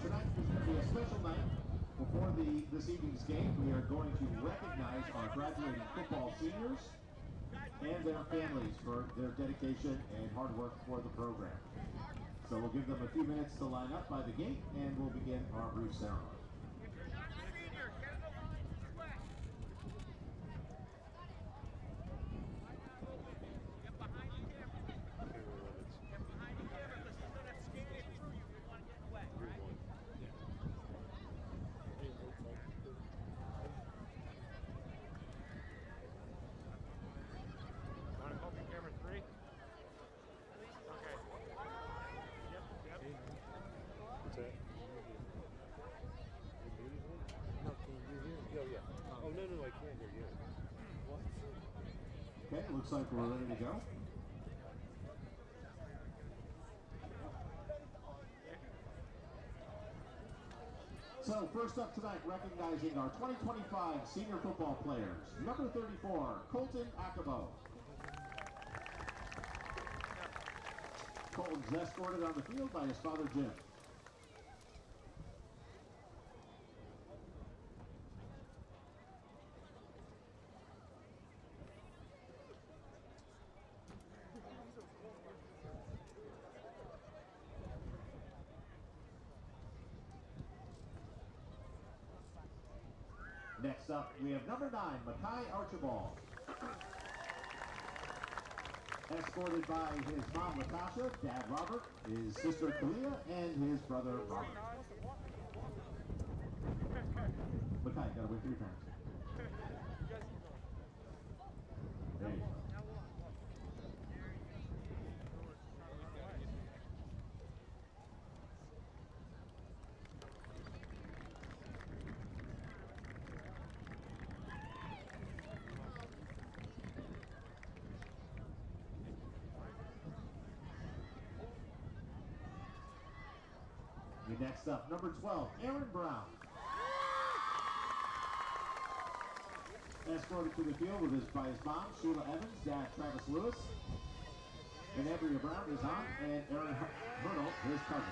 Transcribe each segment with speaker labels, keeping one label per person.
Speaker 1: Tonight is going to be a special night before this evening's game. We are going to recognize our graduating football seniors and their families for their dedication and hard work for the program. So we'll give them a few minutes to line up by the gate, and we'll begin our brief ceremony.
Speaker 2: If you're not a senior, get in the line to the west. Get behind the camera. Get behind the camera because he's going to scan it through you. You want to get in the way, right?
Speaker 3: Want to focus camera 3? Okay. Yep.
Speaker 4: What's that? No, can you hear me? Yeah. Oh, no, I can't hear you. What?
Speaker 1: Okay, looks like we're ready to go. So first up tonight, recognizing our 2025 senior football players. Number 34, Colton Akabo. Colton's escorted on the field by his father, Jim. Next up, we have number 9, Makai Archibald. Escorted by his mom, Natasha, dad, Robert, his sister, Kalia, and his brother, Robert. Makai, gotta wait for your parents. There you go. Next up, number 12, Aaron Brown. Escorted to the field by his mom, Sheila Evans, dad, Travis Lewis. And Andrea Brown is on, and Aaron Hurdle, his cousin.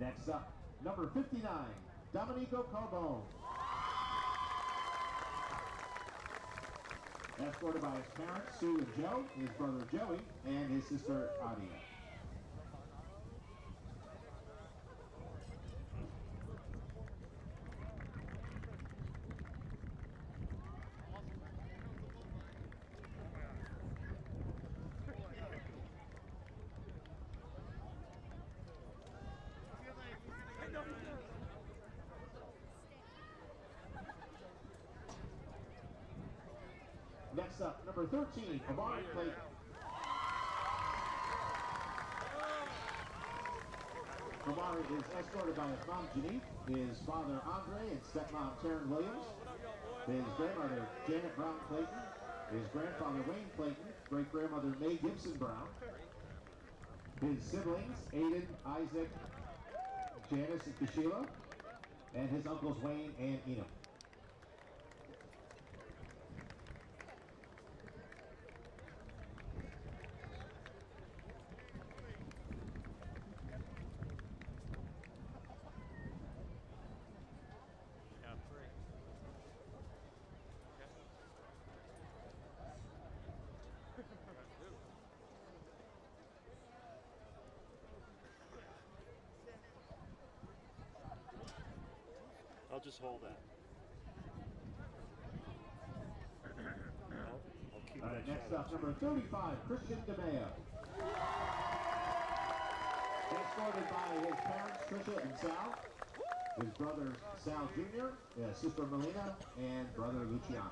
Speaker 1: Next up, number 59, Domenico Carbone. Escorted by his parents, Sue and Joe, his brother Joey, and his sister Adia. Next up, number 13, Amari Clayton. Amari is escorted by his mom, Janique, his father, Andre, and stepmom, Taryn Williams, his grandmother, Janet Brown Clayton, his grandfather, Wayne Clayton, great-grandmother, Mae Gibson Brown, his siblings, Aiden, Isaac, Janice, and Kashila, and his uncles, Wayne and Enum.
Speaker 4: I'll just hold that. I'll keep
Speaker 1: All right,
Speaker 4: that
Speaker 1: next
Speaker 4: shot.
Speaker 1: up, number 35, Christian DeMeo. Escorted by his parents, Trisha and Sal, his brother Sal Jr., sister Melina, and brother Luciano.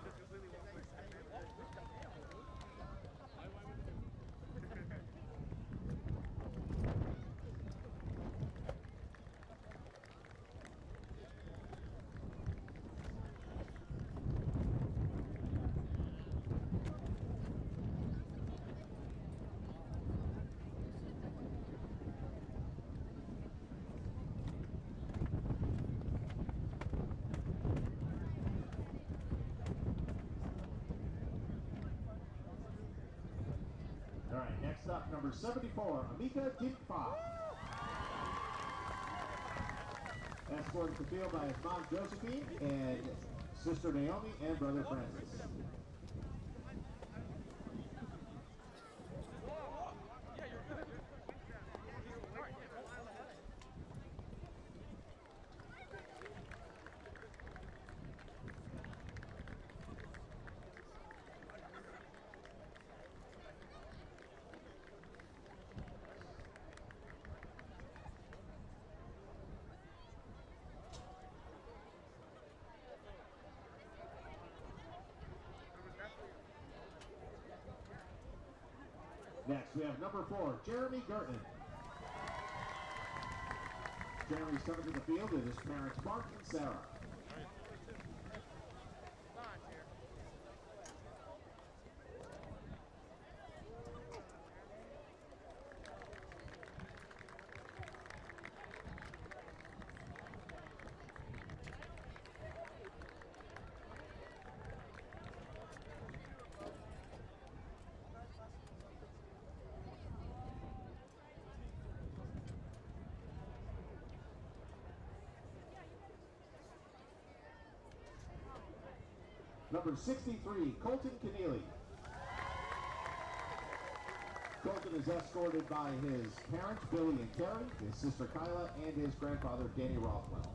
Speaker 1: Next up, number 74, Amika Dimpa. Escorted to the field by his mom, Josephine, and sister Naomi, and brother Francis. Next, we have number 4, Jeremy Gerton. Jeremy's coming to the field with his parents, Mark and Sarah. Number 63, Colton Keneally. Colton is escorted by his parents, Billy and Terry, his sister Kyla, and his grandfather, Danny Rothwell.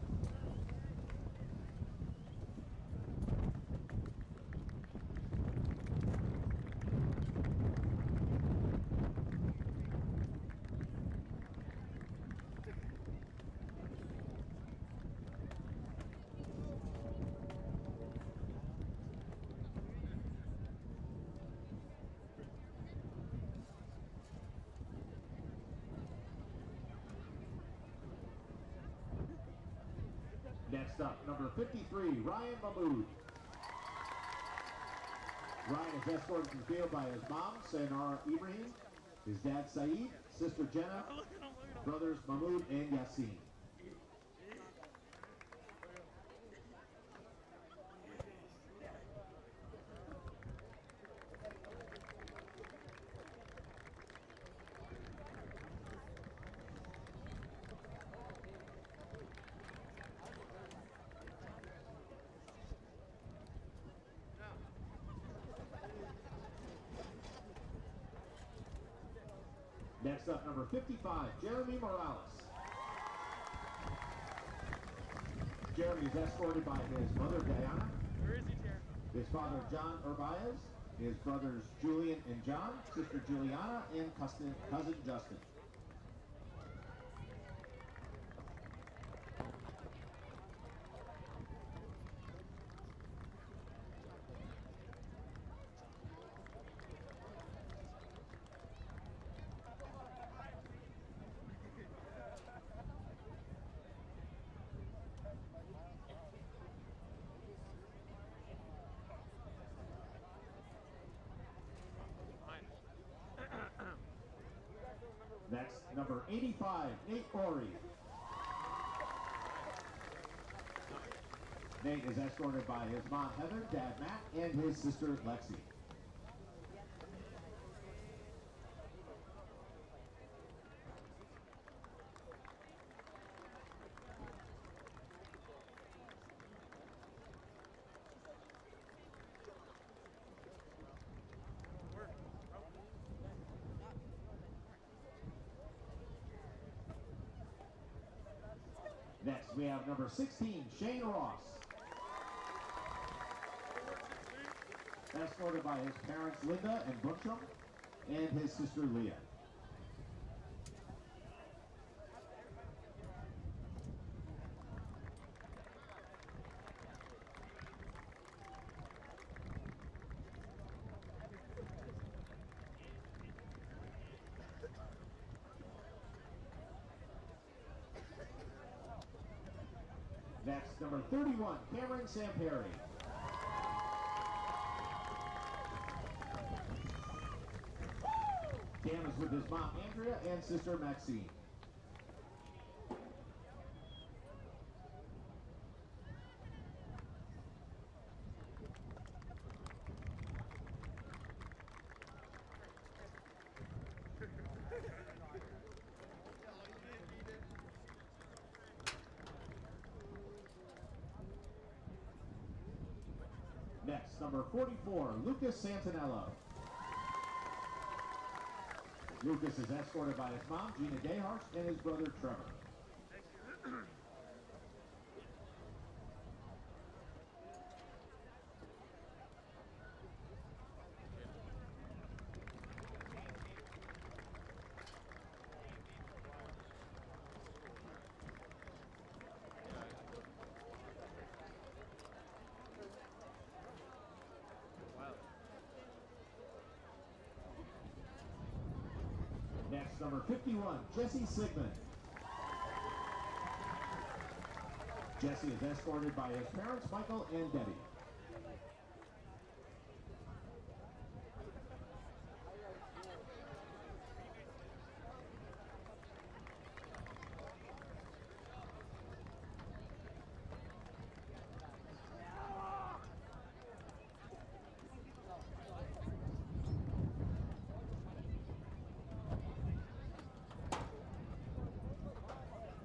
Speaker 1: Next up, number 53, Ryan Mahmood. Ryan is escorted to the field by his mom, Sayonara Ibrahim, his dad, Saeed, sister Jenna, brothers Mahmood and Yassine. Next up, number 55, Jeremy Morales. Jeremy is escorted by his mother, Diana,
Speaker 2: Where is he, Terry?
Speaker 1: his father, John Urbaez, his brothers, Julian and John, sister Juliana, and cousin Justin. Next, number 85, Nate Orey. Nate is escorted by his mom, Heather, dad, Matt, and his sister, Lexi. Next, we have number 16, Shane Ross. Escorted by his parents, Linda and Buncham, and his sister, Leah. Next, number 31, Cameron Samperi. Cam is with his mom, Andrea, and sister, Maxine. Next, number 44, Lucas Santinello. Lucas is escorted by his mom, Gina Gayhart, and his brother, Trevor. Next, number 51, Jesse Sigmund. Jesse is escorted by his parents, Michael and Debbie.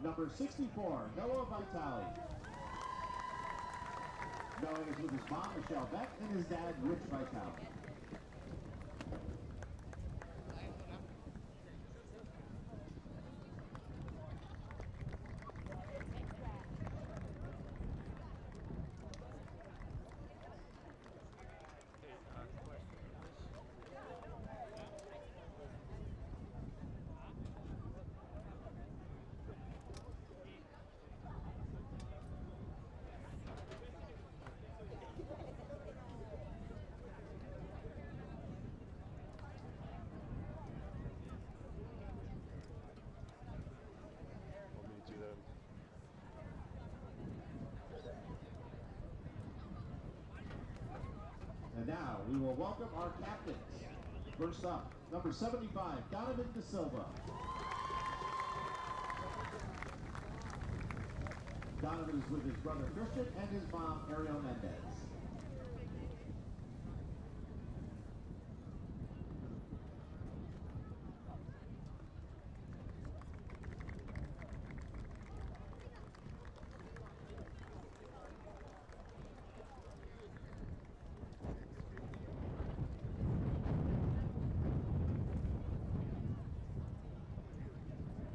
Speaker 1: Number 64, Noah Vitale. Noah is with his mom, Michelle Beck, and his dad, Rich Vitale. And now we will welcome our captains. First up, number 75, Donovan De Silva. Donovan is with his brother Christian and his mom, Ariel Mendez.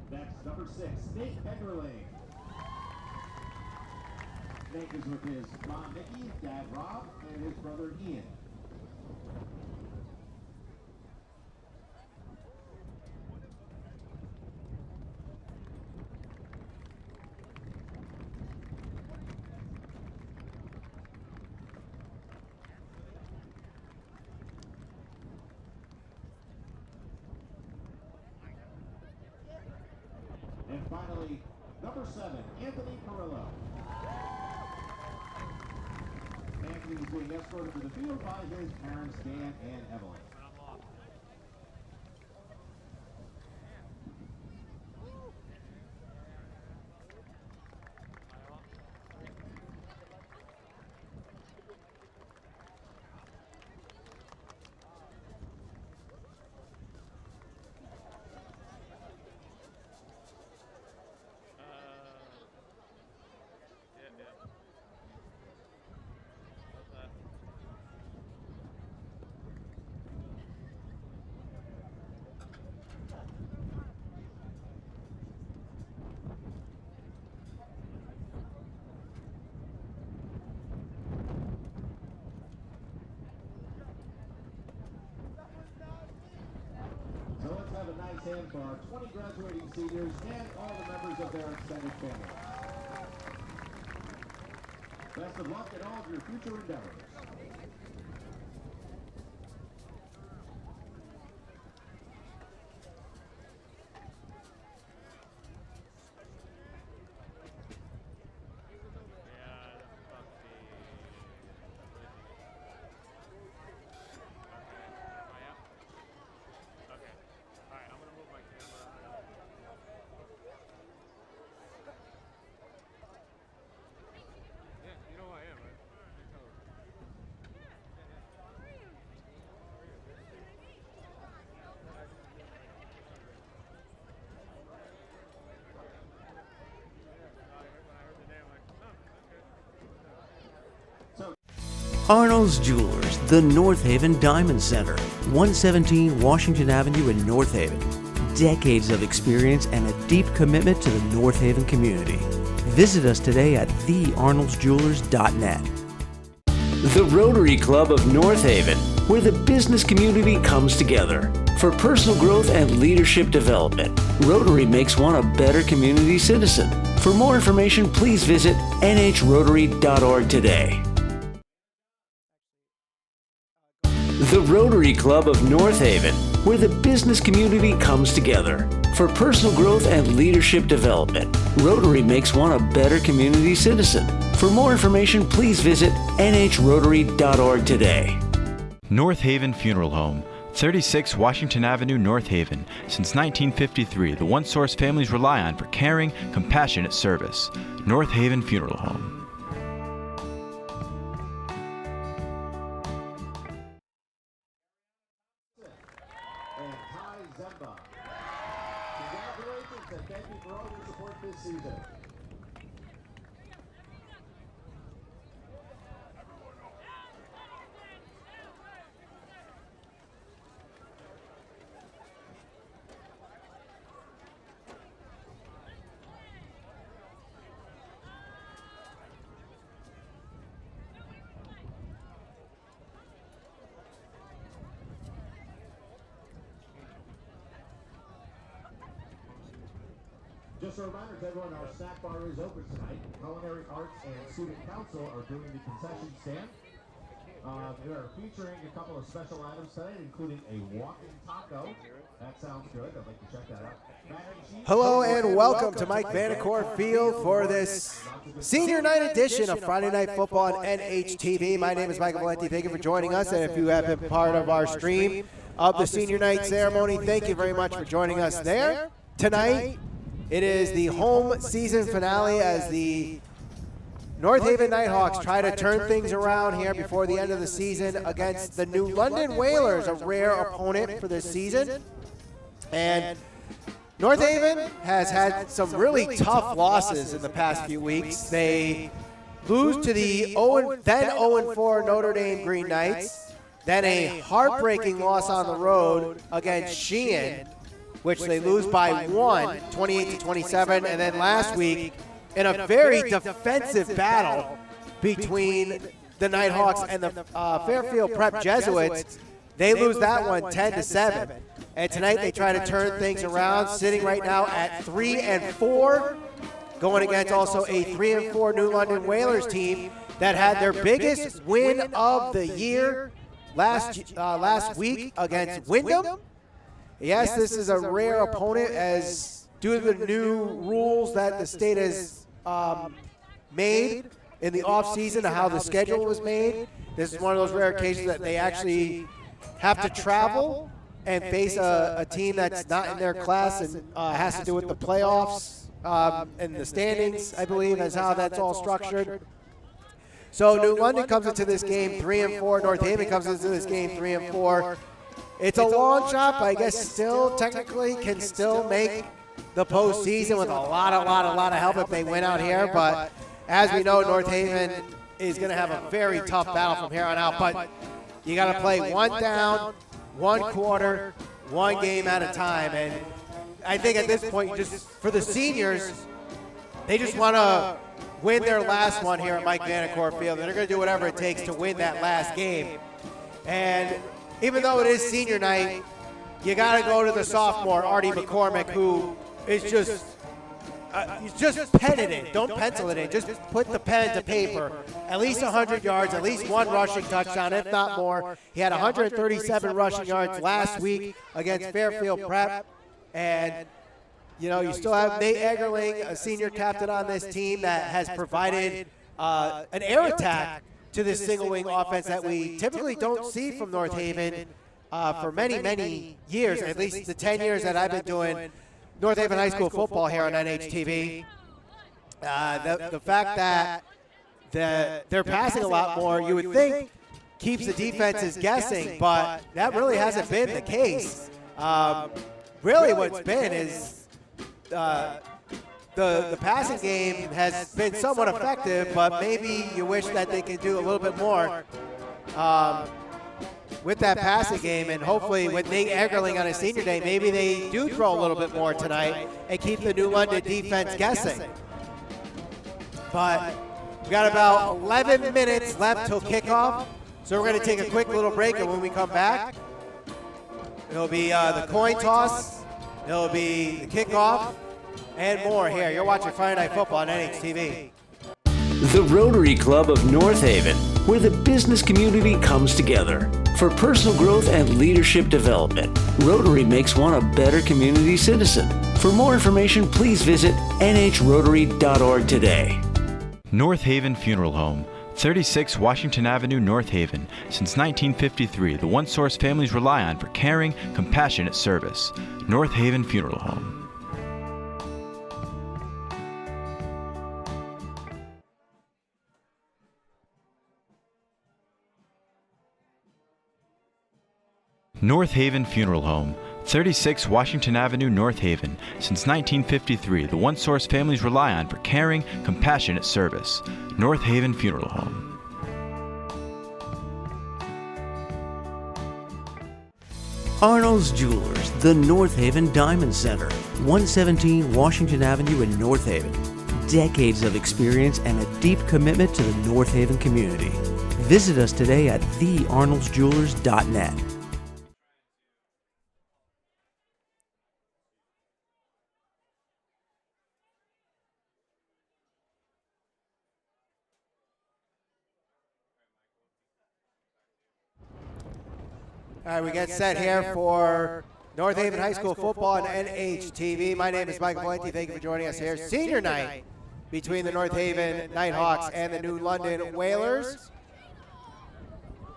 Speaker 1: Next, number 6, Nate Enderling. Nate is with his mom, Nikki, dad, Rob, and his brother, Ian. And finally, number 7, Anthony Perillo. Anthony is being escorted to the field by his parents, Dan and Evelyn. So let's have a nice hand for our 20 graduating seniors and all the members of their extended family. Best of luck in all of your future endeavors.
Speaker 5: Arnold's Jewelers, the North Haven Diamond Center, 117 Washington Avenue in North Haven. Decades of experience and a deep commitment to the North Haven community. Visit us today at thearnoldsjewelers.net. The Rotary Club of North Haven, where the business community comes together. For personal growth and leadership development, Rotary makes one a better community citizen. For more information, please visit nhrotary.org today. The Rotary Club of North Haven, where the business community comes together. For personal growth and leadership development, Rotary makes one a better community citizen. For more information, please visit nhrotary.org today.
Speaker 6: North Haven Funeral Home, 36 Washington Avenue, North Haven. Since 1953, the one source families rely on for caring, compassionate service. North Haven Funeral Home.
Speaker 1: And Ty Zemba. Congratulations and thank you for all your support this season. Just a reminder to everyone, our snack bar is open tonight. Culinary Arts and Student Council are doing the concession stand. We are featuring a couple of special items tonight, including a walking taco. That sounds good. I'd like to check that out.
Speaker 7: Hello and welcome to Mike Vanacore Field for this Senior Night edition of Friday Night Football on NHTV. My name is Michael Valenti. Thank you for joining us. And if you have been part of our stream of the Senior Night ceremony, thank you very much for joining us there. Tonight, it is the home season finale as the North Haven Nighthawks try to turn things around here before the end of the season against the New London Whalers, a rare opponent for this season. And North Haven has had some really tough losses in the past few weeks. They lose to the then 0-4 Notre Dame Green Knights, then a heartbreaking loss on the road against Sheehan, which they lose by 1, 28-27, and then last week, in a very defensive battle between the Nighthawks and the Fairfield Prep Jesuits, they lose that one 10-7. And tonight they try to turn things around, sitting right now at 3-4, going against also a 3-4 New London Whalers team that had their biggest win of the year last week against Wyndham. Yes, this is a rare opponent as due to the new rules that the state has made in the offseason of how the schedule was made. This is one of those rare occasions that they actually have to travel and face a team that's not in their class and has to do with the playoffs and the standings, I believe, is how that's all structured. So New London comes into this game 3-4. North Haven comes into this game 3-4. It's a long shot, but I guess still technically can still make the postseason with a lot of help if they win out here. But as we know, North Haven is going to have a very tough battle from here on out. But you got to play one down, one quarter, one game at a time. And I think at this point, just for the seniors, they just want to win their last one here at Mike Vanacore Field. They're going to do whatever it takes to win that last game. And even though it is senior night, you got to go to the sophomore, Artie McCormick, who is just pen it in. Don't pencil it in. Just put the pen to paper. At least 100 yards, at least one rushing touchdown, if not more. He had 137 rushing yards last week against Fairfield Prep. And, you know, you still have Nate Eggerling, a senior captain on this team that has provided an air attack to this single wing offense that we typically don't see from North Haven for many years, at least the 10 years that I've been doing North Haven High School football here on NHTV. The fact that they're passing a lot more, you would think keeps the defenses guessing, but that really hasn't been the case. Really what's been is the passing game has been somewhat effective, but maybe you wish that they could do a little bit more with that passing game, and hopefully with Nate Eggerling on his senior day, maybe they do throw a little bit more tonight and keep the New London defense guessing. But we got about 11 minutes left till kickoff, so we're going to take a quick little break, and when we come back, it'll be the coin toss, it'll be the kickoff, and more here. You're watching Friday Night Football on NHTV.
Speaker 5: The Rotary Club of North Haven, where the business community comes together. For personal growth and leadership development, Rotary makes one a better community citizen. For more information, please visit nhrotary.org today.
Speaker 6: North Haven Funeral Home, 36 Washington Avenue, North Haven. Since 1953, the one source families rely on for caring, compassionate service. North Haven Funeral Home. North Haven Funeral Home, 36 Washington Avenue, North Haven. Since 1953, the one source families rely on for caring, compassionate service. North Haven Funeral Home.
Speaker 5: Arnold's Jewelers, the North Haven Diamond Center, 117 Washington Avenue in North Haven. Decades of experience and a deep commitment to the North Haven community. Visit us today at thearnoldsjewelers.net.
Speaker 7: All right, we get set here for North Haven High School football on NHTV. My name is Michael Valenti. Thank you for joining us here. Senior night between the North Haven Nighthawks and the New London Whalers.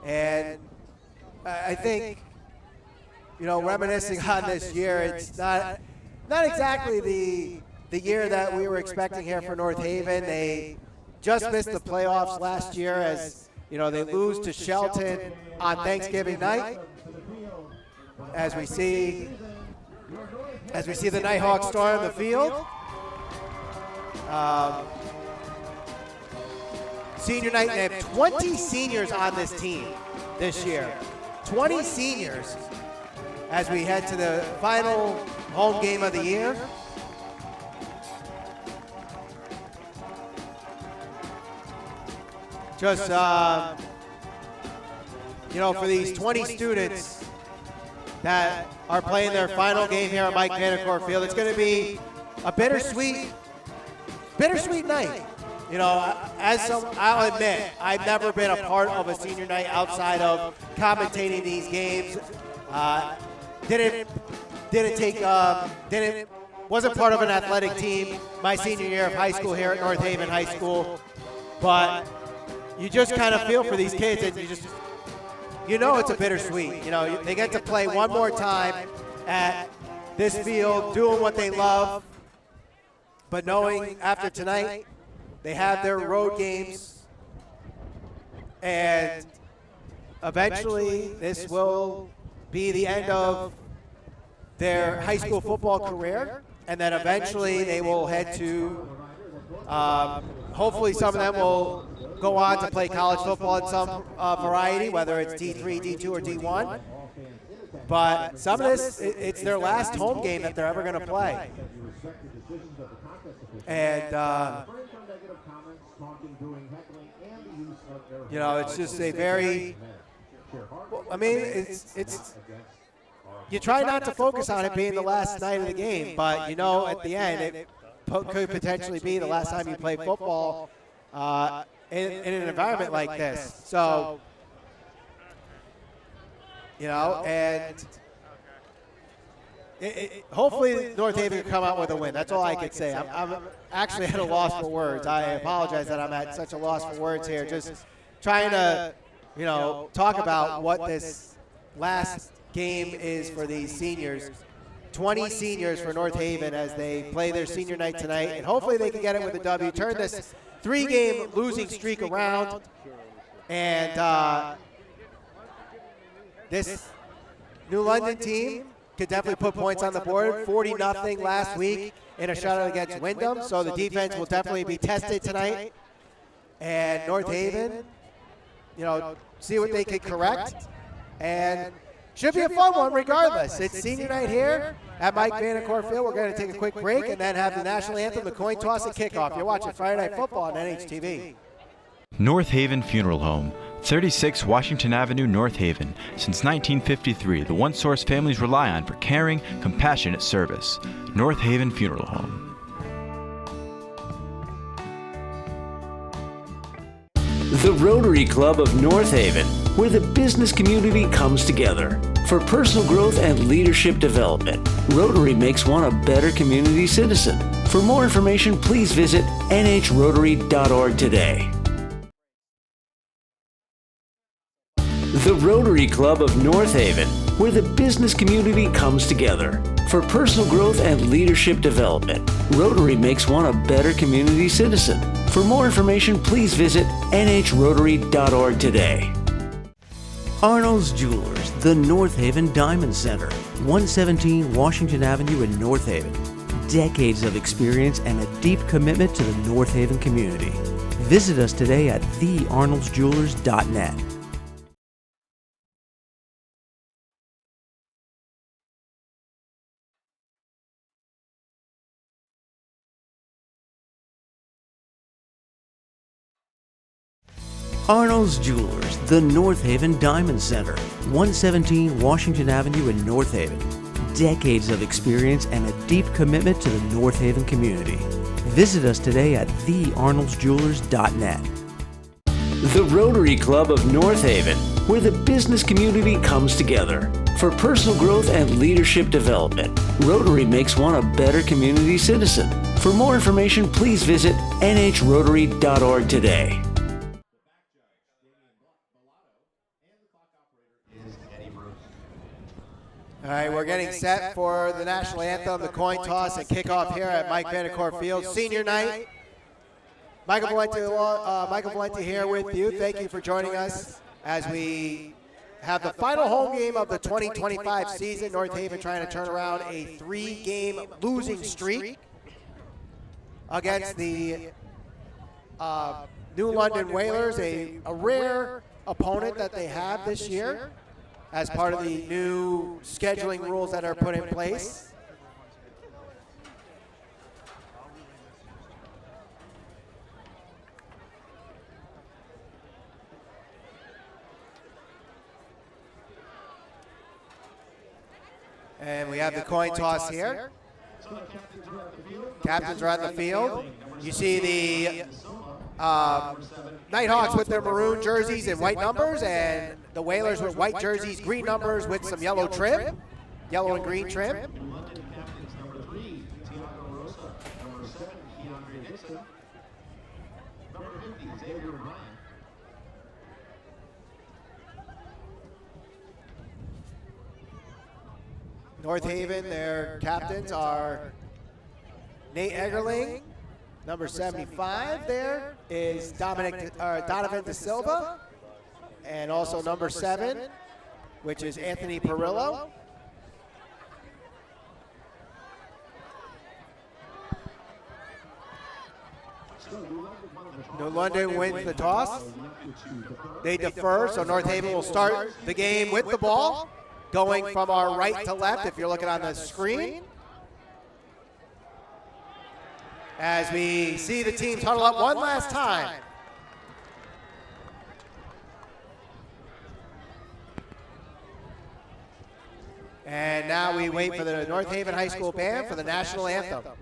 Speaker 7: And I think, you know, reminiscing on this year, it's not exactly the year that we were expecting here for North Haven. They just missed the playoffs last year as, you know, they lose to Shelton on Thanksgiving night. As we see the Nighthawks storm the field. Senior night, they have 20 seniors on this team this year. 20 seniors as we head to the final home game of the year. Just, you know, for these 20 students that are playing their final game here at Mike Vanacore Field, it's going to be a bittersweet night. You know, I'll admit, I've never been a part of a senior night outside of commentating these games. Wasn't part of an athletic team my senior year of high school here at North Haven High School, but you just kind of feel for these kids, and you know it's a bittersweet. You know, they get to play one more time at this field, doing what they love, but knowing after tonight they have their road games, and eventually this will be the end of their high school football career, and then eventually they will head to, hopefully some of them will go on to play college football in some variety, whether it's D3, D2, or D1. But some of this, it's their last home game that they're ever going to play. And, you know, it's just a very, I mean, it's you try not to focus on it being the last night of the game, but, you know, at the end, it could potentially be the last time you play football in an environment like this. So, you know, and hopefully North Haven can come out with a win. That's all I could say. I'm actually at a loss for words. I apologize that I'm at such a loss for words here. Just trying to, you know, talk about what this last game is for these seniors. 20 seniors for North Haven as they play their senior night tonight, and hopefully they can get it with a W. Turn this 3-game losing streak around, and this New London team could definitely put points on the board. 40-0 last week in a shutout against Wyndham, so the defense will definitely be tested tonight. And North Haven, see what they can correct. And should be a fun one regardless. It's senior night here at Mike Vanacore Field. We're going to take a quick break and then have the national anthem, the coin toss, and kickoff. You're watching Friday Night Football on NHTV.
Speaker 6: North Haven Funeral Home, 36 Washington Avenue, North Haven. Since 1953, the one source families rely on for caring, compassionate service. North Haven Funeral Home.
Speaker 5: The Rotary Club of North Haven, where the business community comes together. For personal growth and leadership development, Rotary makes one a better community citizen. For more information, please visit nhrotary.org today. The Rotary Club of North Haven, where the business community comes together. For personal growth and leadership development, Rotary makes one a better community citizen. For more information, please visit nhrotary.org today. Arnold's Jewelers, the North Haven Diamond Center, 117 Washington Avenue in North Haven. Decades of experience and a deep commitment to the North Haven community. Visit us today at thearnoldsjewelers.net. Arnold's Jewelers, the North Haven Diamond Center, 117 Washington Avenue in North Haven. Decades of experience and a deep commitment to the North Haven community. Visit us today at thearnoldsjewelers.net. The Rotary Club of North Haven, where the business community comes together. For personal growth and leadership development, Rotary makes one a better community citizen. For more information, please visit nhrotary.org today.
Speaker 7: All right, we're getting set for the national anthem, the coin toss, and kickoff here at Mike Vanacore Field. Senior night. Michael Valenti here with you. Thank you for joining us as we have the final home game of the 2025 season. North Haven trying to turn around a 3-game losing streak against the New London Whalers, a rare opponent that they have this year as part of the new scheduling rules that are put in place. And we have the coin toss here. Captains are on the field. You see the Nighthawks with their maroon jerseys and white numbers, and the Whalers with white jerseys, green numbers with some yellow trim, yellow and green trim.
Speaker 1: Number 3, Tiago Rosa. Number 7, Keandre Dixon. Number 50, Xavier Ryan.
Speaker 7: North Haven, their captains are Nate Eggerling. Number 75 there is Donovan De Silva. And also number 7, which is Anthony Perillo. New London wins the toss. They defer, so North Haven will start the game with the ball, going from our right to left if you're looking on the screen. As we see the teams huddle up one last time. And now we wait for the North Haven High School band for the national anthem.
Speaker 1: All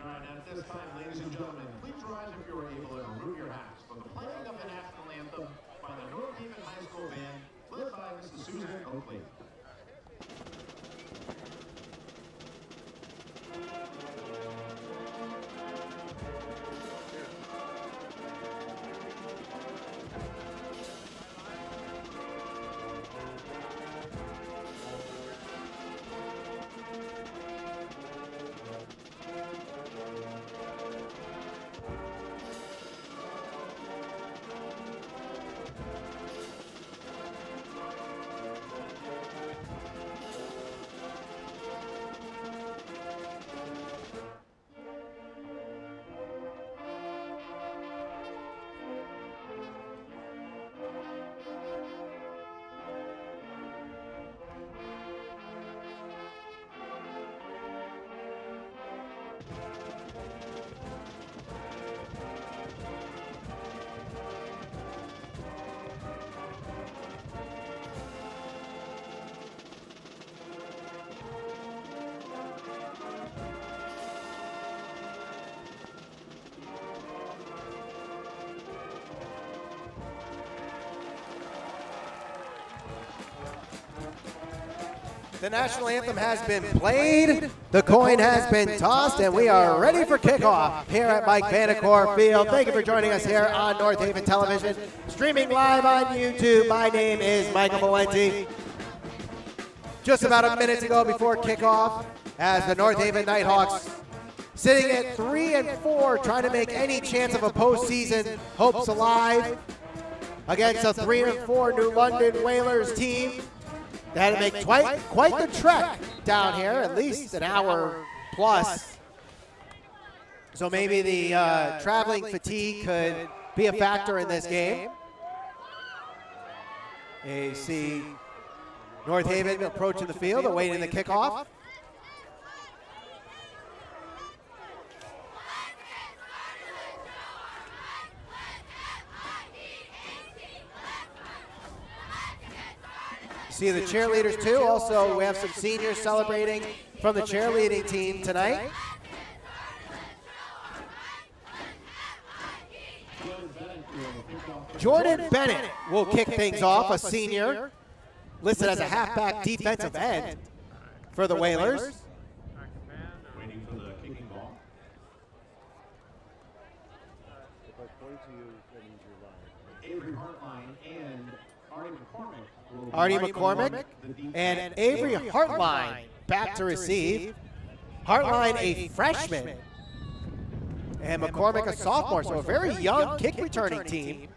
Speaker 1: right, and at this time, ladies and gentlemen, please rise if you are able and remove your hats for the playing of the national anthem by the North Haven High School band, led by Mrs. Susan Oakley.
Speaker 7: The national anthem has been played, the coin has been tossed, and we are ready for kickoff here at Mike Vanacore Field. Thank you for joining us here on North Haven Television, streaming live on YouTube. My name is Michael Valenti. Just about a minute to go before kickoff as the North Haven Nighthawks sitting at 3-4, trying to make any chance of a postseason hopes alive against a 3-4 New London Whalers team. They had to make quite the trek down here, at least an hour plus. So maybe the traveling fatigue could be a factor in this game. You see North Haven approaching the field, awaiting the kickoff. See the cheerleaders too. Also, we have some seniors celebrating from the cheerleading team tonight. Jordan Bennett will kick things off, a senior, listed as a halfback defensive end for the Whalers.
Speaker 1: Waiting for the kicking ball.
Speaker 4: If I point to you, that means you're lying.
Speaker 1: Avery Hartline and Artie McCormick.
Speaker 7: Artie McCormick and Avery Hartline back to receive. Hartline, a freshman, and McCormick, a sophomore, so a very young kick returning team.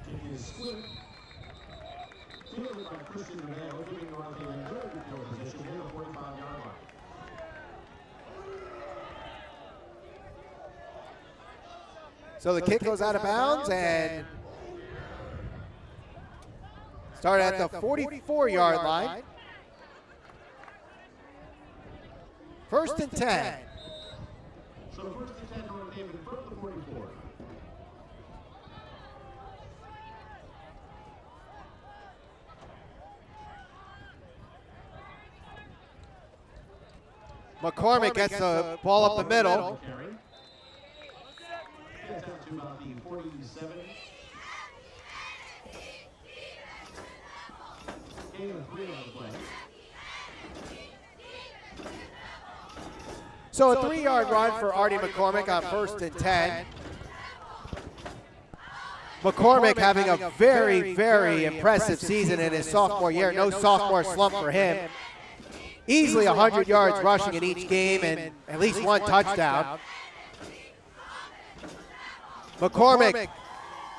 Speaker 1: Kicking is split. Fielded by Christian Mayo, giving the North Haven very good field position near the 45-yard line.
Speaker 7: So the kick goes out of bounds and started at the 44-yard line. First and 10.
Speaker 1: So first and 10 North Haven from the 44.
Speaker 7: McCormick gets the ball up the middle.
Speaker 1: Carry. Gets down to about the 47. Gain of 3 on the play.
Speaker 7: So a 3-yard run for Artie McCormick on first and 10. McCormick having a very, very impressive season in his sophomore year. No sophomore slump for him. Easily 100 yards rushing in each game and at least one touchdown. McCormick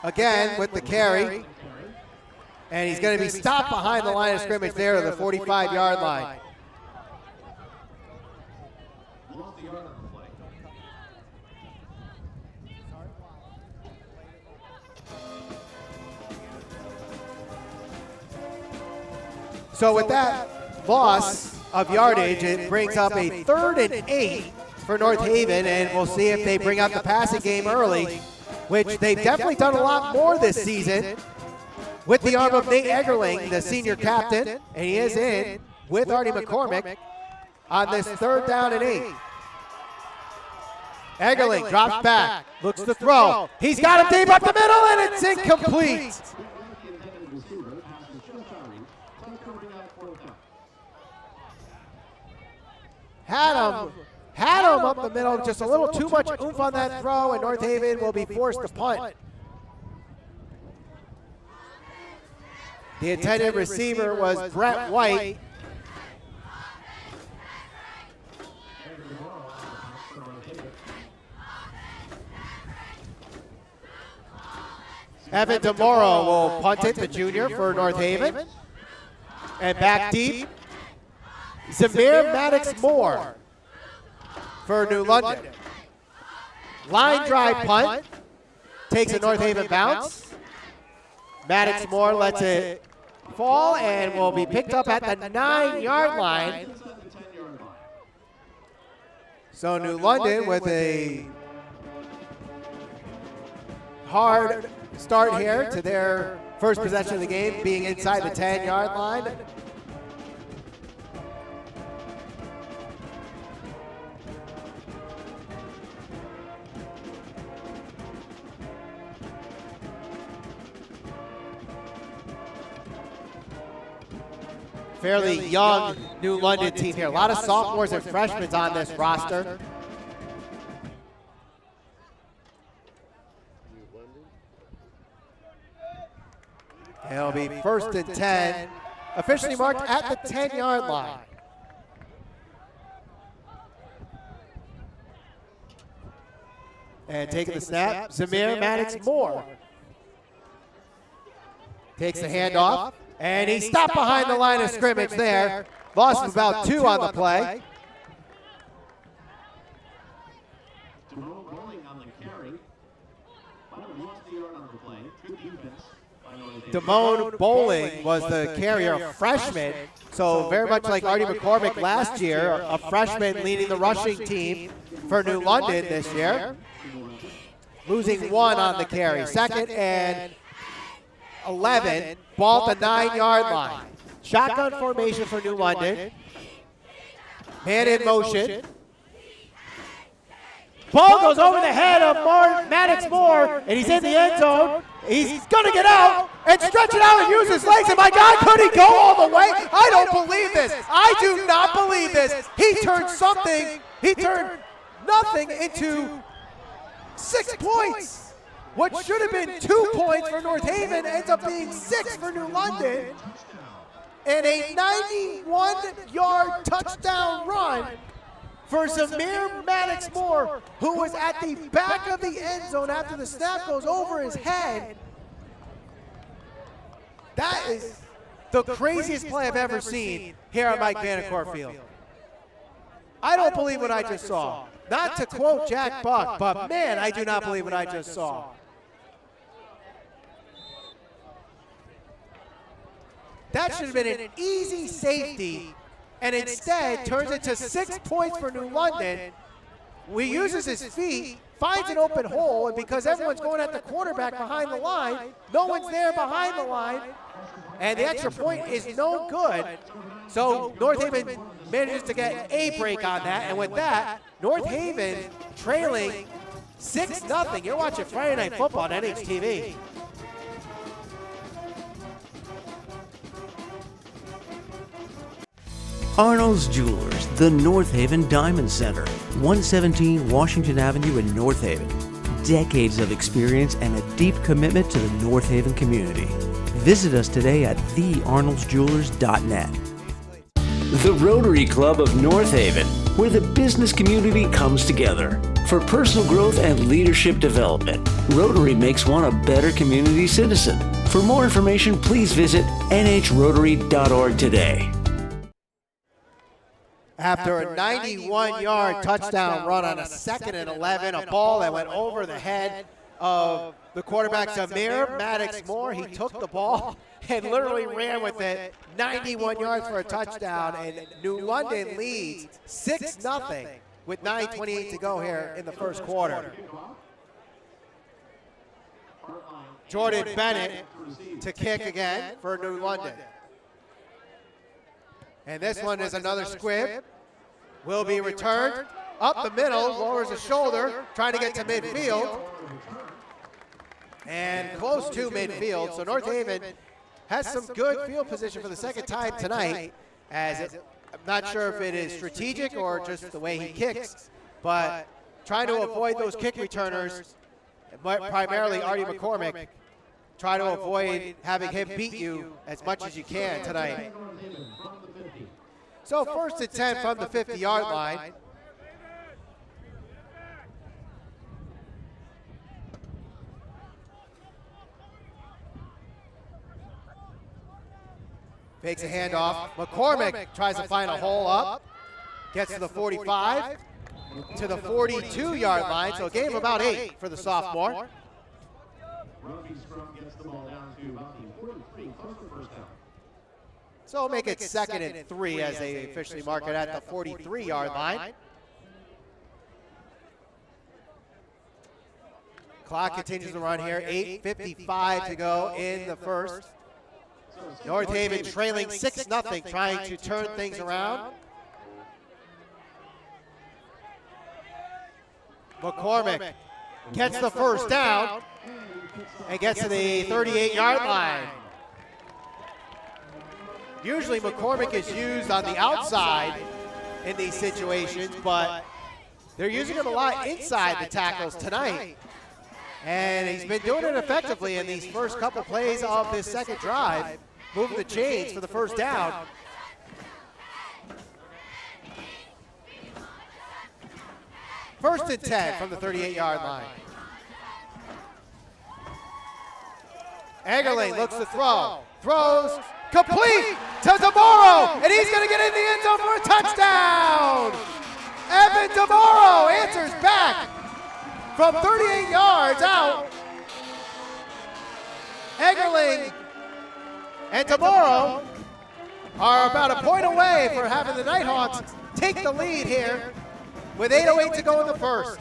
Speaker 7: again with the carry. And he's going to be stopped behind the line of scrimmage there at the 45-yard line.
Speaker 1: Lost the yard on the play.
Speaker 7: So with that loss of yardage, it brings up a 3rd and 8 for North Haven, and we'll see if they bring out the passing game early, which they've definitely done a lot more this season with the arm of Nate Eggerling, the senior captain, and he is in with Artie McCormick on this 3rd down and 8. Eggerling drops back, looks to throw. He's got him deep up the middle, and it's incomplete. Had him up the middle, just a little too much oomph on that throw, and North Haven will be forced to punt. The intended receiver was Brett White. Evan DeMoro will punt it, the junior for North Haven. And back deep, Zamir Maddox-Moore for New London. Line drive punt, takes a North Haven bounce. Maddox-Moore lets it fall and will be picked up at the 9-yard line. So New London with a hard start here to their first possession of the game, being inside the 10-yard line. Fairly young New London team here. A lot of sophomores and freshmen on this roster. It'll be 1st and 10, officially marked at the 10-yard line. And taking the snap, Zamir Maddox Moore. Takes the handoff, and he stopped behind the line of scrimmage there. Loss of about 2 on the play. Damone Bowling was the carrier, a freshman, so very much like Artie McCormick last year, a freshman leading the rushing team for New London this year. Losing 1 on the carry. 2nd and 11, ball at the 9-yard line. Shotgun formation for New London. Man in motion. Ball goes over the head of Maddox Moore, and he's in the end zone. He's going to get out and stretch it out and use his legs. And my God, could he go all the way? I don't believe this. I do not believe this. He turned nothing into 6 points. What should have been 2 points for North Haven ends up being 6 for New London. And a 91-yard touchdown run for Zamir Maddox Moore, who was at the back of the end zone after the snap goes over his head. That is the craziest play I've ever seen here at Mike Vanacore Field. I don't believe what I just saw. Not to quote Jack Buck, but man, I do not believe what I just saw. That should have been an easy safety, and instead turns it to 6 points for New London. He uses his feet, finds an open hole, and because everyone's going at the quarterback behind the line, no one's there behind the line, and the extra point is no good. So North Haven manages to get a break on that, and with that, North Haven trailing 6-0. You're watching Friday Night Football on NHTV.
Speaker 5: Arnold's Jewelers, the North Haven Diamond Center, 117 Washington Avenue in North Haven. Decades of experience and a deep commitment to the North Haven community. Visit us today at thearnoldsjewelers.net. The Rotary Club of North Haven, where the business community comes together. For personal growth and leadership development, Rotary makes one a better community citizen. For more information, please visit nhrotary.org today.
Speaker 7: After a 91-yard touchdown run on a 2nd and 11, a ball that went over the head of the quarterback, Zamir Maddox Moore. He took the ball and literally ran with it 91 yards for a touchdown, and New London leads 6-0 with 9:28 to go here in the first quarter. Jordan Bennett to kick again for New London. And this one is another squib. Will be returned up the middle, lowers the shoulder, trying to get to midfield. And close to midfield. So North Haven has some good field position for the second time tonight. I'm not sure if it is strategic or just the way he kicks, but trying to avoid those kick returners, primarily Artie McCormick. Try to avoid having him beat you as much as you can tonight. So 1st and 10 from the 50-yard line. Fakes a handoff. McCormick tries to find a hole up. Gets to the 45, to the 42-yard line. So a game of about 8 for the sophomore. So we'll make it 2nd and 3 as they officially mark it at the 43-yard line. Clock continues to run here. 8:55 to go in the first. North Haven trailing 6-0, trying to turn things around. McCormick gets the first down and gets to the 38-yard line. Usually McCormick is used on the outside in these situations, but they're using him a lot inside the tackles tonight. And he's been doing it effectively in these first couple plays of this second drive, moving the chains for the first down. First and 10 from the 38-yard line. Egerling looks to throw. Throws complete to DeMoro, and he's going to get in the end zone for a touchdown. Evan DeMoro answers back from 38 yards out. Egerling and DeMoro are about a point away for having the Nighthawks take the lead here with 8:08 to go in the first.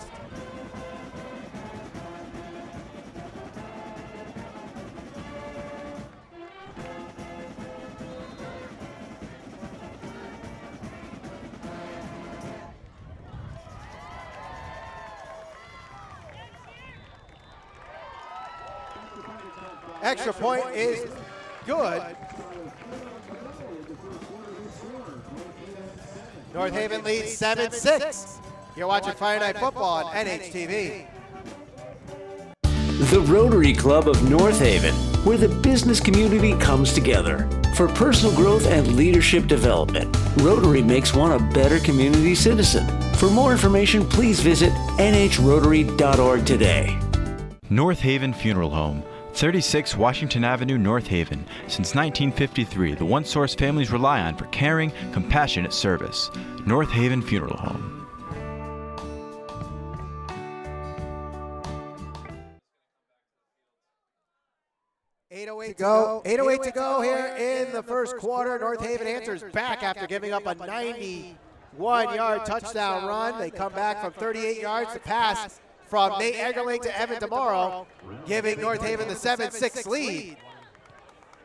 Speaker 7: Extra point is good. North Haven leads 7-6. You're watching Friday Night Football on NHTV.
Speaker 5: The Rotary Club of North Haven, where the business community comes together. For personal growth and leadership development, Rotary makes one a better community citizen. For more information, please visit nhrotary.org today.
Speaker 6: North Haven Funeral Home, 36 Washington Avenue, North Haven. Since 1953, the one source families rely on for caring, compassionate service. North Haven Funeral Home.
Speaker 7: 8:08 to go here in the first quarter. North Haven answers back after giving up a 91-yard touchdown run. They come back from 38 yards to pass from Nate Egerling to Evan DeMoro, giving North Haven the 7-6 lead.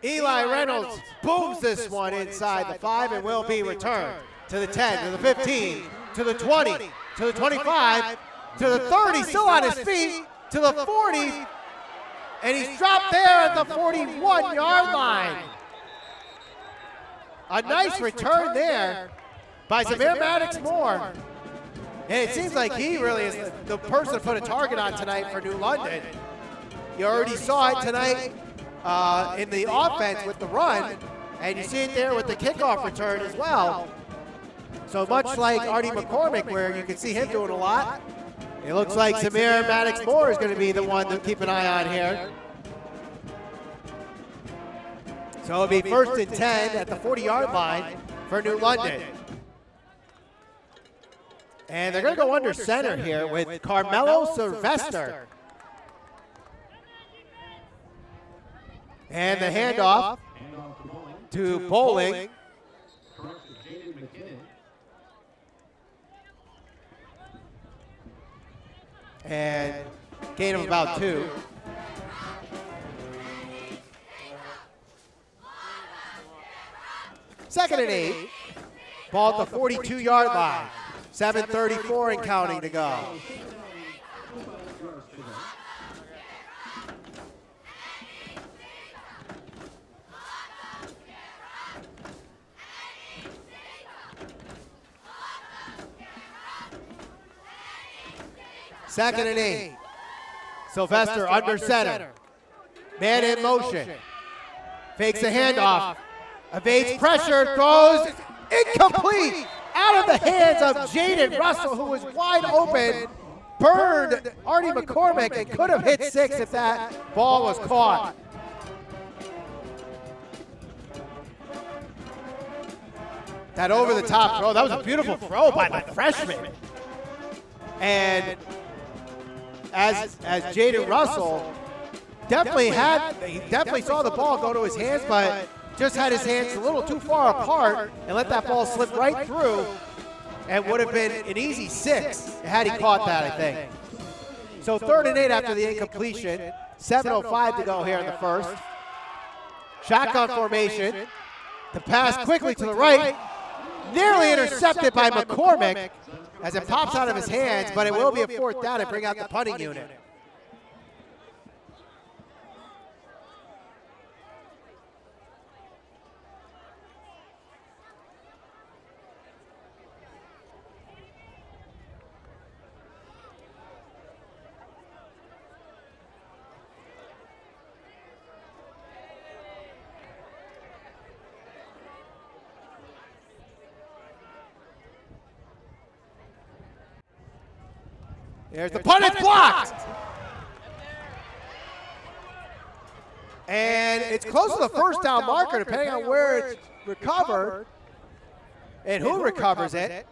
Speaker 7: Eli Reynolds booms this one inside the 5 and will be returned to the 10, to the 15, to the 20, to the 25, to the 30, still on his feet, to the 40, and he's dropped there at the 41-yard line. A nice return there by Zamir Maddox-Moore. And it seems like he really is the person to put a target on tonight for New London. You already saw it tonight in the offense with the run, and you see it there with the kickoff return as well. So much like Artie McCormick, where you can see him doing a lot, it looks like Zamir Maddox-Moore is going to be the one to keep an eye on here. So it'll be first and 10 at the 40-yard line for New London. And they're going to go under center here with Carmelo Sylvester. And the handoff to Bowling. And gain of about 2. Second and 8. Ball at the 42-yard line. 7:34 and counting to go. Second and 8. Sylvester under center. Man in motion. Fakes the handoff. Evades pressure. Throws incomplete. Out of the hands of Jaden Russell, who was wide open. Burned Artie McCormick and could have hit 6 if that ball was caught. That over-the-top throw, that was a beautiful throw by the freshman. And as Jaden Russell definitely saw the ball go to his hands, but just had his hands a little too far apart and let that ball slip right through, and would have been an easy 6 had he caught that, I think. So 3rd and 8 after the incompletion. 7:05 to go here in the first. Shotgun formation. The pass quickly to the right. Nearly intercepted by McCormick as it pops out of his hands, but it will be a 4th down and bring out the punting unit. There's the punt, it's blocked! And it's close to the first down marker, depending on where it's recovered and who recovers it.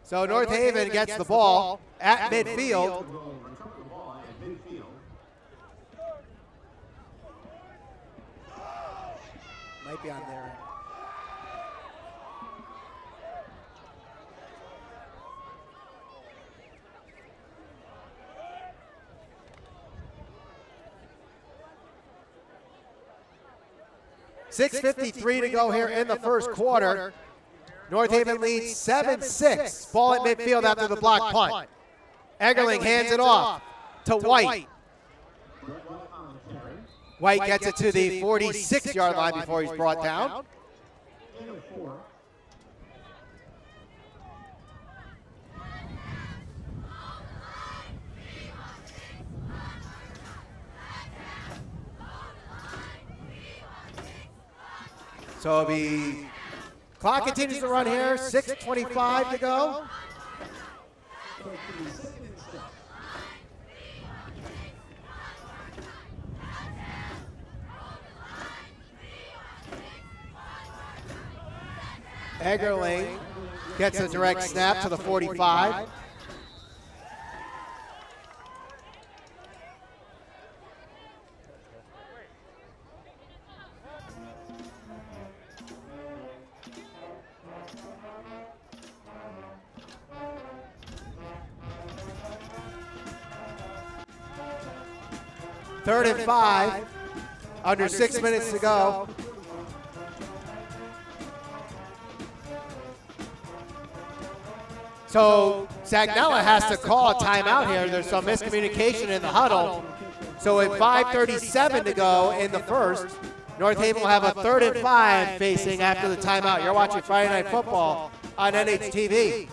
Speaker 7: So North Haven gets the ball at midfield. Might be on there. .6:53 to go here in the first quarter. North Haven leads 7-6. Ball at midfield after the block punt. Eggerling hands it off to White. White gets it to the 46-yard line before he's brought down. So the clock continues to run here, 6:25 to go. Eggerling gets a direct snap to the 45. Third and 5, under 6 minutes to go. So Zagnella has to call a timeout here. There's some miscommunication in the huddle. So at 5:37 to go in the first, North Haven will have a 3rd and 5 facing after the timeout. You're watching Friday Night Football on NHTV.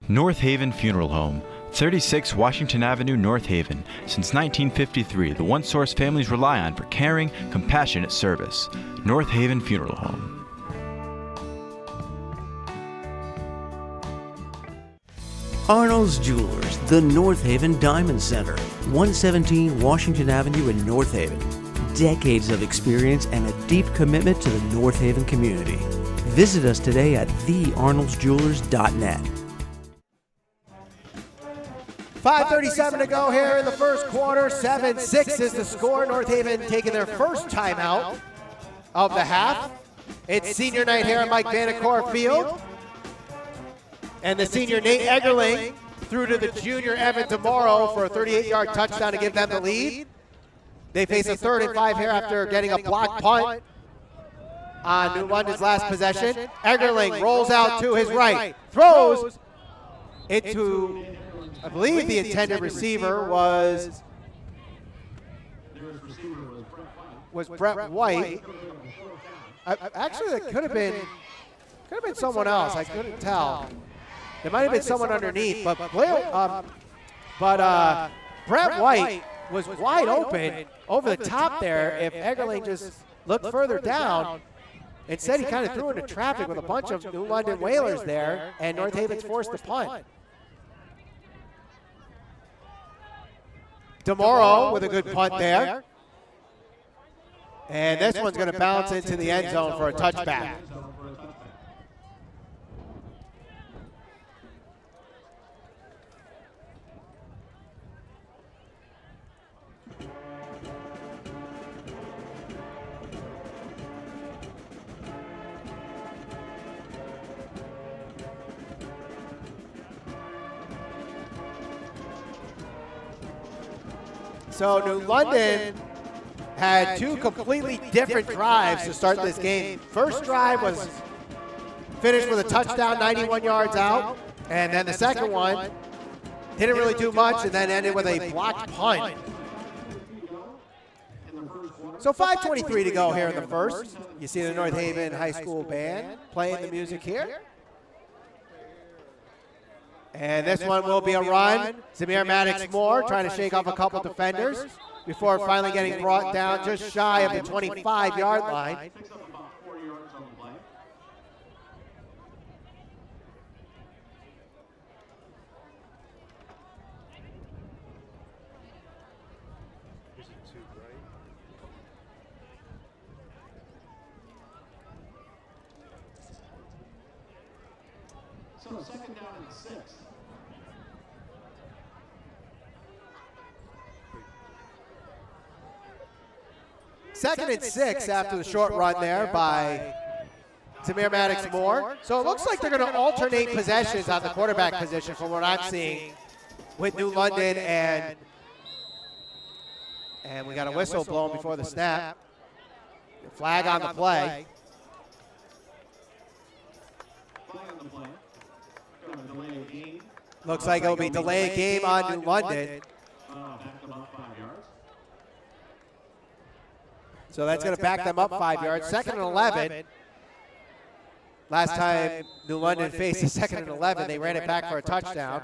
Speaker 6: North Haven Funeral Home, 36 Washington Avenue, North Haven. Since 1953, the one source families rely on for caring, compassionate service. North Haven Funeral Home.
Speaker 5: Arnold's Jewelers, the North Haven Diamond Center, 117 Washington Avenue in North Haven. Decades of experience and a deep commitment to the North Haven community. Visit us today at thearnoldsjewelers.net.
Speaker 7: 5:37 to go here in the first quarter. 7-6 is the score. North Haven taking their first timeout of the half. It's senior night here at Mike Vanacore Field. And the senior Nate Eggerling threw to the junior Evan DeMoro for a 38-yard touchdown to give them the lead. They face a 3rd and 5 here after getting a blocked punt on New London's last possession. Eggerling rolls out to his right, throws into, I believe the intended receiver was Brett White. Actually, it could have been someone else. I couldn't tell. There might have been someone underneath, but Brett White was wide open over the top there. If Eggerling just looked further down, instead he kind of threw into traffic with a bunch of New London Whalers there, and North Haven's forced the punt. DeMoro with a good punt there. And this one's going to bounce into the end zone for a touchback. So New London had two completely different drives to start this game. First drive was finished with a touchdown, 91 yards out. And then the second one didn't really do much and then ended with a blocked punt. So 5:23 to go here in the first. You see the North Haven High School band playing the music here. And this one will be a run. Zamir Maddox-Moore trying to shake off a couple defenders before finally getting brought down just shy of the 25-yard line.
Speaker 4: Here's a 2, right?
Speaker 1: So second down and 6.
Speaker 7: Second and 6 after the short run there by Zamir Maddox-Moore. So it looks like they're going to alternate possessions on the quarterback position from what I'm seeing with New London, and we got a whistle blown before the snap. Flag on the play. Looks like it'll be delay game on New London. So that's going to back them up 5 yards. Second and 11. Last time New London faced a second and 11, they ran it back for a touchdown.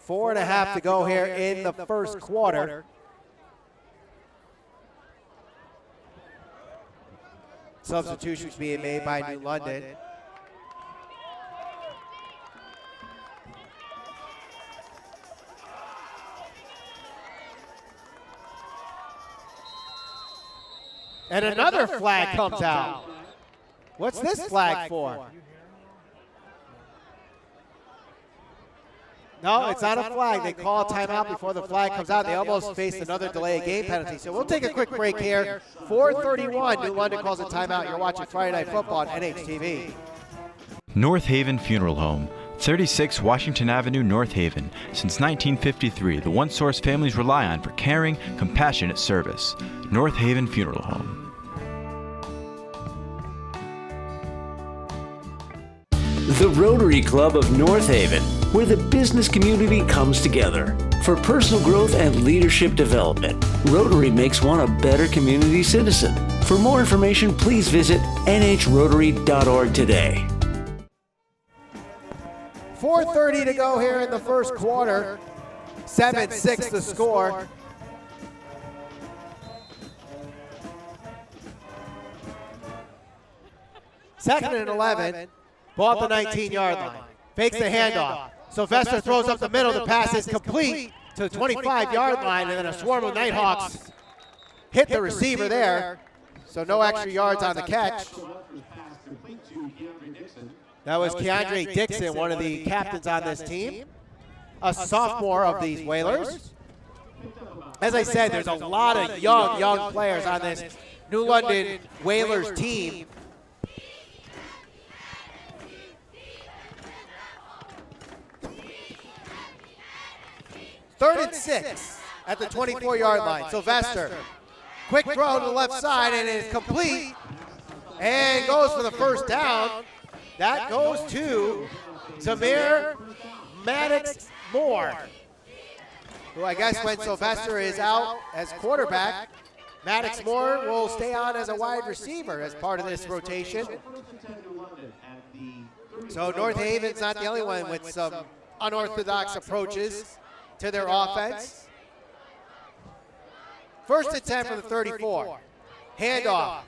Speaker 7: 4.5 to go here in the first quarter. Substitutions being made by New London. And another flag comes out. What's this flag for? No, it's not a flag. They call a timeout before the flag comes out. They almost faced another delay of game penalty. So we'll take a quick break here. 4:31, New London calls a timeout. You're watching Friday Night Football on NHTV.
Speaker 6: North Haven Funeral Home, 36 Washington Avenue, North Haven. Since 1953, the one source families rely on for caring, compassionate service. North Haven Funeral Home.
Speaker 5: The Rotary Club of North Haven, where the business community comes together. For personal growth and leadership development, Rotary makes one a better community citizen. For more information, please visit nhrotary.org today.
Speaker 7: 4:30 to go here in the first quarter. 7-6 the score. Second and 11. Ball at the 19-yard line. Fakes the handoff. Sylvester throws up the middle. The pass is complete to the 25-yard line, and then a swarm of Nighthawks hit the receiver there. So no extra yards on the catch. That was Keandre Dixon, one of the captains on this team, a sophomore of these Whalers. As I said, there's a lot of young players on this New London Whalers team. Third and 6 at the 24-yard line. Sylvester, quick throw to the left side, and it is complete, and goes for the first down. That goes to Zamir Maddox-Moore, who I guess when Sylvester is out as quarterback, Maddox-Moore will stay on as a wide receiver as part of this rotation. So North Haven's not the only one with some unorthodox approaches to their offense. First and 10 from the 34. Handoff.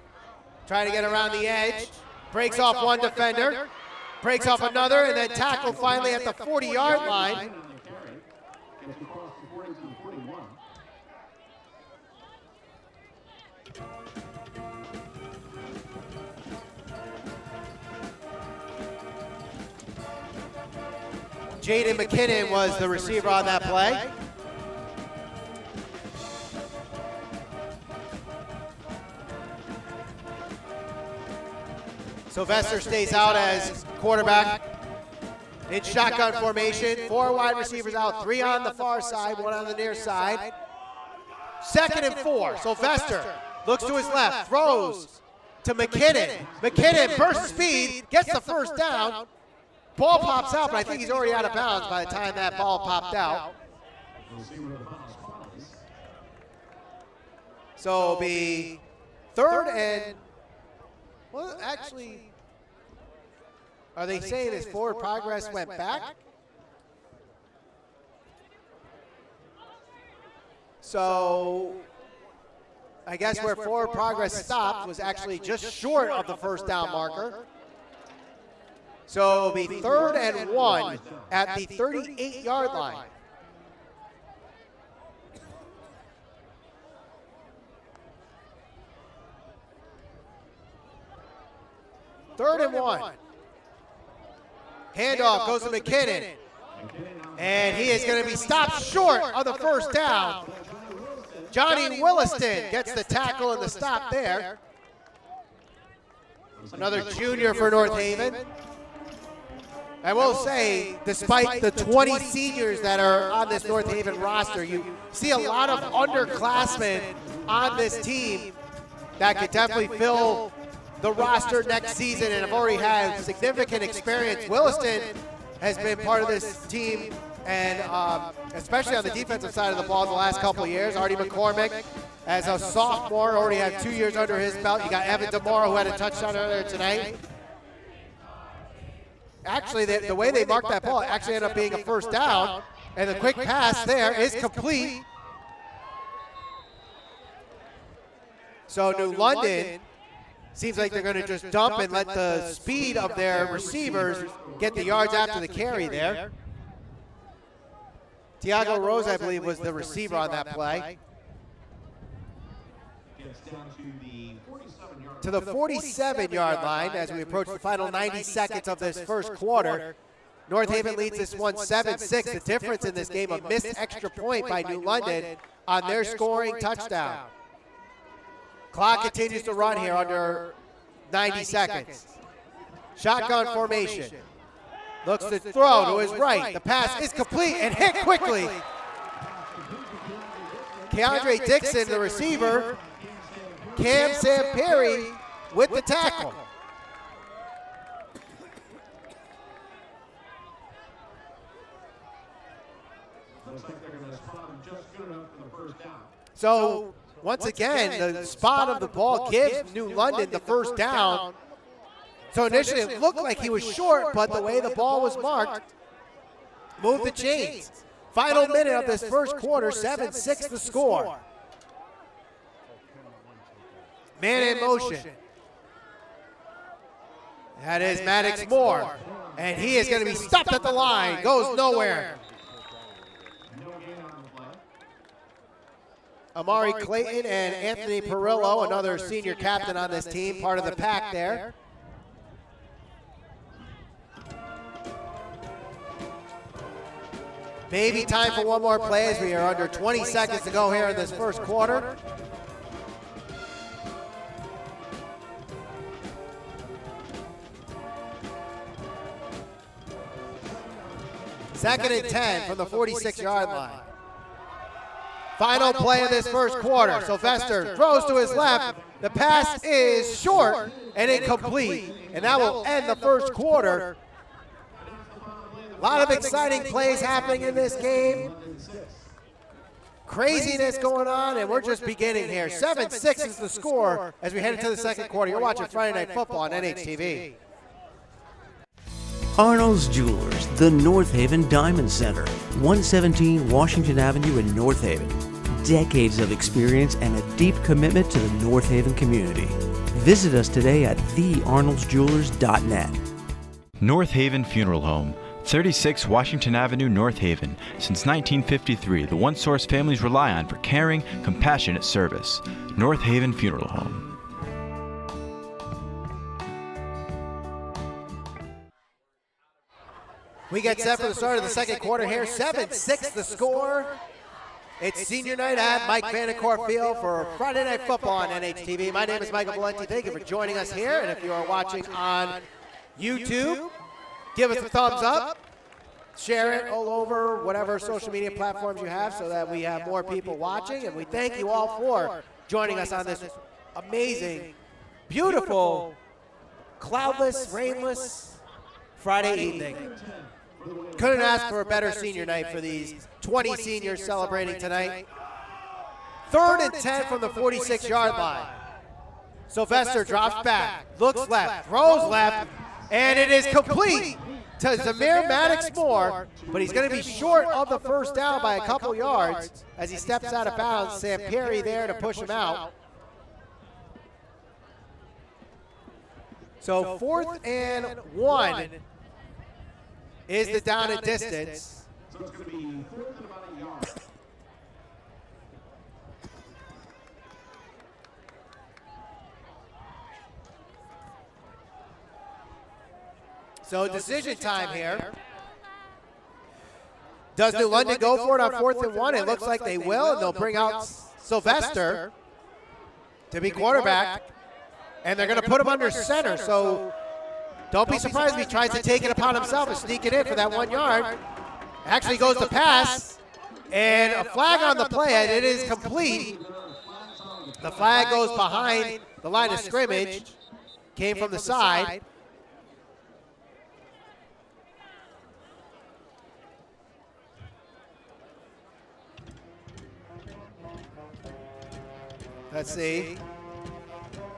Speaker 7: Trying to get around the edge. Breaks off one defender. Breaks off another, and then tackled finally at the 40-yard line. Jaden McKinnon was the receiver on that play. Sylvester stays out as quarterback. In shotgun formation, 4 wide receivers out, 3 on the far side, 1 on the near side. 2nd and 4. Sylvester looks to his left, throws to McKinnon. McKinnon bursts speed, gets the first down. Ball pops out, but I think he's already out of bounds by the time that ball popped out. So it'll be 3rd and, well, actually, are they saying his forward progress went back? So I guess where forward progress stopped was actually just short of the first down marker. So it'll be 3rd and 1 at the 38-yard line. Third and 1. Handoff goes to McKinnon. And he is going to be stopped short of the first down. Johnny Williston gets the tackle and the stop there. Another junior for North Haven. I will say, despite the 20 seniors that are on this North Haven roster, you see a lot of underclassmen on this team that could definitely fill the roster next season and have already had significant experience. Williston has been part of this team, and especially on the defensive side of the ball in the last couple of years. Artie McCormick, as a sophomore, already had 2 years under his belt. You got Evan DeMora, who had a touchdown earlier tonight. Actually, the way they marked that ball actually ended up being a first down, and the quick pass there is complete. So New London seems like they're going to just dump and let the speed of their receivers get the yards after the carry there. Tiago Rose, I believe, was the receiver on that play. To the 47-yard line as we approach the final 90 seconds of this first quarter. North Haven leads this one 7-6. The difference in this game, a missed extra point by New London on their scoring touchdown. Clock continues to run here under 90 seconds. Shotgun formation. Looks to throw to his right. The pass is complete and hit quickly. Keandre Dixon, the receiver. Cam Samperi with the tackle. So, once again, the spot of the ball gives New London the first down. So initially it looked like he was short, but the way the ball was marked moved the chains. Final minute of this first quarter, 7-6 the score. Man in motion. That is Maddox Moore. And he is going to be stopped at the line. Goes nowhere. Amari Clayton and Anthony Perillo, another senior captain on this team, part of the pack there. Maybe time for one more play as we are under 20 seconds to go here in this first quarter. Second and 10 from the 46-yard line. Final play of this first quarter. Sylvester throws to his left. The pass is short and incomplete. And that will end the first quarter. A lot of exciting plays happening in this game. Craziness going on, and we're just beginning here. 7-6 is the score as we head into the second quarter. You're watching Friday Night Football on NHTV.
Speaker 5: Arnold's Jewelers, the North Haven Diamond Center, 117 Washington Avenue in North Haven. Decades of experience and a deep commitment to the North Haven community. Visit us today at thearnoldsjewelers.net.
Speaker 6: North Haven Funeral Home, 36 Washington Avenue, North Haven. Since 1953, the one source families rely on for caring, compassionate service. North Haven Funeral Home.
Speaker 7: We get set for the start of the second quarter here. 7-6 the score. It's senior night at Mike Vanacore Field for Friday Night Football on NHTV. My name is Michael Valenti. Thank you for joining us here. And if you are watching on YouTube, give us a thumbs up. share it all over whatever social media platforms you have so that we have more people watching. And we thank you all for joining us on this amazing, beautiful, cloudless, rainless Friday evening. Couldn't ask for a better senior night for these 20 seniors celebrating tonight. 3rd and 10 from the 46-yard line. Sylvester drops back, looks left, throws left, and it is complete to Zamir Maddox-Moore, but he's going to be short of the first down by a couple yards as he steps out of bounds. Sampieri there to push him out. So 4th and 1 is the down and distance.
Speaker 1: So it's going to be 4th and about a yard.
Speaker 7: So decision time here. Does New London go for it on 4th and 1? It looks like they will, and they'll bring out Sylvester to be quarterback, and they're going to put him under center. So don't be surprised if he tries to take it upon himself and sneak it in for that 1 yard. Actually goes to pass, and a flag on the play, and it is complete. The flag goes behind the line of scrimmage, came from the side. Let's see.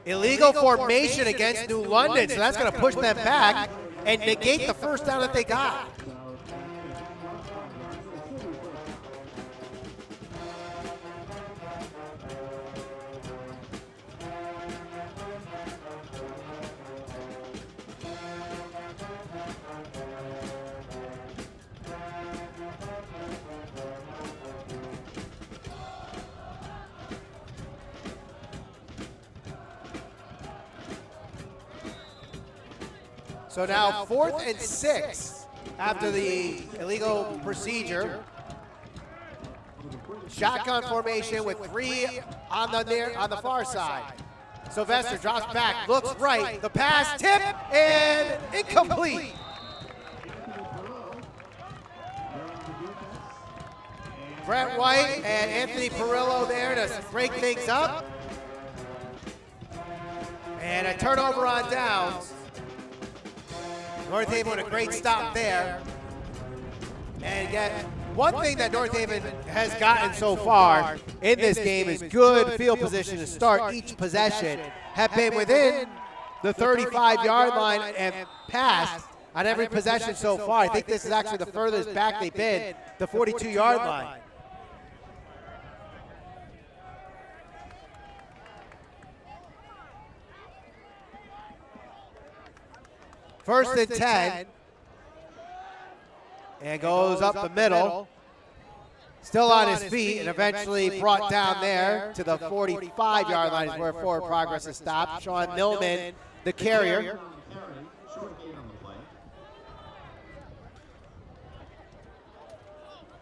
Speaker 7: Illegal formation against New London, so that's going to push them back and negate the first down that they got. So now 4th and 6 after the illegal procedure. Shotgun formation with 3 on the far side. Sylvester drops back, looks right, the pass tip and incomplete. Brett White and Anthony Perillo there to break things up. And a turnover on downs. North Haven with a great stop there. And yet, one thing that North Haven has gotten so far in this game is good field position to start each possession. Have been within the 35-yard line and passed on every possession so far. I think this is actually the furthest back they've been, the 42-yard line. First and 10, and goes up the middle. Still on his feet, and eventually brought down there to the 45-yard line is where forward progress is stopped. Sean Millman, the carrier.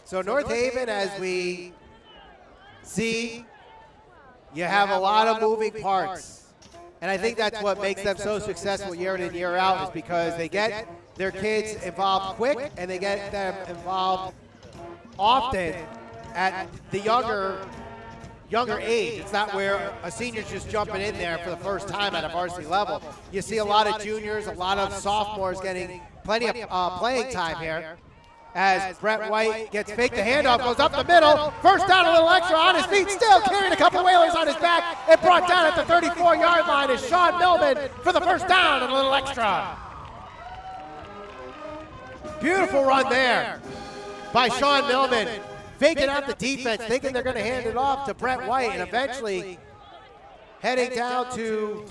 Speaker 7: So North Haven, as we see, you have a lot of moving parts. And I think that's what makes them so successful year in and year out is because they get their kids involved quick and they get them involved often at the younger age. It's not where a senior's just jumping in there for the first time at a varsity level. You see a lot of juniors, a lot of sophomores getting plenty of playing time here. As Brett White gets faked, the handoff goes up the middle. First down, a little extra on his feet, still carrying a couple whalers on his back, and brought down at the 34-yard line is Sean Millman for the first down and a little extra. Beautiful run there by Sean Millman, faking out the defense, thinking they're going to hand it off to Brett White, and eventually heading down to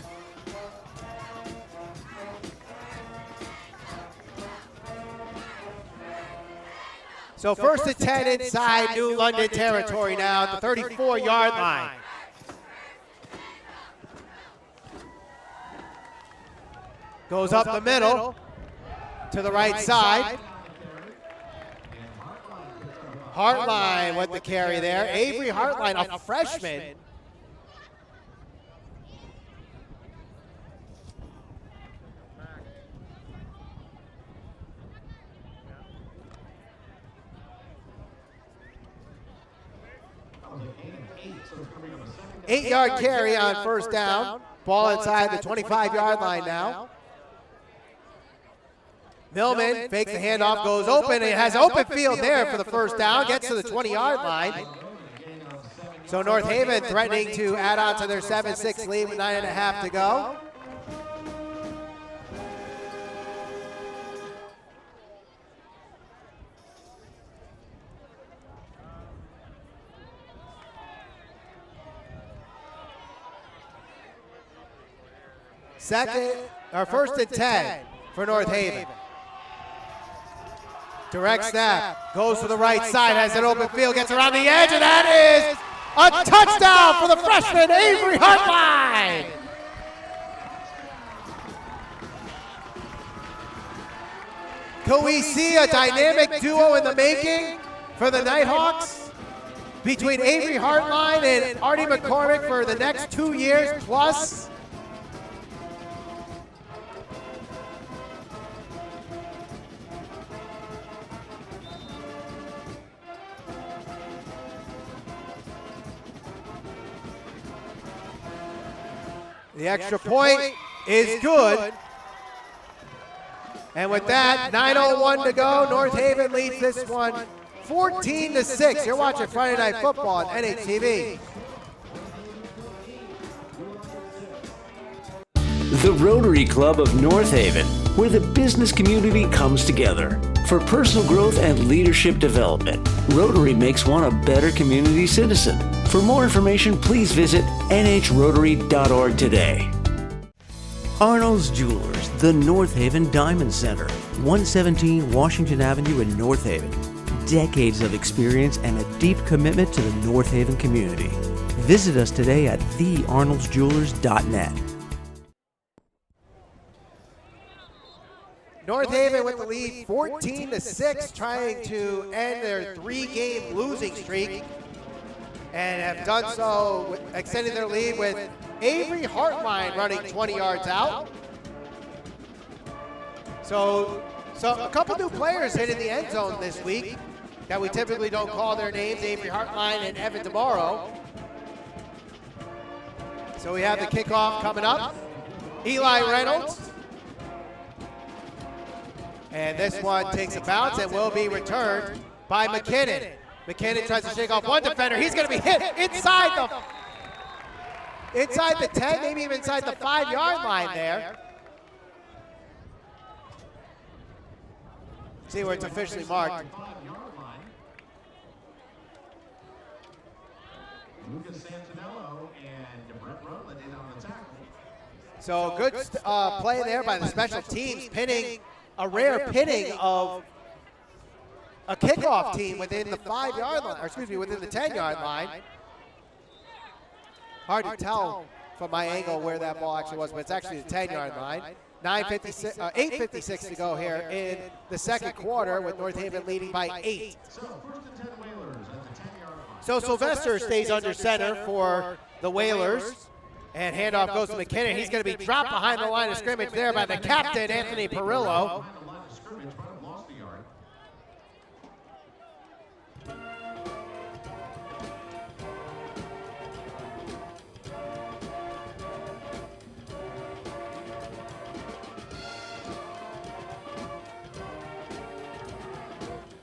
Speaker 7: so first and 10 inside New London territory now at the 34-yard line. Goes up the middle to the right side. Hartline with the carry there. Avery Hartline, a freshman. 8-yard carry on first down. Ball inside the 25-yard line now. Millman fakes the handoff, goes open, and has open field there for the first down. Gets to the 20-yard line. So North Haven threatening to add on to their 7-6 lead with 9.5 to go. First and 10 for North Haven. Direct snap, goes to the right side, has an open field, gets around the edge, and that is a touchdown for the freshman, Avery Hartline. Could we see a dynamic duo in the making for the Nighthawks between Avery Hartline and Artie McCormick for the next 2 years plus? The extra point is good. And with that, 9:01 to go, North Haven leads this one 14-6. You're watching Friday Night Football on NHTV.
Speaker 5: The Rotary Club of North Haven, where the business community comes together. For personal growth and leadership development, Rotary makes one a better community citizen. For more information, please visit nhrotary.org today. Arnold's Jewelers, the North Haven Diamond Center, 117 Washington Avenue in North Haven. Decades of experience and a deep commitment to the North Haven community. Visit us today at thearnoldsjewelers.net.
Speaker 7: North Haven with the lead 14-6, trying to end their 3-game losing streak, and have done so, extending their lead with Avery Hartline running 20 yards out. So a couple new players hit in the end zone this week that we typically don't call their names, Avery Hartline and Evan DeMauro. So we have the kickoff coming up. Eli Reynolds. And this one takes a bounce and will be returned by McKinnon. McKinnon tries to shake off one defender. He's going to be hit inside the 10, maybe even inside the 5-yard line there. See where it's officially marked.
Speaker 1: Lucas Santinello and Brett Rowland in on the tackle.
Speaker 7: So good play there by the special teams, pinning a rare pinning of a kickoff team within the 5-yard line, or excuse me, within the 10-yard line. Hard to tell from my angle where that ball actually was, but it's actually the 10-yard line. 8:56 to go here in the second quarter, with North Haven leading by 8. So Sylvester stays under center for the Whalers, and handoff goes to McKinnon. He's going to be dropped behind the line of scrimmage there by the captain, Anthony Perillo.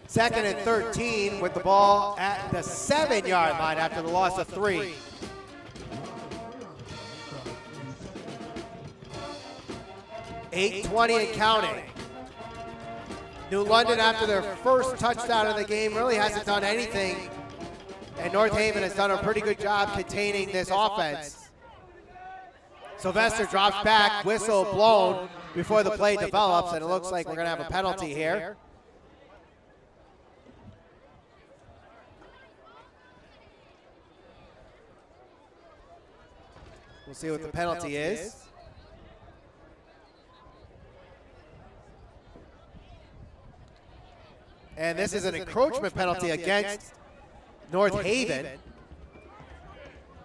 Speaker 7: Second and 13 with the ball at the 7-yard line after the loss of 3. .820 and counting. New London, after their first touchdown of the game, really hasn't done anything, and North Haven has done a pretty good job containing this offense. Sylvester drops back, whistle blown before the play develops, and it looks like we're going to have a penalty here. We'll see what the penalty is. And this is an encroachment penalty against North Haven.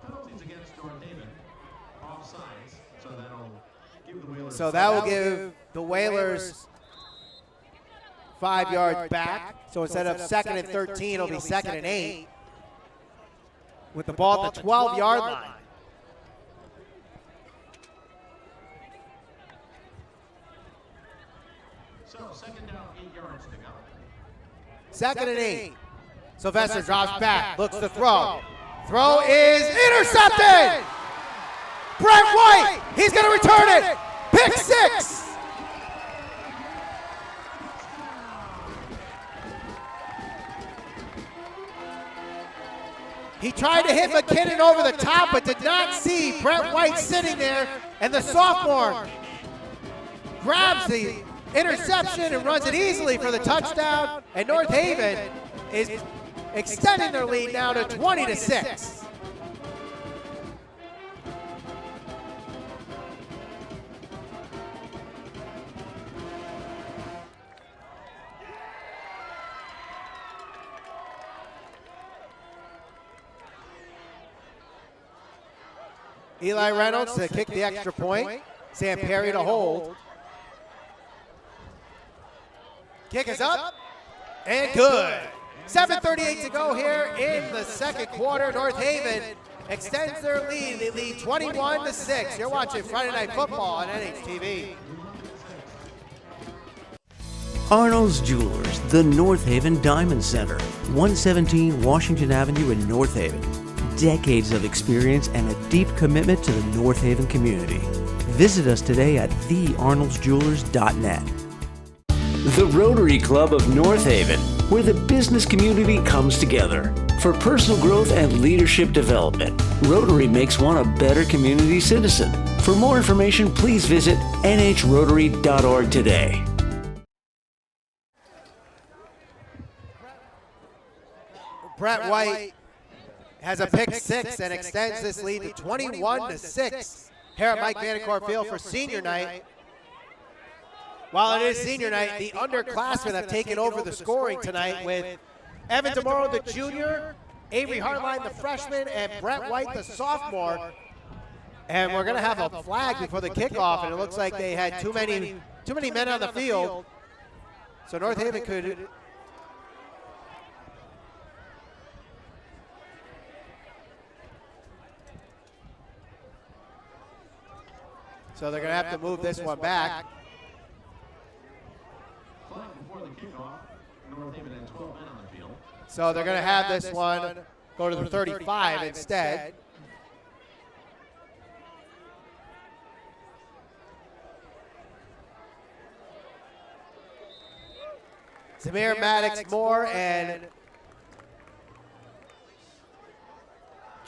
Speaker 1: Penalties against North Haven. Offsides, so that'll give the Whalers.
Speaker 7: So that will give the Whalers 5 yards back. So instead of 2nd and 13, it'll be 2nd and 8. with the ball at the 12-yard line.
Speaker 1: So, second down, 8 yards to go.
Speaker 7: Second and 8. Sylvester drops back, looks to throw. Throw is intercepted! Brett White, he's going to return it. Pick 6. He tried to hit McKinnon over the top, but did not see Brett White sitting there, and the sophomore grabs the interception and runs it easily for the touchdown, and North Haven is extending their lead now to 20-6. Eli Reynolds to kick the extra point. Sam Perry to hold. Kick is up and good. 7:38 to go here in the second quarter. North Haven extends their lead. They lead 21-6. You're watching Friday Night Football on NHTV.
Speaker 5: Arnold's Jewelers, the North Haven Diamond Center, 117 Washington Avenue in North Haven. Decades of experience and a deep commitment to the North Haven community. Visit us today at thearnoldsjewelers.net. The Rotary Club of North Haven, where the business community comes together. For personal growth and leadership development, Rotary makes one a better community citizen. For more information, please visit nhrotary.org today.
Speaker 7: Brett White has a pick 6 and extends this lead to 21-6 here at Mike Vanacore Field for senior night. While it is senior night, the underclassmen have taken over the scoring tonight with Evan DeMoro, the junior, Avery Hartline, the freshman, and Brett White, the sophomore. And we're going to have a flag before the kickoff, and it looks like they had too many men on the field. So North Haven could... So they're going to have to move this one back.
Speaker 1: Before the kickoff, North Haven had 12 men on the field.
Speaker 7: So they're going to have this one go to the 35 instead. Zamir Maddox Moore and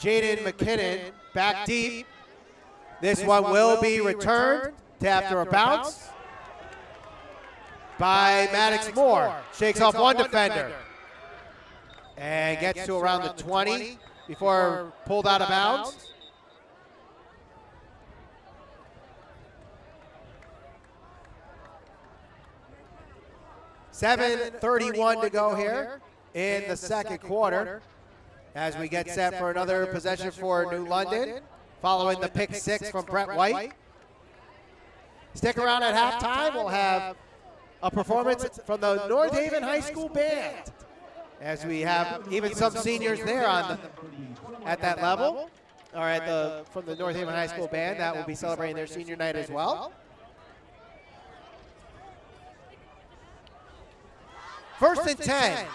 Speaker 7: Jaden McKinnon back deep. This one will be returned to after a bounce by Maddox Moore. Shakes off one defender and gets to around the 20 before pulled out of bounds. $7:31 to go here in the second quarter as we get set for another possession for New London following the pick 6 from Brett White. Stick around at halftime. We'll have a performance from the North Haven High School Band as we have even some seniors there at that level, or from the North Haven High School Band that will be celebrating their senior night as well. First and 10,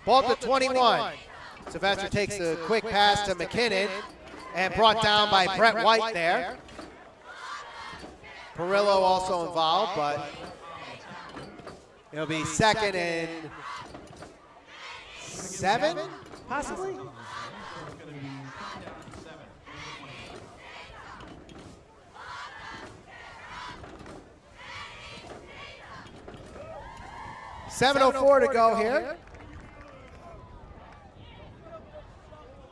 Speaker 7: ball at the 21. Sylvester takes a quick pass to McKinnon and brought down by Brett White there. Perillo also involved, but it'll be 2nd and 7, possibly? $7:04 to go here.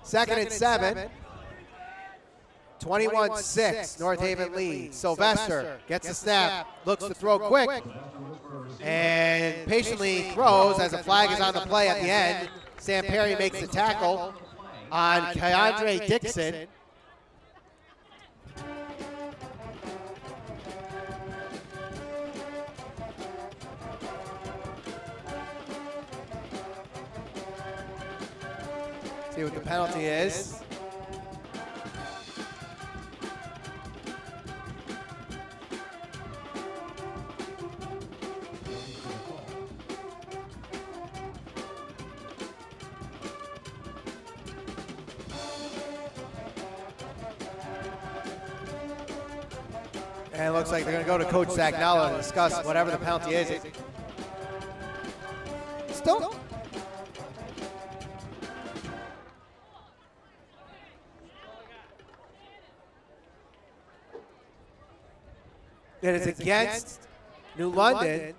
Speaker 7: 2nd and 7. 21-6, North Haven leads. Sylvester gets the snap, looks to throw quick, and patiently throws as a flag is on the play at the end. Sam Perry makes the tackle on Keandre Dixon. See what the penalty is. And it looks like they're going to go to Coach Zagnello to discuss whatever the penalty is. Still. It is against New London.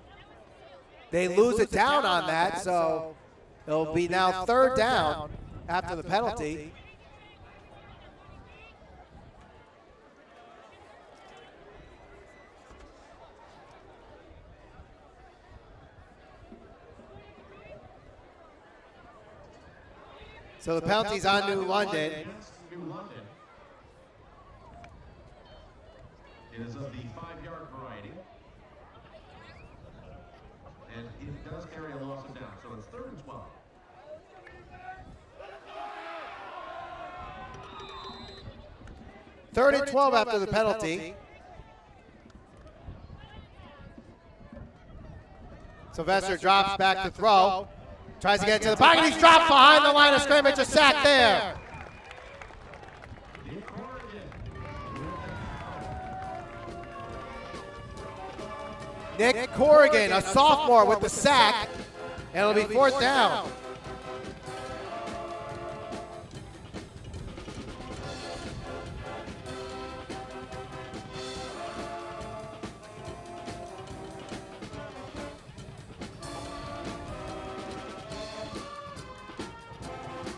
Speaker 7: They lose it down on that, so it'll be now third down after the penalty. So the penalty's on New London.
Speaker 1: New London. It is of the 5-yard variety. And it does carry a loss of down, so it's 3rd and 12.
Speaker 7: Third and 12 after the penalty. Sylvester drops back to throw. Tries to get to the pocket. He's dropped behind the line of scrimmage. A sack there. Nick Corrigan, a sophomore, with the sack. And it'll be 4th down.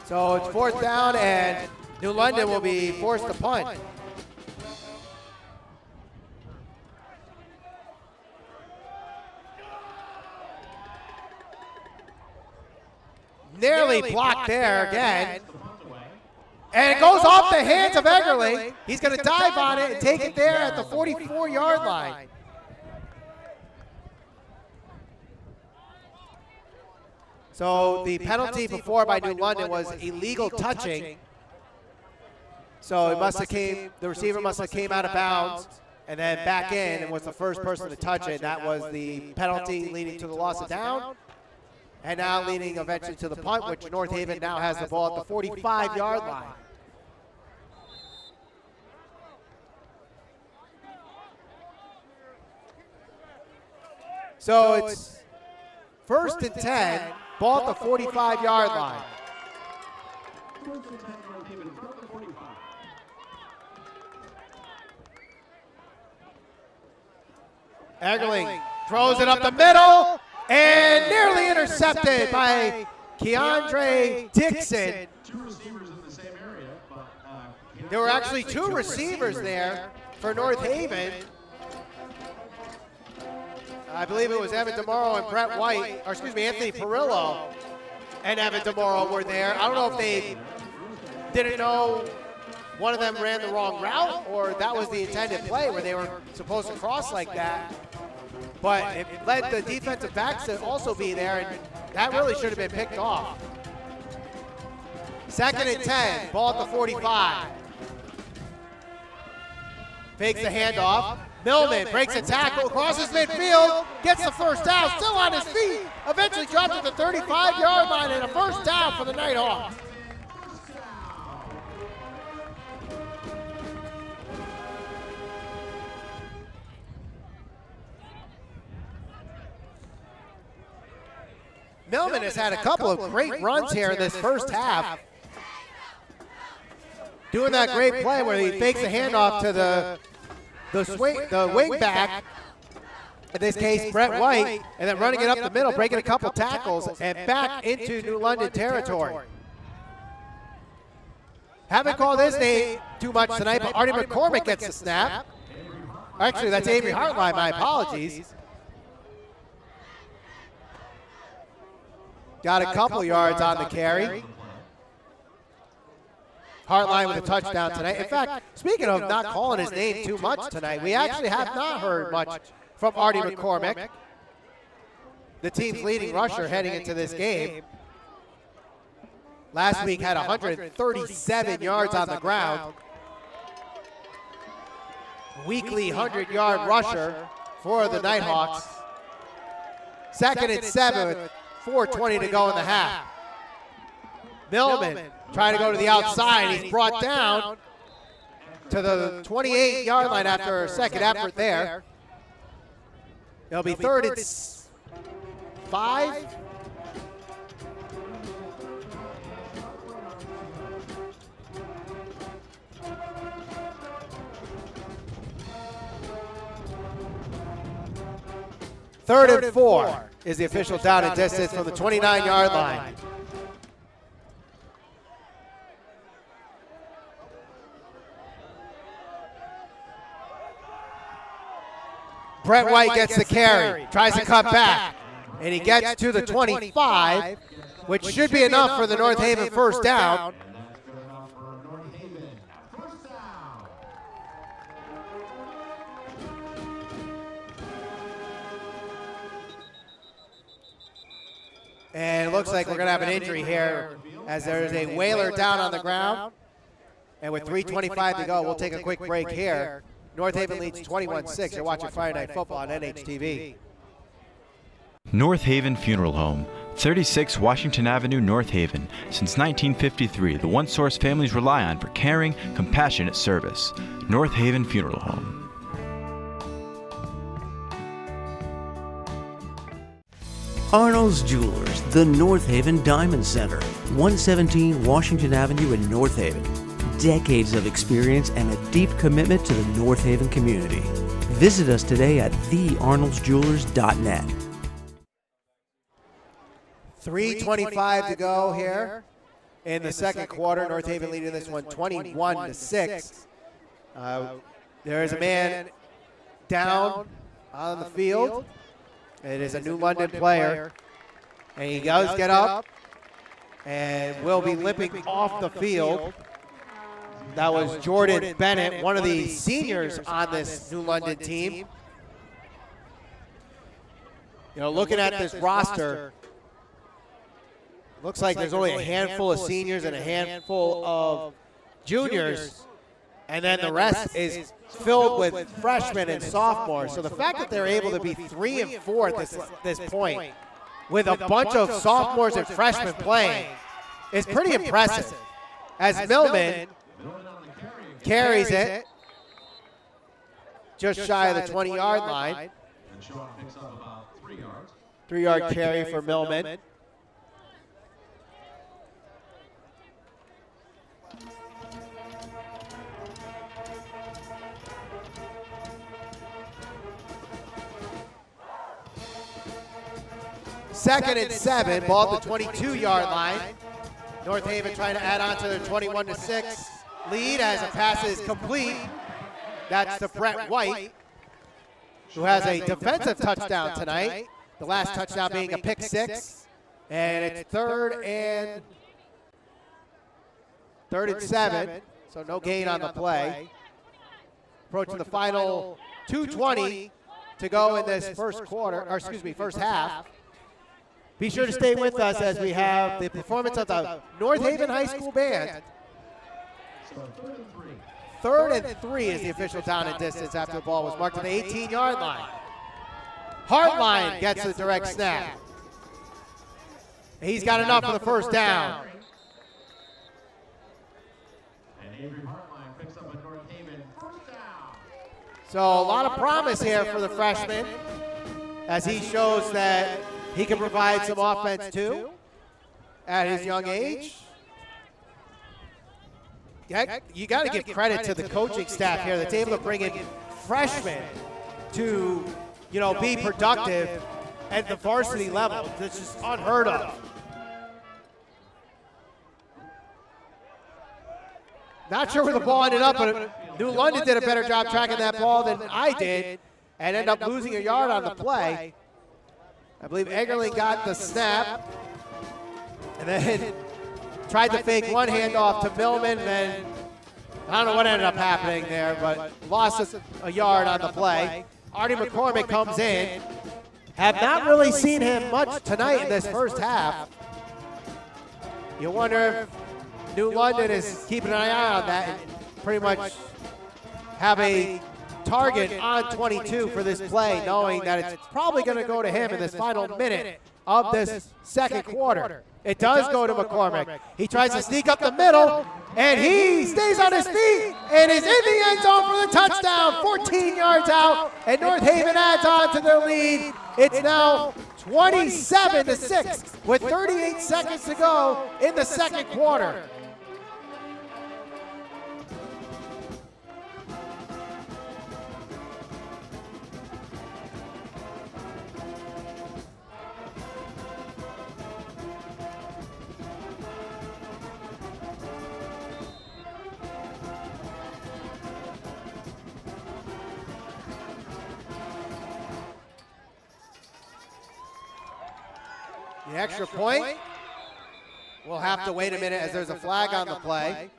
Speaker 7: So it's 4th down, and New London will be forced to punt. Nearly blocked there again. And it goes off the hands of Eggerling. He's going to dive on it and take it there at the 44-yard line. So the penalty before by New London was illegal touching. So it must have the receiver must have came out of bounds and then back in and was the first person to touch it. That was the penalty leading to the loss of down. And now leading eventually to the punt, which North Haven now has the ball at the 45-yard line. So it's 1st and 10, ball at the 45-yard line. Eggerling throws it up the middle and nearly intercepted by Keandre Dixon. There were actually 2 receivers there for North Haven. I believe it was Evan DeMauro and Brett White, or excuse me, Anthony Perillo and Evan DeMauro were there. I don't know if they didn't know one of them ran the wrong route or that was the intended play where they were supposed to cross like that. But it led the defensive backs to also be there, and that really should have been picked off. 2nd and 10, ball at the 45. Fakes the handoff. Millman breaks a tackle, crosses midfield, gets the first down, still on his feet. Eventually dropped at the 35-yard line and a first down for the Nighthawks. Millman has had a couple of great runs here in this first half. Doing that great play where he fakes a handoff to the wing back, in this case Brett White, and then running it up the middle, breaking a couple tackles, and back into New London territory. Haven't called his name too much tonight, but Artie McCormick gets the snap. Actually, that's Avery Hartline, my apologies. Got a couple yards on the carry. Hartline with a touchdown tonight. In fact, speaking of not calling his name too much tonight, we actually have not heard much from Artie McCormick, the team's leading rusher heading into this game. Last week had 137 yards on the ground. Weekly 100-yard rusher for the Nighthawks. Second and 7 with 4:20 to go in the half. Millman trying to go to the outside. He's brought down to the 28-yard line after a second effort there. It'll be 3rd and 5. Third and 4 is the official down and distance from the 29-yard line. Brett White gets the carry, tries to cut back, and he gets to the 25, which should be enough for the North Haven first down. And it looks like we're going to have an injury here as there is a Whaler down on the ground. And with 3:25 to go, we'll take a quick break here. North Haven leads 21-6. You're watching Friday Night Football on NHTV.
Speaker 6: North Haven Funeral Home, 36 Washington Avenue, North Haven. Since 1953, the one source families rely on for caring, compassionate service. North Haven Funeral Home.
Speaker 5: Arnold's Jewelers, the North Haven Diamond Center, 117 Washington Avenue in North Haven. Decades of experience and a deep commitment to the North Haven community. Visit us today at thearnoldsjewelers.net.
Speaker 7: 3:25 to go here in the second quarter. North Haven leading this one 21-6. There is a man down on the field. It is a New London player, and he does get up and will be limping off the field. That was Jordan Bennett, one of the seniors on this New London team. You know, looking at this roster, looks like there's only a handful of seniors and a handful of juniors, and then the rest is filled with freshmen and sophomores. So the fact that they're able to be 3 and 4 at this point with a bunch of sophomores and freshmen playing is pretty impressive. As Millman carries it just shy of the 20-yard line. 3-yard carry for Millman. Second and 7, ball at the 22-yard line. North Haven trying to add on to their 21-6 lead as a pass is complete. That's to Brett White, who has a defensive touchdown tonight. The last touchdown being a pick 6. And it's third and 7, so no gain on the play. Approaching the final 2:20 to go in this first half. Be sure to stay with us as we have the performance of the North Haven High School Band. 3rd and 3 is the official down and distance after the ball was marked to the 18-yard line. Hartline gets the direct snap. He's got enough for the first down. So a lot of promise here for the freshman as he shows that he can provide some offense too at his young age. You got to give credit to the coaching staff here that's able to bring in freshmen to, be productive at the varsity level. This is unheard of. Not sure where the ball ended up, but New London did a better job tracking that ball than I did and ended up losing a yard on the play. I believe Eggerling got the snap and then tried to fake one handoff to Millman, and then I don't know what ended up happening there, but lost a yard on the play. Artie McCormick comes in. Have not really seen him much tonight in this first half. You wonder if New London is keeping an eye on that and pretty much have a target on 22 for this play, knowing that it's probably going to go to him in this final minute of this second quarter. It does go to McCormick. He tries to sneak up the middle, and he stays on his feet and is in the end zone for the touchdown, 14 yards out, and North Haven adds on to their lead. It's now 27-6 with 38 seconds to go in the second quarter. The extra point, we'll have to wait a minute as there's a flag on the play.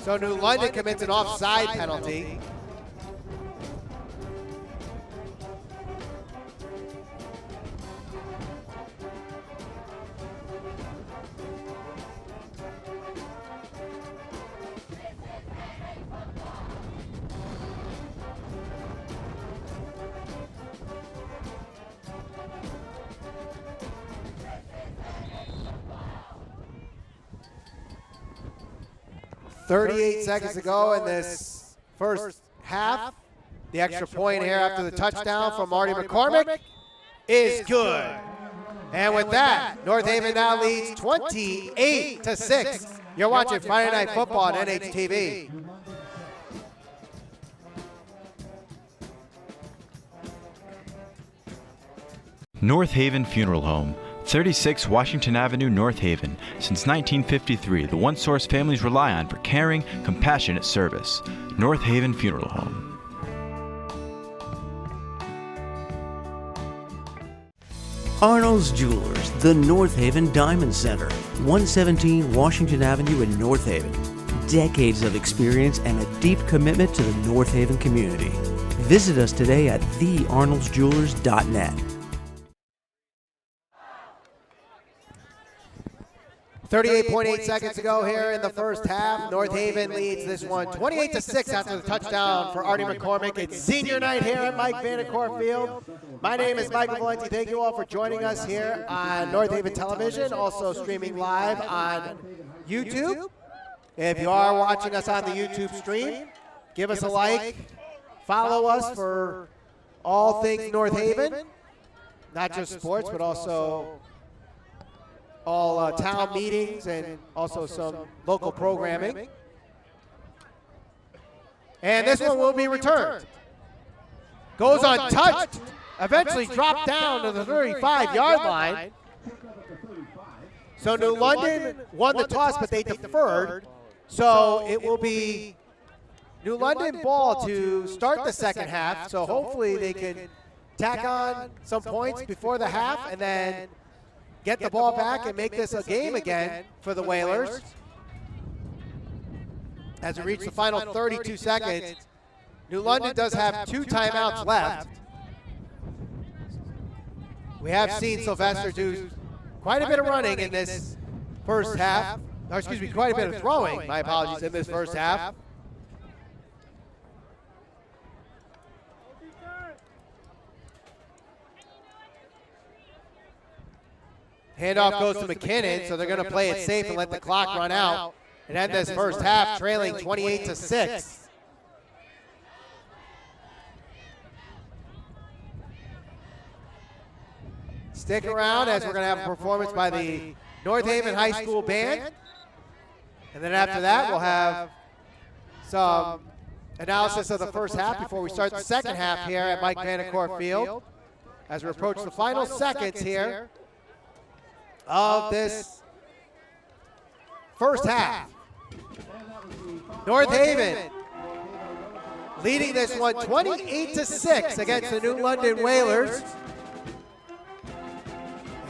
Speaker 7: So New London commits an offside penalty. .38 seconds to go in this first half. The extra point here after the touchdown from Marty McCormick is good. And with that, North Haven now leads 28-6. You're watching Friday Night Football on NHTV.
Speaker 6: North Haven Funeral Home, 36 Washington Avenue, North Haven. Since 1953, the one source families rely on for caring, compassionate service. North Haven Funeral Home.
Speaker 5: Arnold's Jewelers, the North Haven Diamond Center, 117 Washington Avenue in North Haven. Decades of experience and a deep commitment to the North Haven community. Visit us today at thearnoldsjewelers.net.
Speaker 7: 38.8 seconds to go here in the first half. North Haven leads this one 28-6 after the touchdown for Artie McCormick. It's senior night here at Mike Vandecourt Field. My name is Michael Valenti. Thank you all for joining us here on North Haven Television, also streaming live on YouTube. If you are watching us on the YouTube stream, give us a like. Follow us for all things North Haven, not just sports, but also all town meetings and also some local programming. And this one will be returned. Goes untouched, eventually dropped down to the 35-yard line. So New London won the toss, but they deferred. So it will be New London ball to start the second half. So hopefully they can tack on some points before the half and then get the ball back and make this a game again for the Whalers. As we reach the final 32 seconds, New London does have 2 timeouts left. We have seen Sylvester do quite a bit of running in this first half. Or excuse me, quite a bit of throwing, my apologies, in this first half. Handoff goes to McKinnon, so they're going to play it safe and let the clock run out and end this first half trailing 28-6. Stick around as we're going to have a performance by the North Haven High School Band. And then after that, we'll have some analysis of the first half before we start the second half here at Mike Vandecourt Field as we approach the final seconds here of this first half. North Haven leading this one 28-6 against the New London Whalers.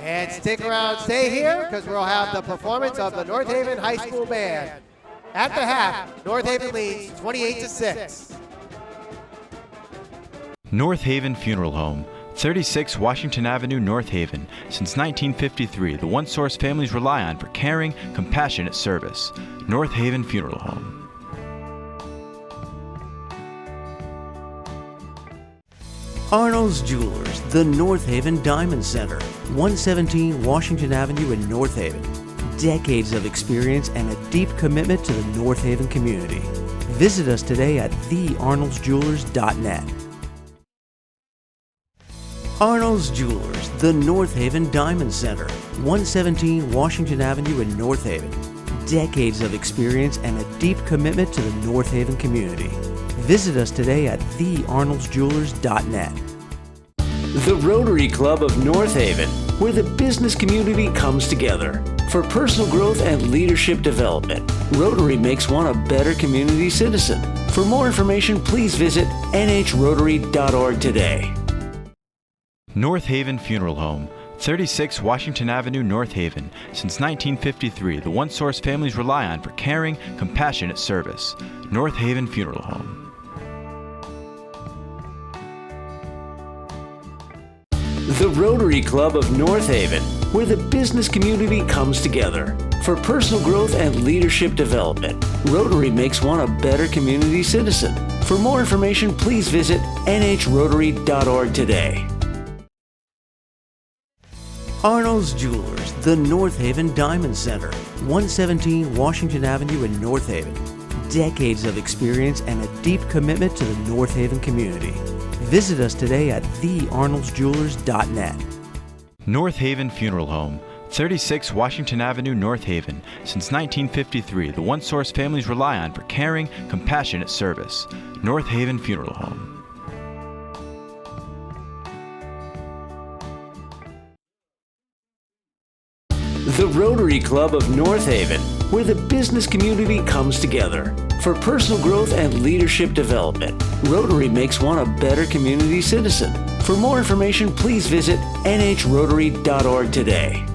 Speaker 7: And stick around, stay here, because we'll have the performance of the North Haven High School Band. At the half, North Haven leads 28-6.
Speaker 6: North Haven Funeral Home, 36 Washington Avenue, North Haven. Since 1953, the one source families rely on for caring, compassionate service. North Haven Funeral Home.
Speaker 5: Arnold's Jewelers, the North Haven Diamond Center, 117 Washington Avenue in North Haven. Decades of experience and a deep commitment to the North Haven community. Visit us today at thearnoldsjewelers.net. Arnold's Jewelers, the North Haven Diamond Center, 117 Washington Avenue in North Haven. Decades of experience and a deep commitment to the North Haven community. Visit us today at thearnoldsjewelers.net.
Speaker 8: The Rotary Club of North Haven, where the business community comes together. For personal growth and leadership development, Rotary makes one a better community citizen. For more information, please visit nhrotary.org today.
Speaker 6: North Haven Funeral Home, 36 Washington Avenue, North Haven. Since 1953, the one source families rely on for caring, compassionate service. North Haven Funeral Home.
Speaker 8: The Rotary Club of North Haven, where the business community comes together. For personal growth and leadership development, Rotary makes one a better community citizen. For more information, please visit nhrotary.org today.
Speaker 5: Arnold's Jewelers, the North Haven Diamond Center, 117 Washington Avenue in North Haven. Decades of experience and a deep commitment to the North Haven community. Visit us today at thearnoldsjewelers.net.
Speaker 6: North Haven Funeral Home, 36 Washington Avenue, North Haven. Since 1953, the one source families rely on for caring, compassionate service. North Haven Funeral Home.
Speaker 8: The Rotary Club of North Haven, where the business community comes together. For personal growth and leadership development, Rotary makes one a better community citizen. For more information, please visit nhrotary.org today.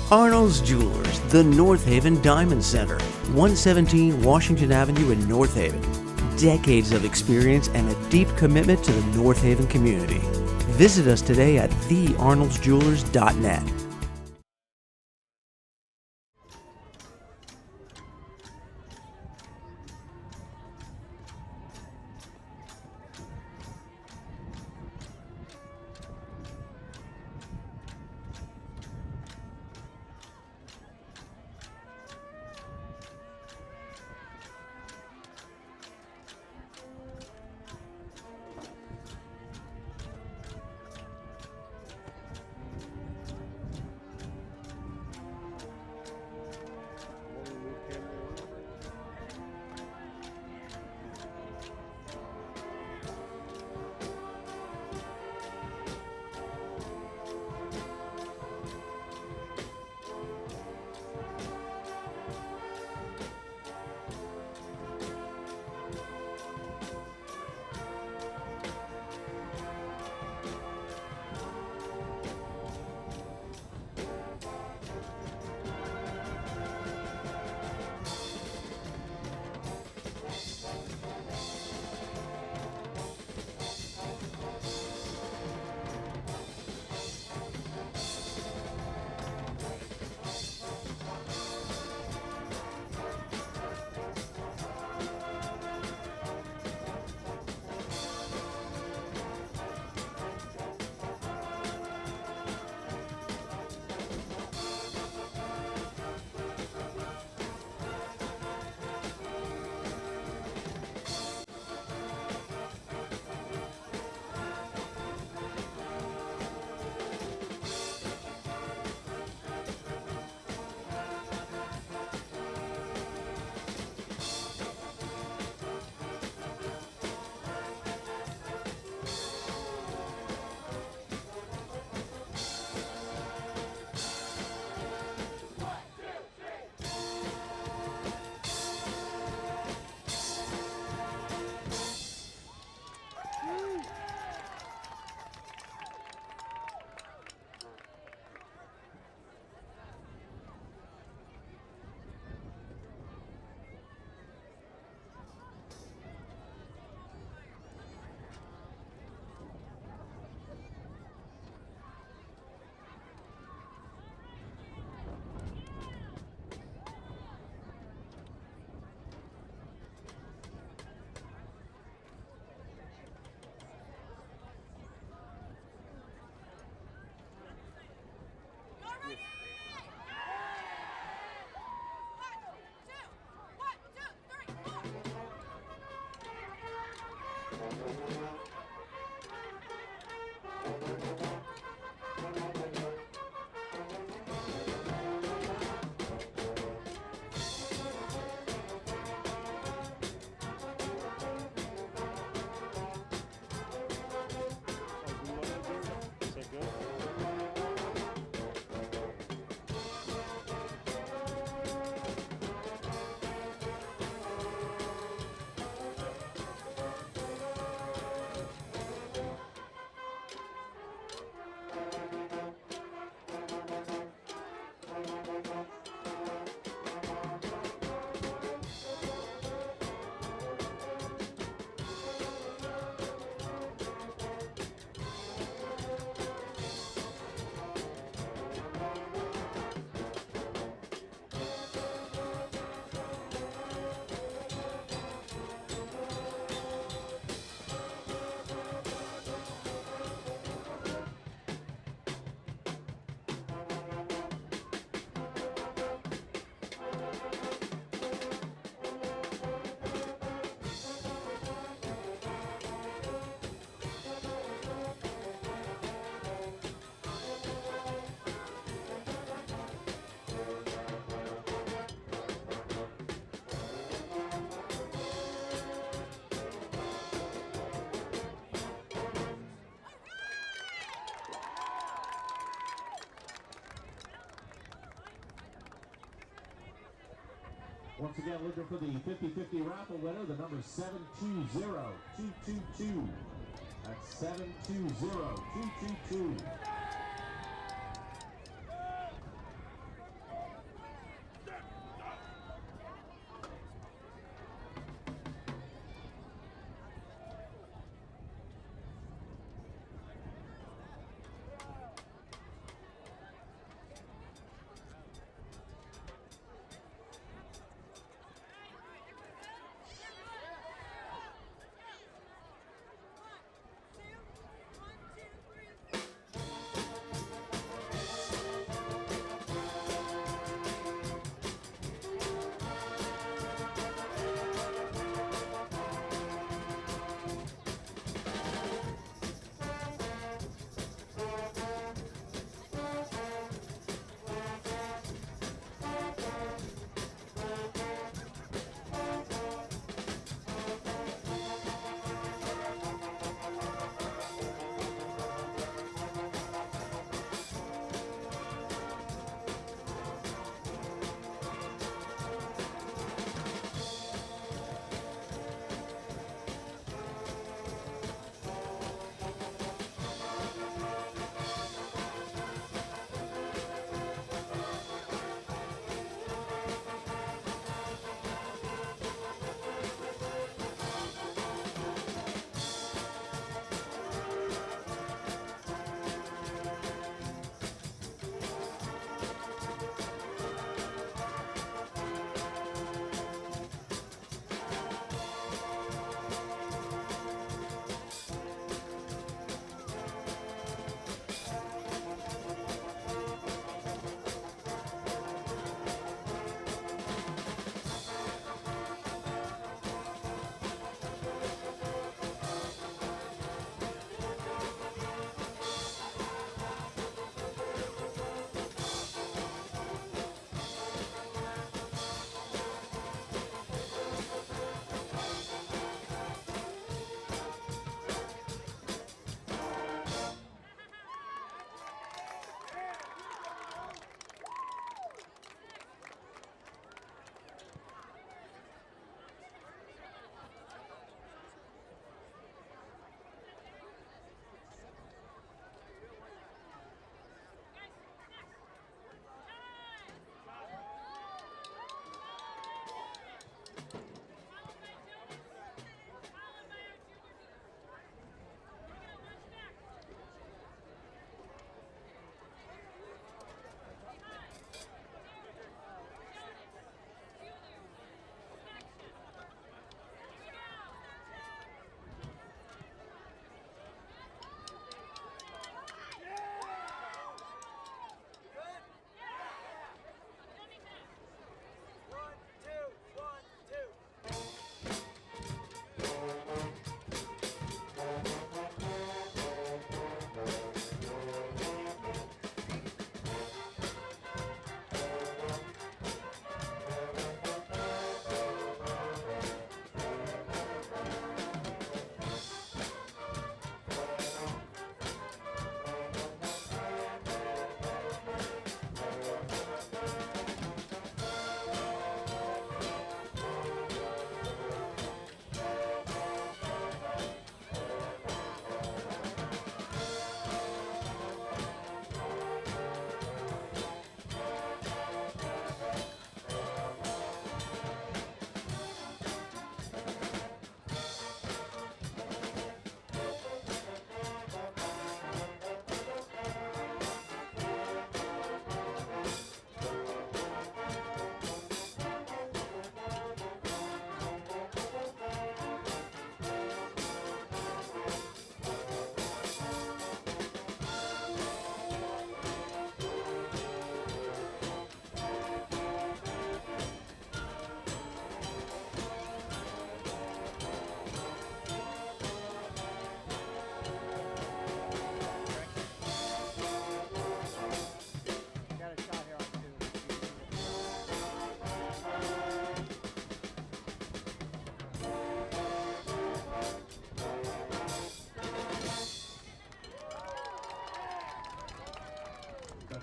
Speaker 5: Arnold's Jewelers, the North Haven Diamond Center, 117 Washington Avenue in North Haven. Decades of experience and a deep commitment to the North Haven community. Visit us today at thearnoldsjewelers.net.
Speaker 1: Once again, looking for the 50-50 raffle winner, the number 720-222. That's 720-222.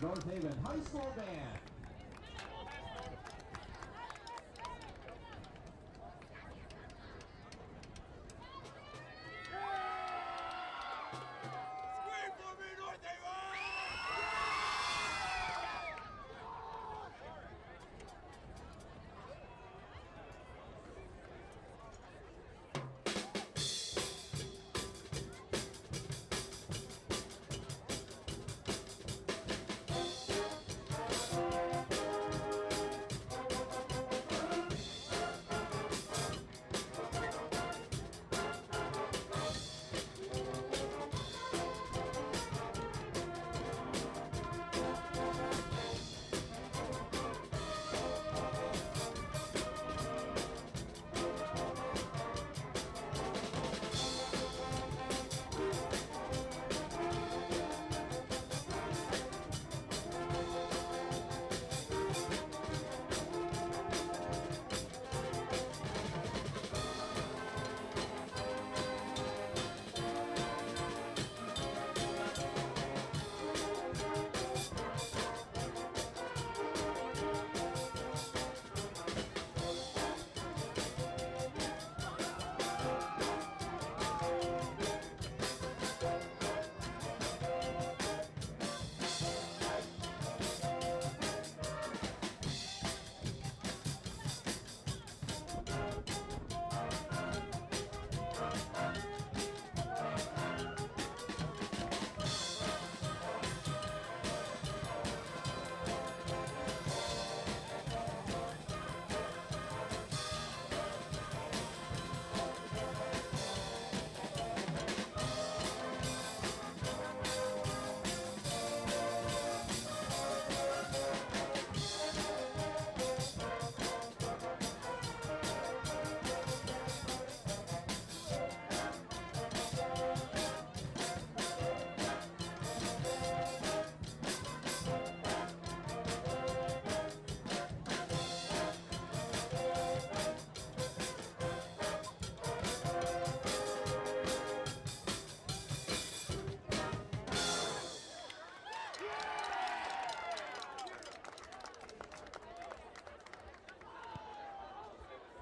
Speaker 1: North Haven High School Band.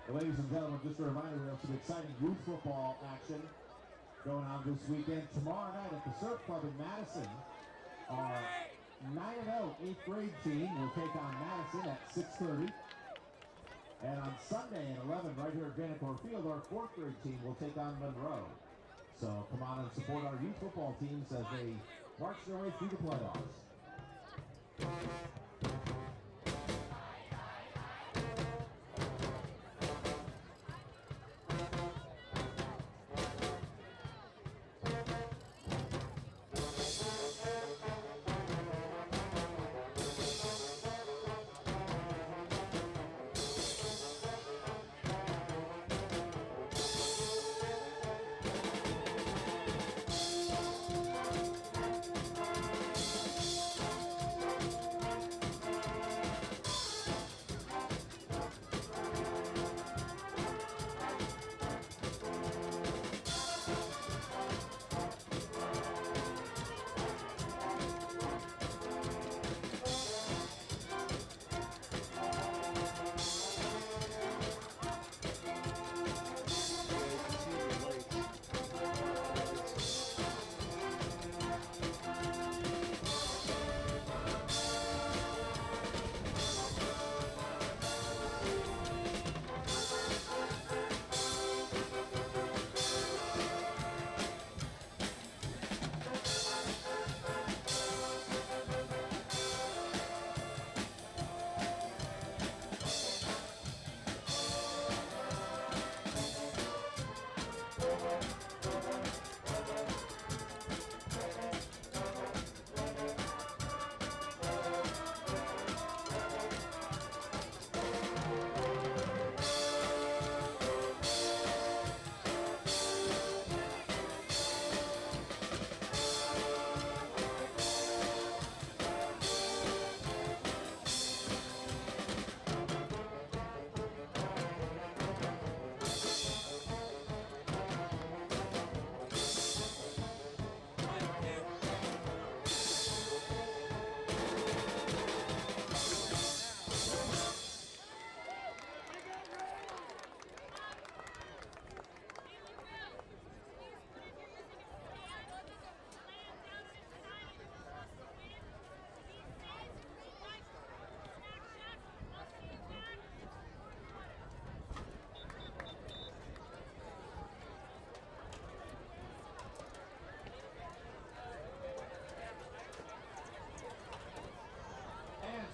Speaker 1: Ladies and gentlemen, just a reminder, we have some exciting youth football action going on this weekend. Tomorrow night at the Surf Club in Madison, our 9-0 8th grade team will take on Madison at 6:30. And on Sunday at 11, right here at Vanacore Field, our 4th grade team will take on Monroe. So come on and support our youth football teams as they march their way through the playoffs.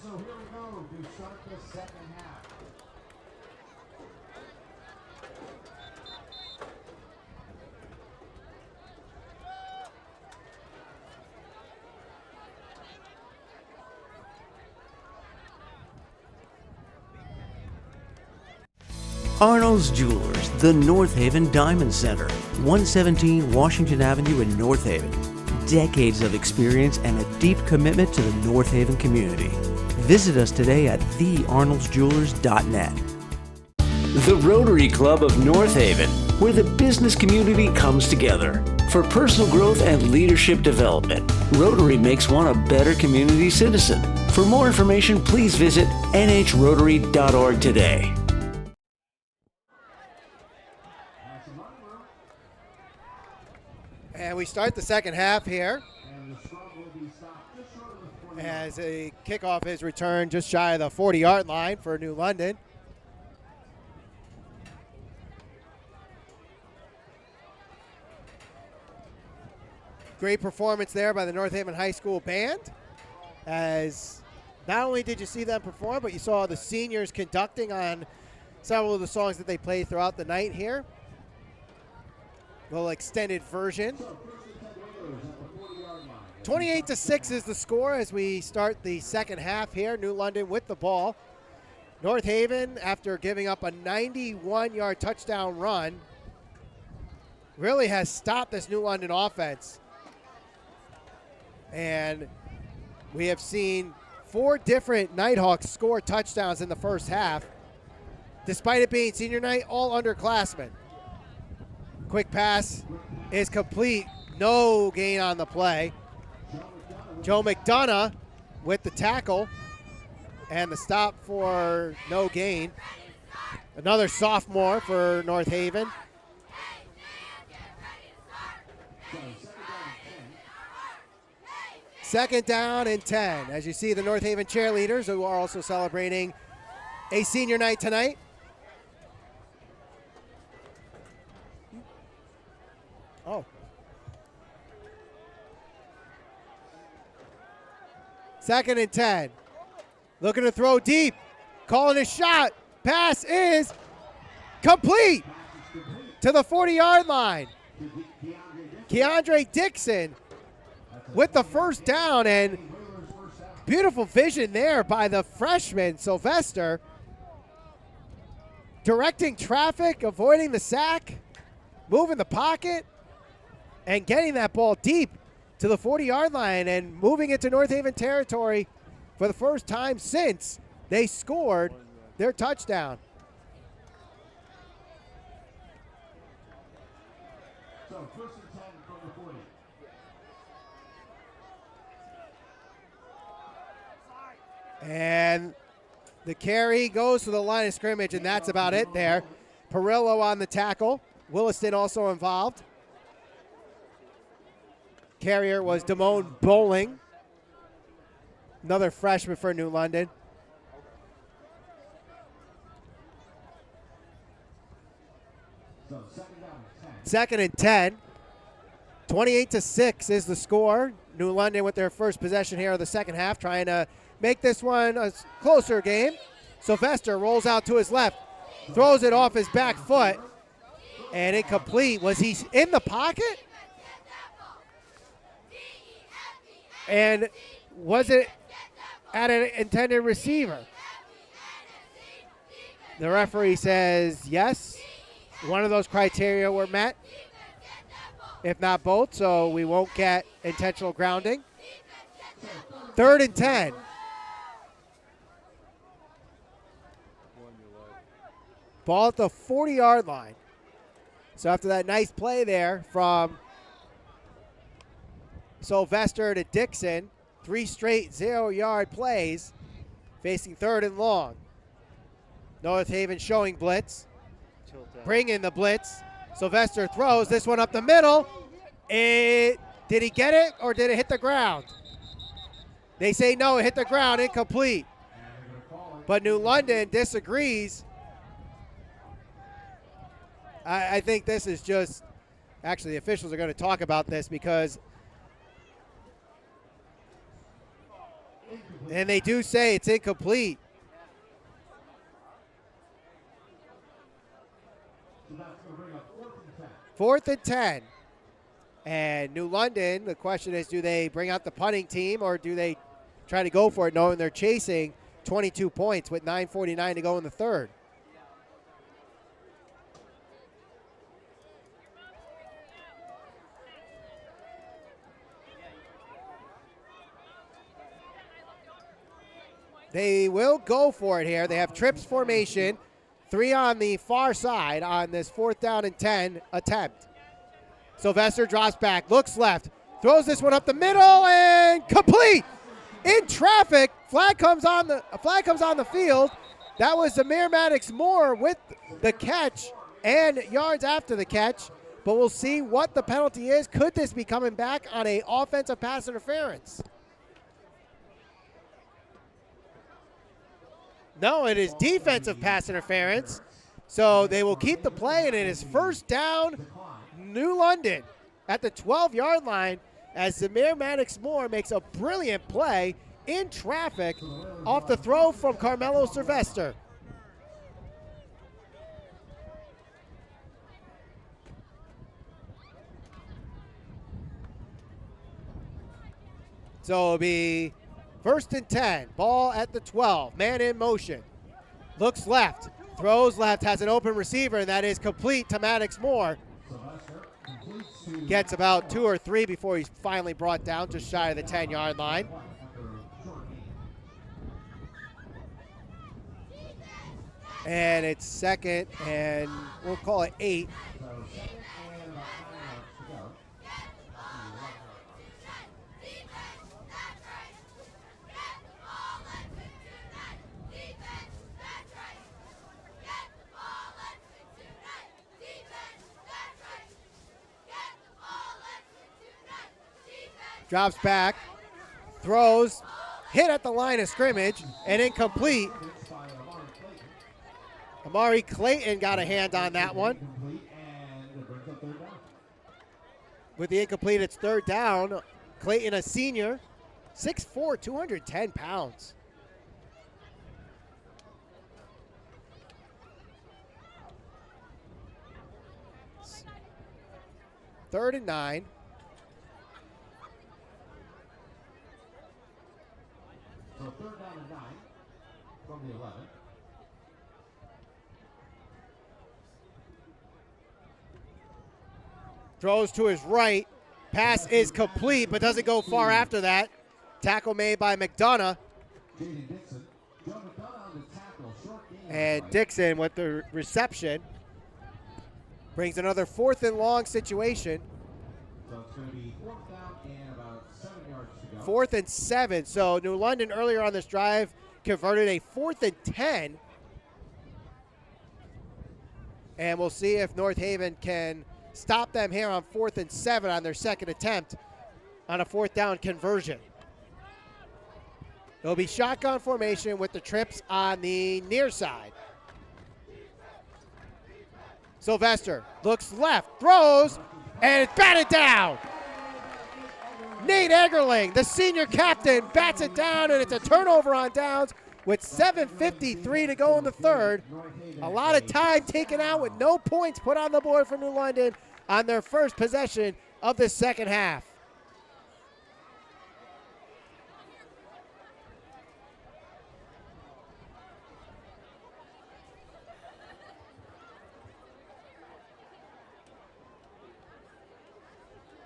Speaker 1: So here we go to start the second half.
Speaker 5: Arnold's Jewelers, the North Haven Diamond Center, 117 Washington Avenue in North Haven. Decades of experience and a deep commitment to the North Haven community. Visit us today at thearnoldsjewelers.net.
Speaker 8: The Rotary Club of North Haven, where the business community comes together. For personal growth and leadership development, Rotary makes one a better community citizen. For more information, please visit nhrotary.org today.
Speaker 7: And we start the second half here as a kickoff is returned just shy of the 40-yard line for New London. Great performance there by the North Haven High School band, as not only did you see them perform, but you saw the seniors conducting on several of the songs that they played throughout the night here. Little extended version. 28-6 is the score as we start the second half here. New London with the ball. North Haven, after giving up a 91-yard touchdown run, really has stopped this New London offense. And we have seen 4 different Nighthawks score touchdowns in the first half, despite it being senior night, all underclassmen. Quick pass is complete. No gain on the play. Joe McDonough with the tackle and the stop for no gain. Another sophomore for North Haven. Second down and 10. As you see, the North Haven cheerleaders who are also celebrating a senior night tonight. Oh. Second and 10. Looking to throw deep. Calling a shot. Pass is complete to the 40-yard line. Keandre Dixon with the first down, and beautiful vision there by the freshman, Sylvester. Directing traffic, avoiding the sack, moving the pocket, and getting that ball deep to the 40-yard line and moving into North Haven territory for the first time since they scored their touchdown.
Speaker 1: So first and 10 from the 40.
Speaker 7: And the carry goes to the line of scrimmage, and that's about it there. Perillo on the tackle. Williston also involved. Carrier was Damone Bowling, another freshman for New London.
Speaker 1: So
Speaker 7: Second and 10. 28-6 is the score. New London with their first possession here of the second half, trying to make this one a closer game. Sylvester rolls out to his left, throws it off his back foot, and incomplete. Was he in the pocket? And was it at an intended receiver? The referee says yes. One of those criteria were met, if not both, so we won't get intentional grounding. Third and 10. Ball at the 40-yard line. So after that nice play there from Sylvester to Dixon, 3 straight 0-yard plays, facing third and long. North Haven showing blitz, bringing the blitz. Sylvester throws this one up the middle. Did he get it or did it hit the ground? They say no, it hit the ground, incomplete. But New London disagrees. I think this is just, actually the officials are going to talk about this because, and they do say it's incomplete. Fourth and 10. And New London, the question is, do they bring out the punting team or do they try to go for it knowing they're chasing 22 points with 9:49 to go in the third? They will go for it here. They have trips formation, 3 on the far side on this 4th down and 10 attempt. Sylvester drops back, looks left, throws this one up the middle, and complete. In traffic, flag comes on the field. That was Zamir Maddox-Moore with the catch and yards after the catch. But we'll see what the penalty is. Could this be coming back on an offensive pass interference? No, it is defensive pass interference. So they will keep the play, and it is first down, New London at the 12-yard line as Zamir Maddox-Moore makes a brilliant play in traffic off the throw from Carmelo Sylvester. So it'll be first and 10, ball at the 12, man in motion. Looks left, throws left, has an open receiver, and that is complete to Maddox-Moore. Gets about 2 or 3 before he's finally brought down just shy of the 10-yard line. And it's second, and we'll call it 8. Drops back, throws, hit at the line of scrimmage, and incomplete. Amari Clayton got a hand on that one. With the incomplete, it's third down. Clayton, a senior, 6'4", 210 pounds. Third and 9.
Speaker 1: So third down and 9 from the 11.
Speaker 7: Throws to his right. Pass is complete, but doesn't go far after that. Tackle made by McDonough.
Speaker 1: Jaden Dixon. Joe McDonough on the tackle. Short gain.
Speaker 7: And Dixon with the reception. Brings another 4th and long situation.
Speaker 1: So it's going to be 4th down and about 7 yards to go.
Speaker 7: 4th and 7. So New London earlier on this drive converted a 4th and 10. And we'll see if North Haven can stop them here on 4th and 7 on their second attempt on a 4th down conversion. It'll be shotgun formation with the trips on the near side. Sylvester looks left, throws, and it's batted down. Nate Eggerling, the senior captain, bats it down, and it's a turnover on downs with 7:53 to go in the third. A lot of time taken out with no points put on the board for New London on their first possession of the second half.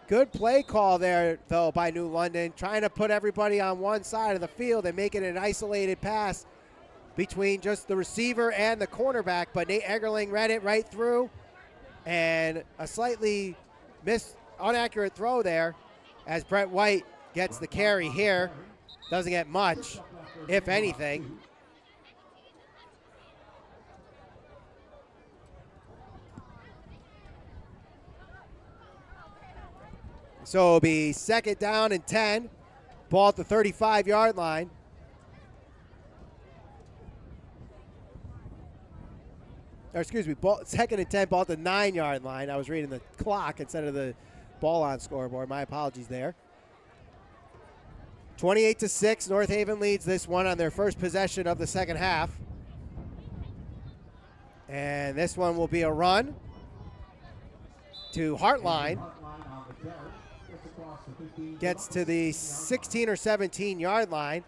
Speaker 7: Good play call there, though, by New London, trying to put everybody on one side of the field and making an isolated pass between just the receiver and the cornerback, but Nate Eggerling read it right through, and a slightly inaccurate throw there as Brett White gets the carry here. Doesn't get much, if anything. So it'll be second down and 10. Ball at the 35-yard line. Or excuse me, second and 10, ball at the 9-yard line. I was reading the clock instead of the ball on scoreboard. My apologies there. 28-6, North Haven leads this one on their first possession of the second half. And this one will be a run to Hartline. Gets to the 16 or 17-yard line.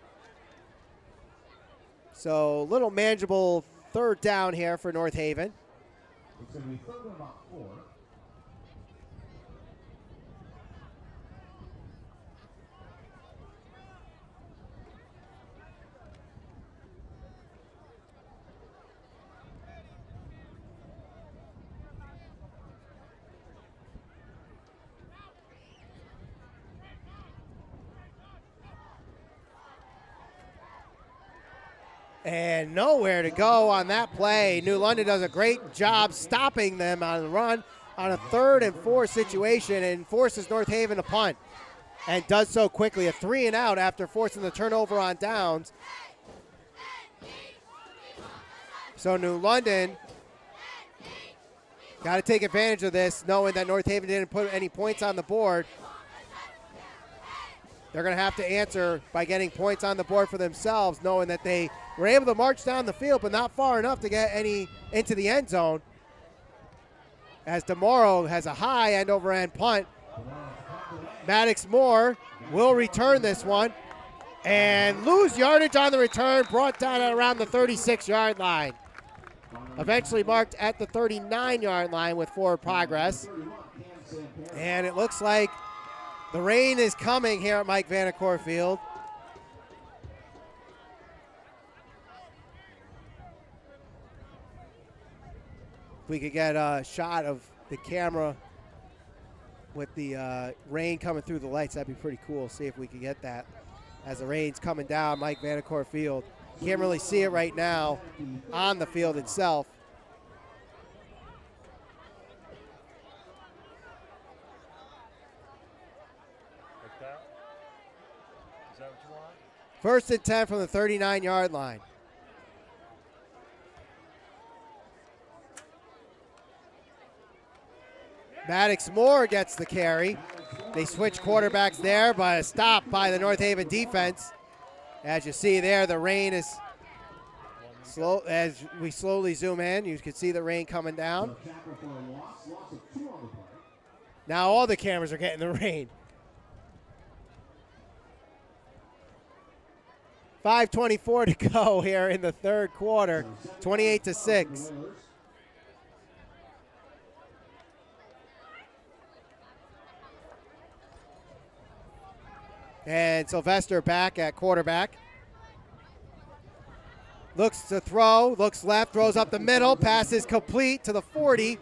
Speaker 7: So a little manageable third down here for North Haven.
Speaker 1: It's going to be third and about 4.
Speaker 7: And nowhere to go on that play. New London does a great job stopping them on the run on a 3rd and 4 situation and forces North Haven to punt, and does so quickly. A 3 and out after forcing the turnover on downs. So New London got to take advantage of this, knowing that North Haven didn't put any points on the board. They're going to have to answer by getting points on the board for themselves, knowing that they were able to march down the field, but not far enough to get any into the end zone. As DeMauro has a high end-over-end punt. Maddox Moore will return this one and lose yardage on the return, brought down at around the 36-yard line. Eventually marked at the 39-yard line with forward progress. And it looks like the rain is coming here at Mike Vanacore Field. If we could get a shot of the camera with the rain coming through the lights, that'd be pretty cool. See if we can get that as the rain's coming down Mike Vanacore Field. Can't really see it right now on the field itself.
Speaker 3: that what you want?
Speaker 7: First and 10 from the 39-yard line. Maddox Moore gets the carry. They switch quarterbacks there, but a stop by the North Haven defense. As you see there, the rain is slow. As we slowly zoom in, you can see the rain coming down. Now all the cameras are getting the rain. 5:24 to go here in the third quarter, 28-6. And Sylvester back at quarterback. Looks to throw, looks left, throws up the middle, pass is complete to the 40.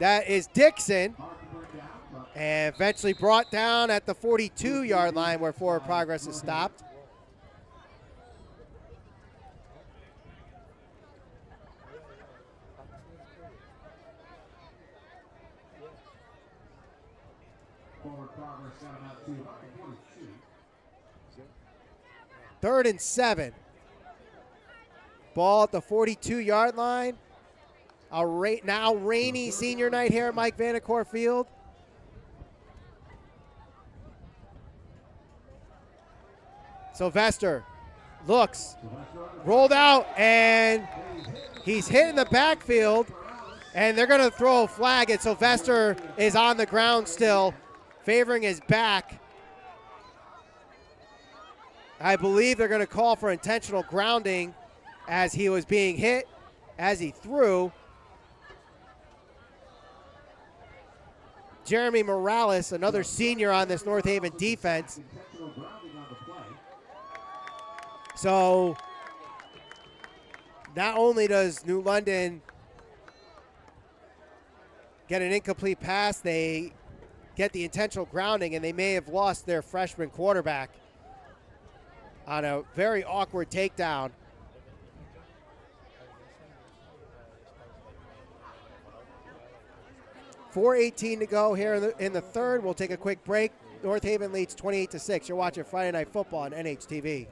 Speaker 7: That is Dixon. And eventually brought down at the 42-yard line where forward progress is stopped. Third and 7. Ball at the 42-yard line. Now rainy senior night here at Mike Vanacore Field. Sylvester looks, rolled out, and he's hit in the backfield, and they're going to throw a flag, and Sylvester is on the ground still, favoring his back. I believe they're going to call for intentional grounding as he was being hit, as he threw. Jeremy Morales, another senior on this North Haven defense. So not only does New London get an incomplete pass, they get the intentional grounding, and they may have lost their freshman quarterback on a very awkward takedown. .4:18 to go here in the third. We'll take a quick break. North Haven leads 28-6. You're watching Friday Night Football on NHTV.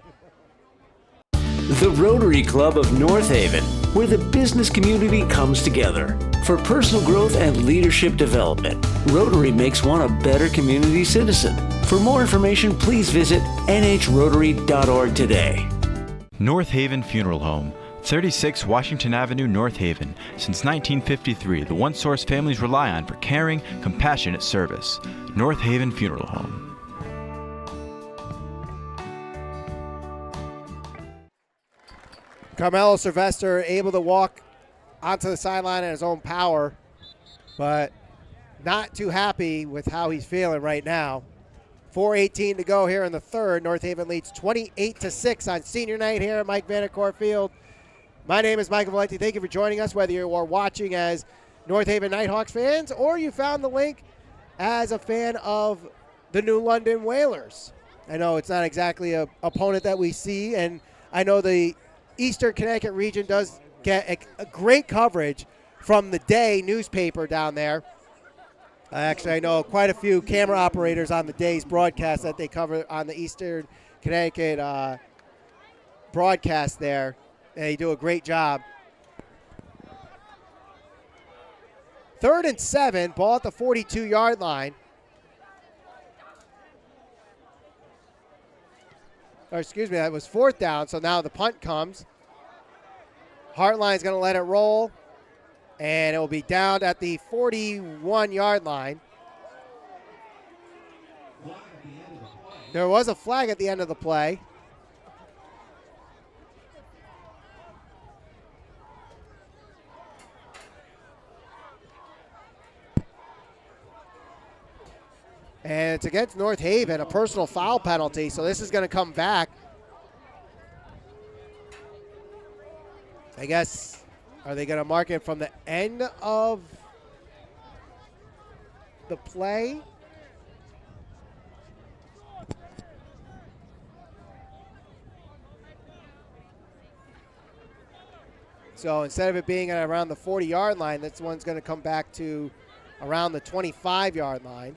Speaker 8: The Rotary Club of North Haven, where the business community comes together. For personal growth and leadership development, Rotary makes one a better community citizen. For more information, please visit nhrotary.org today.
Speaker 6: North Haven Funeral Home, 36 Washington Avenue, North Haven. Since 1953, the one source families rely on for caring, compassionate service. North Haven Funeral Home.
Speaker 7: Carmelo Sylvester able to walk onto the sideline at his own power, but not too happy with how he's feeling right now. 4:18 to go here in the third. North Haven leads 28-6 on senior night here at Mike Vanacore Field. My name is Michael Valenti. Thank you for joining us, whether you are watching as North Haven Nighthawks fans or you found the link as a fan of the New London Whalers. I know it's not exactly an opponent that we see, and I know the Eastern Connecticut region does get a great coverage from the Day newspaper down there. Actually, I know quite a few camera operators on the Day's broadcast that they cover on the Eastern Connecticut broadcast there. And they do a great job. 3rd and 7, ball at the 42-yard line. Or excuse me, that was 4th down, so now the punt comes. Hartline's going to let it roll, and it will be down at the 41-yard line. There was a flag at the end of the play. And it's against North Haven, a personal foul penalty, so this is going to come back. I guess, are they going to mark it from the end of the play? So instead of it being at around the 40-yard line, this one's going to come back to around the 25-yard line.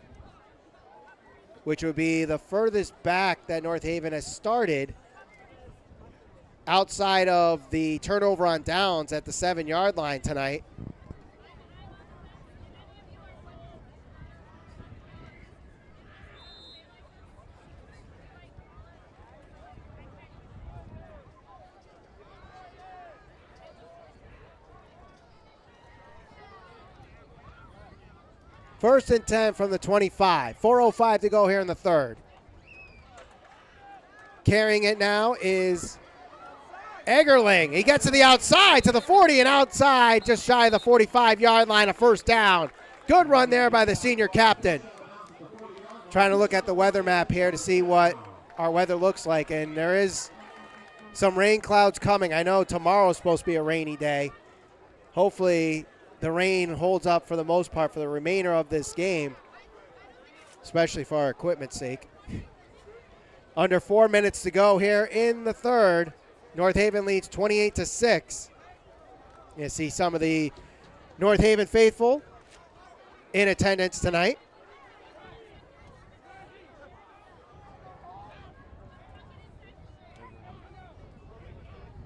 Speaker 7: which would be the furthest back that North Haven has started outside of the turnover on downs at the 7-yard line tonight. First and 10 from the 25. 4:05 to go here in the third. Carrying it now is Eggerling. He gets to the outside, to the 40, and outside, just shy of the 45-yard line, a first down. Good run there by the senior captain. Trying to look at the weather map here to see what our weather looks like, and there is some rain clouds coming. I know tomorrow's supposed to be a rainy day. Hopefully the rain holds up for the most part for the remainder of this game, especially for our equipment's sake. Under 4 minutes to go here in the third. North Haven leads 28-6. You see some of the North Haven faithful in attendance tonight.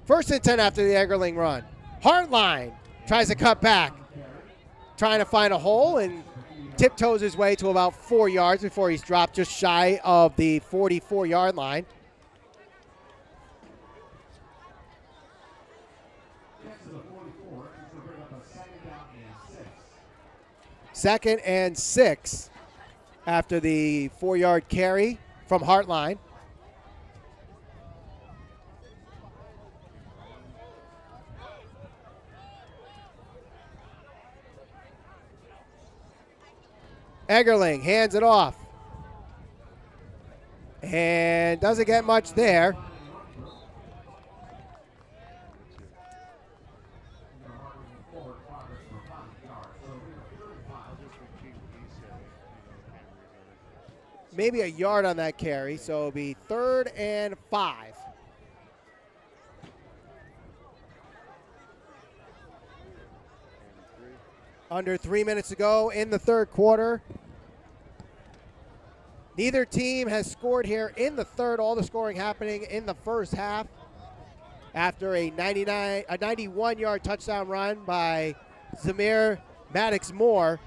Speaker 7: First and 10 after the Eggerling run. Hartline tries to cut back, trying to find a hole and tiptoes his way to about 4 yards before he's dropped just shy of the 44-yard line. Second and 6 after the 4-yard carry from Hartline. Eggerling hands it off and doesn't get much there. Maybe a yard on that carry, so it'll be 3rd and 5. Under 3 minutes to go in the third quarter. Neither team has scored here in the third. All the scoring happening in the first half after a 91-yard touchdown run by Zamir Maddox-Moore.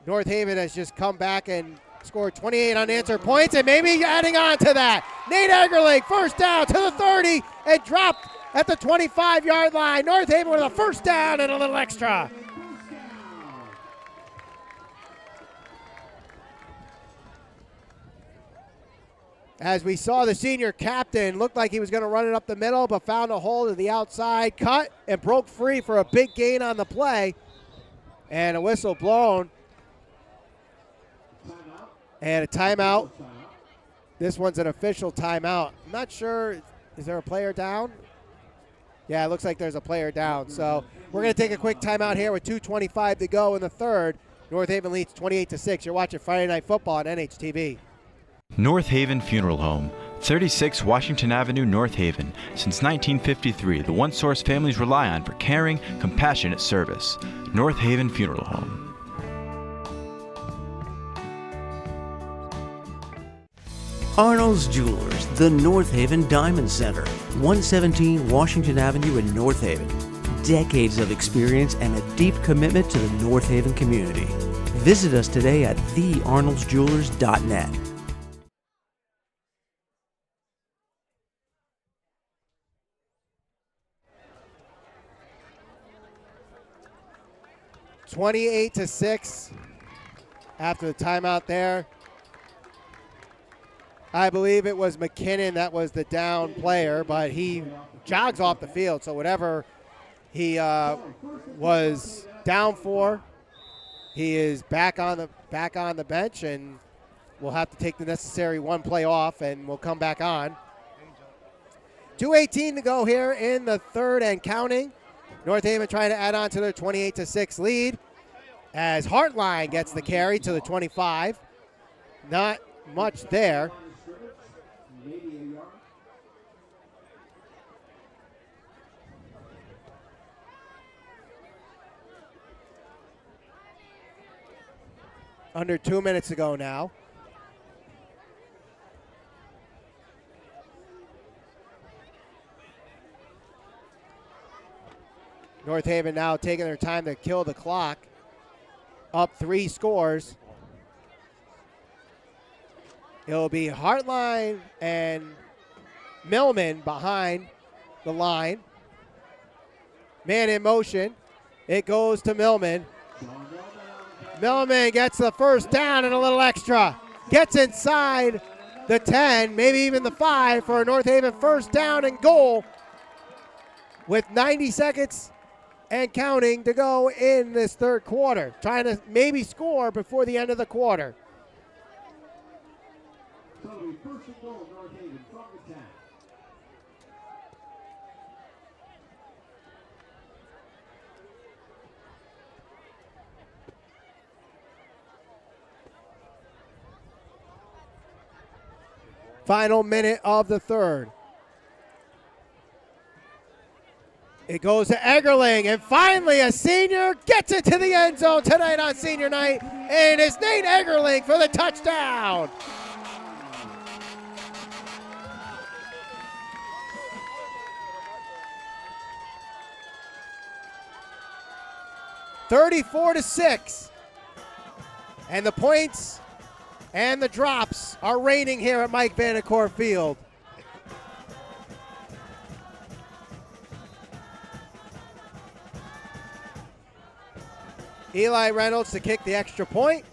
Speaker 7: North Haven has just come back and scored 28 unanswered points, and maybe adding on to that. Nate Eggerling, first down to the 30 and dropped at the 25-yard line. North Haven with a first down and a little extra. As we saw, the senior captain looked like he was going to run it up the middle, but found a hole to the outside, cut, and broke free for a big gain on the play. And a whistle blown. And a timeout. This one's an official timeout. I'm not sure, is there a player down? Yeah, it looks like there's a player down. So we're going to take a quick timeout here with 2:25 to go in the third. North Haven leads 28-6. You're watching Friday Night Football on NHTV.
Speaker 6: North Haven Funeral Home, 36 Washington Avenue, North Haven. Since 1953, the one source families rely on for caring, compassionate service. North Haven Funeral Home.
Speaker 5: Arnold's Jewelers, the North Haven Diamond Center, 117 Washington Avenue in North Haven. Decades of experience and a deep commitment to the North Haven community. Visit us today at thearnoldsjewelers.net.
Speaker 7: (28-6) after the timeout there. I believe it was McKinnon that was the down player, but he jogs off the field. So whatever he was down for, he is back on the bench, and we'll have to take the necessary one play off, and we'll come back on. 2:18 to go here in the third and counting. North Haven trying to add on to their 28-6 lead as Hartline gets the carry to the 25. Not much there. Under 2 minutes to go now. North Haven now taking their time to kill the clock. Up 3 scores. It'll be Hartline and Millman behind the line. Man in motion. It goes to Millman. Millman gets the first down and a little extra. Gets inside the 10, maybe even the 5 for a North Haven first down and goal with 90 seconds and counting to go in this third quarter. Trying to maybe score before the end of the quarter.
Speaker 1: So it'll be first and goal, North Haven from the 10.
Speaker 7: Final minute of the third. It goes to Eggerling, and finally a senior gets it to the end zone tonight on senior night, and it's Nate Eggerling for the touchdown. (34-6), and the points and the drops are raining here at Mike Vanacore Field. Eli Reynolds to kick the extra point.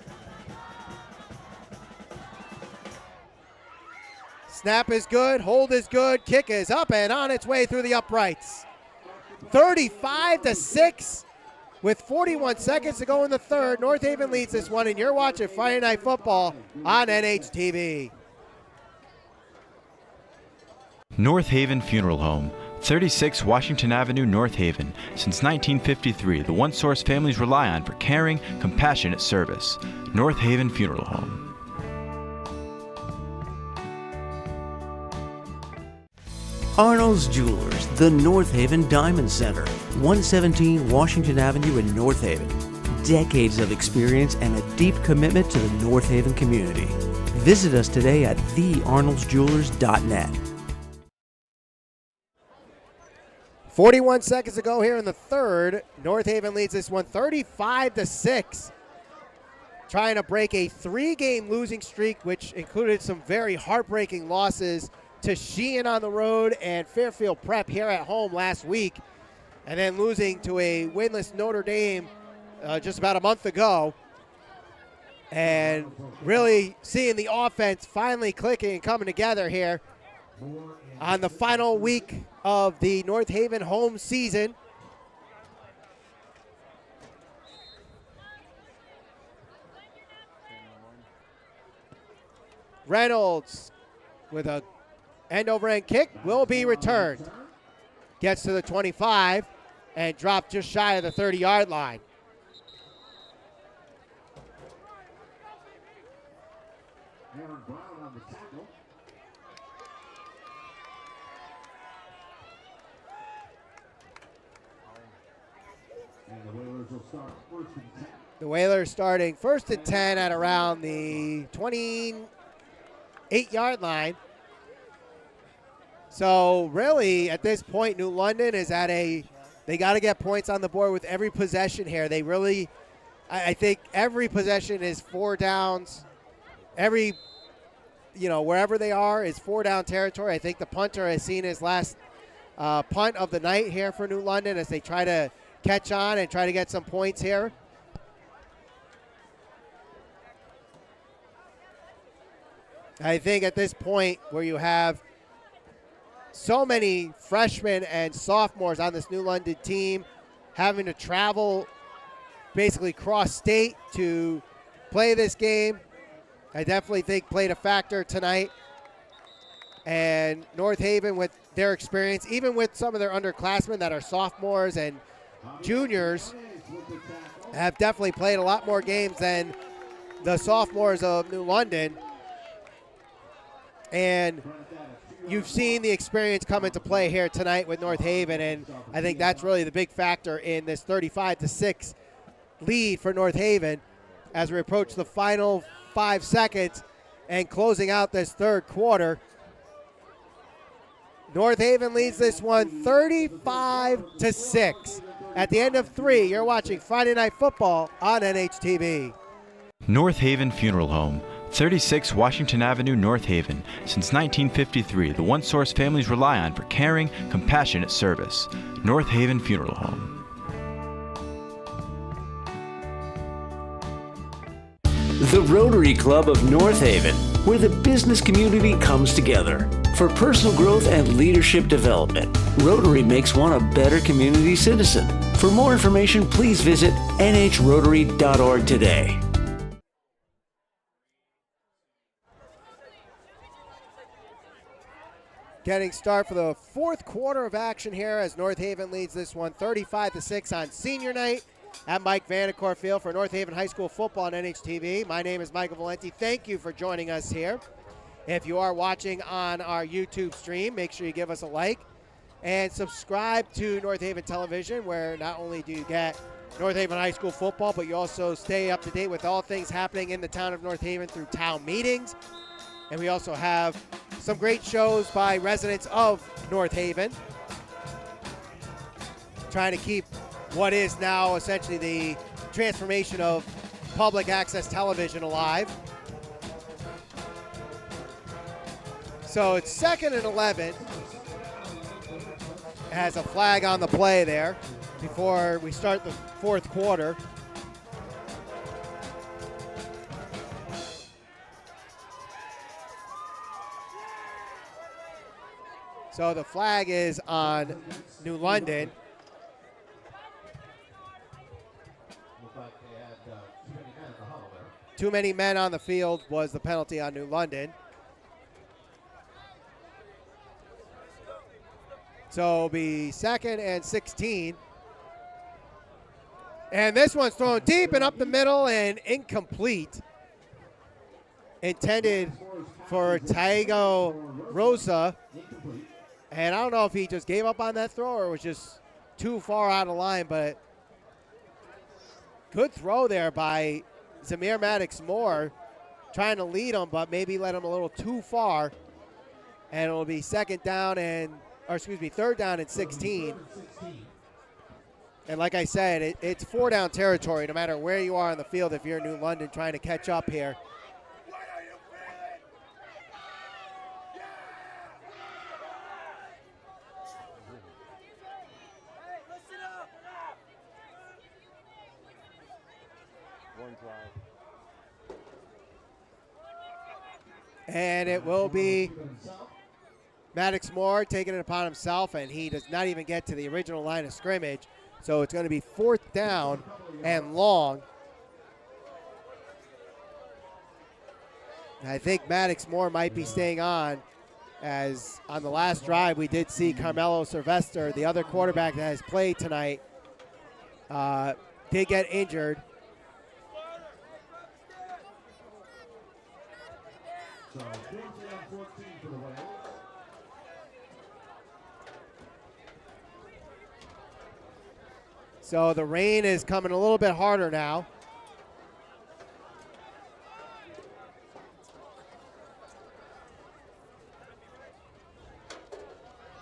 Speaker 7: Snap is good, hold is good, kick is up and on its way through the uprights. 35-6 with 41 seconds to go in the third. North Haven leads this one, and you're watching Friday Night Football on NHTV.
Speaker 6: North Haven Funeral Home, 36 Washington Avenue, North Haven. Since 1953, the one source families rely on for caring, compassionate service. North Haven Funeral Home.
Speaker 5: Arnold's Jewelers, the North Haven Diamond Center, 117 Washington Avenue in North Haven. Decades of experience and a deep commitment to the North Haven community. Visit us today at thearnoldsjewelers.net.
Speaker 7: 41 seconds to go here in the third. North Haven leads this one 35-6. Trying to break a 3-game losing streak, which included some very heartbreaking losses to Sheehan on the road and Fairfield Prep here at home last week, and then losing to a winless Notre Dame just about a month ago. And really seeing the offense finally clicking and coming together here on the final week of the North Haven home season. Reynolds with a end-over-end kick will be returned. Gets to the 25 and dropped just shy of the 30-yard line.
Speaker 1: Aaron Brown on the tackle. And the Whalers will start first and 10.
Speaker 7: The Whalers starting first and 10 at around the 28-yard line. So really, at this point, New London is at they got to get points on the board with every possession here. They really, I think every possession is 4 downs. Every, wherever they are is 4-down territory. I think the punter has seen his last punt of the night here for New London as they try to catch on and try to get some points here. I think at this point where you have so many freshmen and sophomores on this New London team having to travel basically cross-state to play this game, I definitely think played a factor tonight. And North Haven, with their experience, even with some of their underclassmen that are sophomores and juniors, have definitely played a lot more games than the sophomores of New London. And you've seen the experience come into play here tonight with North Haven, and I think that's really the big factor in this 35-6 lead for North Haven as we approach the final 5 seconds and closing out this third quarter. North Haven leads this one 35-6. At the end of 3, you're watching Friday Night Football on NHTV.
Speaker 6: North Haven Funeral Home, 36 Washington Avenue, North Haven. Since 1953, the one source families rely on for caring, compassionate service. North Haven Funeral Home.
Speaker 8: The Rotary Club of North Haven, where the business community comes together. For personal growth and leadership development, Rotary makes one a better community citizen. For more information, please visit nhrotary.org today.
Speaker 7: Getting start for the fourth quarter of action here as North Haven leads this one 35-6 on senior night at Mike Vanacore Field for North Haven High School football on NHTV. My name is Michael Valenti. Thank you for joining us here. If you are watching on our YouTube stream, make sure you give us a like and subscribe to North Haven Television, where not only do you get North Haven High School football, but you also stay up to date with all things happening in the town of North Haven through town meetings. And we also have some great shows by residents of North Haven, trying to keep what is now essentially the transformation of public access television alive. So it's 2nd and 11. Has a flag on the play there before we start the fourth quarter. So the flag is on New London.
Speaker 1: Looked like they had too many men in the huddle there.
Speaker 7: Too many men on the field was the penalty on New London. So it'll be 2nd and 16. And this one's thrown deep and up the middle and incomplete. Intended for Taigo Rosa.
Speaker 1: Incomplete.
Speaker 7: And I don't know if he just gave up on that throw or was just too far out of line, but good throw there by Zamir Maddox-Moore, trying to lead him, but maybe let him a little too far. And it'll be third down and 16. And like I said, it's 4-down territory no matter where you are on the field if you're New London trying to catch up here. And it will be Maddox-Moore taking it upon himself, and he does not even get to the original line of scrimmage. So it's going to be 4th down and long. And I think Maddox-Moore might be staying on, as on the last drive we did see Carmelo Sylvester, the other quarterback that has played tonight, did get injured.
Speaker 1: So 14 for the Wales.
Speaker 7: So the rain is coming a little bit harder now.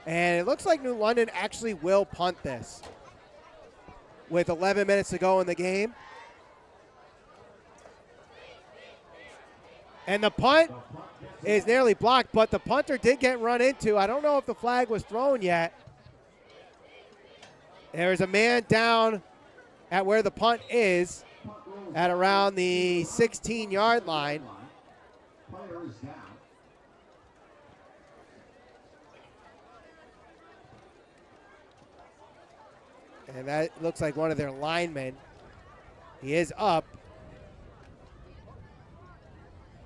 Speaker 7: And it looks like New London actually will punt this with 11 minutes to go in the game. And the punt is nearly blocked, but the punter did get run into. I don't know if the flag was thrown yet. There's a man down at where the punt is at around the 16-yard line.
Speaker 1: Player is down.
Speaker 7: And that looks like one of their linemen. He is up,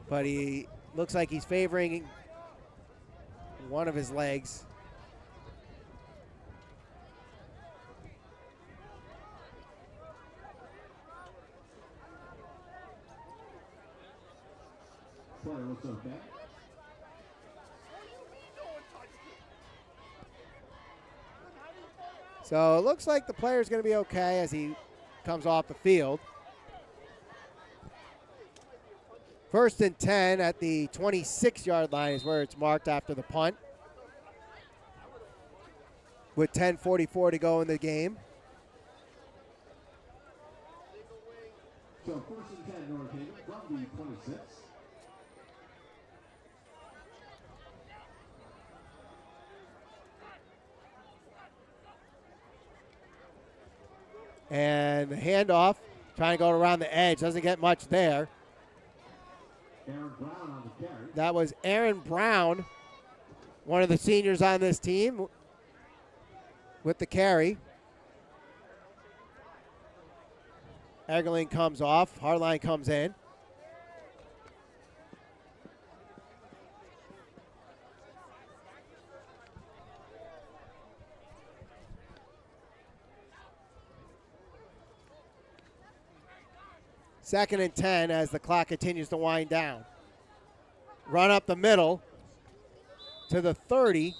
Speaker 7: but he looks like he's favoring one of his legs.
Speaker 1: Player looks okay.
Speaker 7: So it looks like the player's going to be okay as he comes off the field. 1st and 10 at the 26-yard line is where it's marked after the punt, with 10:44 to go in the game.
Speaker 1: So 1st and 10 North Haven from the 26.
Speaker 7: And the handoff, trying to go around the edge. Doesn't get much there.
Speaker 1: Aaron Brown on the carry.
Speaker 7: That was Aaron Brown, one of the seniors on this team, with the carry. Egerling comes off. Hartline comes in. Second and 10 as the clock continues to wind down. Run up the middle to the 30,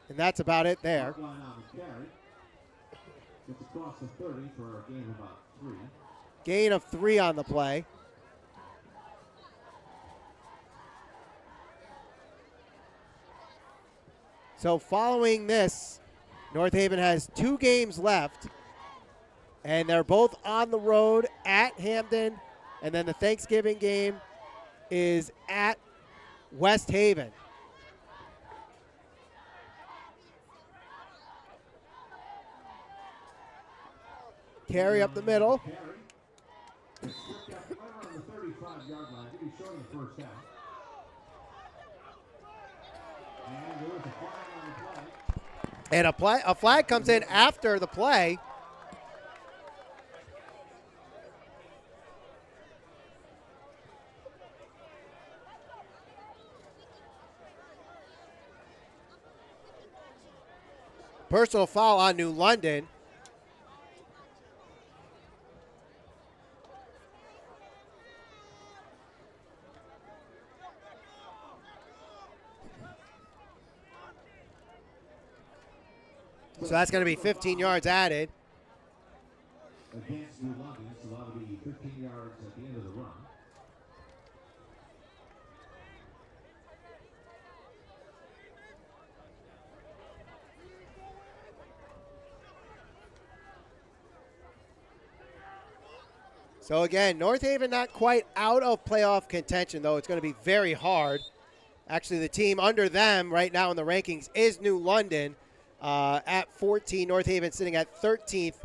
Speaker 7: and that's about it there.
Speaker 1: Hartline on the carry. Gets across the 30 for a gain of about 3.
Speaker 7: Gain of 3 on the play. So following this, North Haven has 2 games left, and they're both on the road at Hamden, and then the Thanksgiving game is at West Haven. Carry up the middle.
Speaker 1: Carry. It's stripped out right around the 35-yard line. He'll be short in the first half. And there was a flag on the play.
Speaker 7: And a flag comes in after the play. Personal foul on New London. So that's going to be 15 yards added.
Speaker 1: Against New London, so that'll be 15 yards at the end of the run.
Speaker 7: So again, North Haven not quite out of playoff contention, though. It's going to be very hard. Actually, the team under them right now in the rankings is New London at 14. North Haven sitting at 13th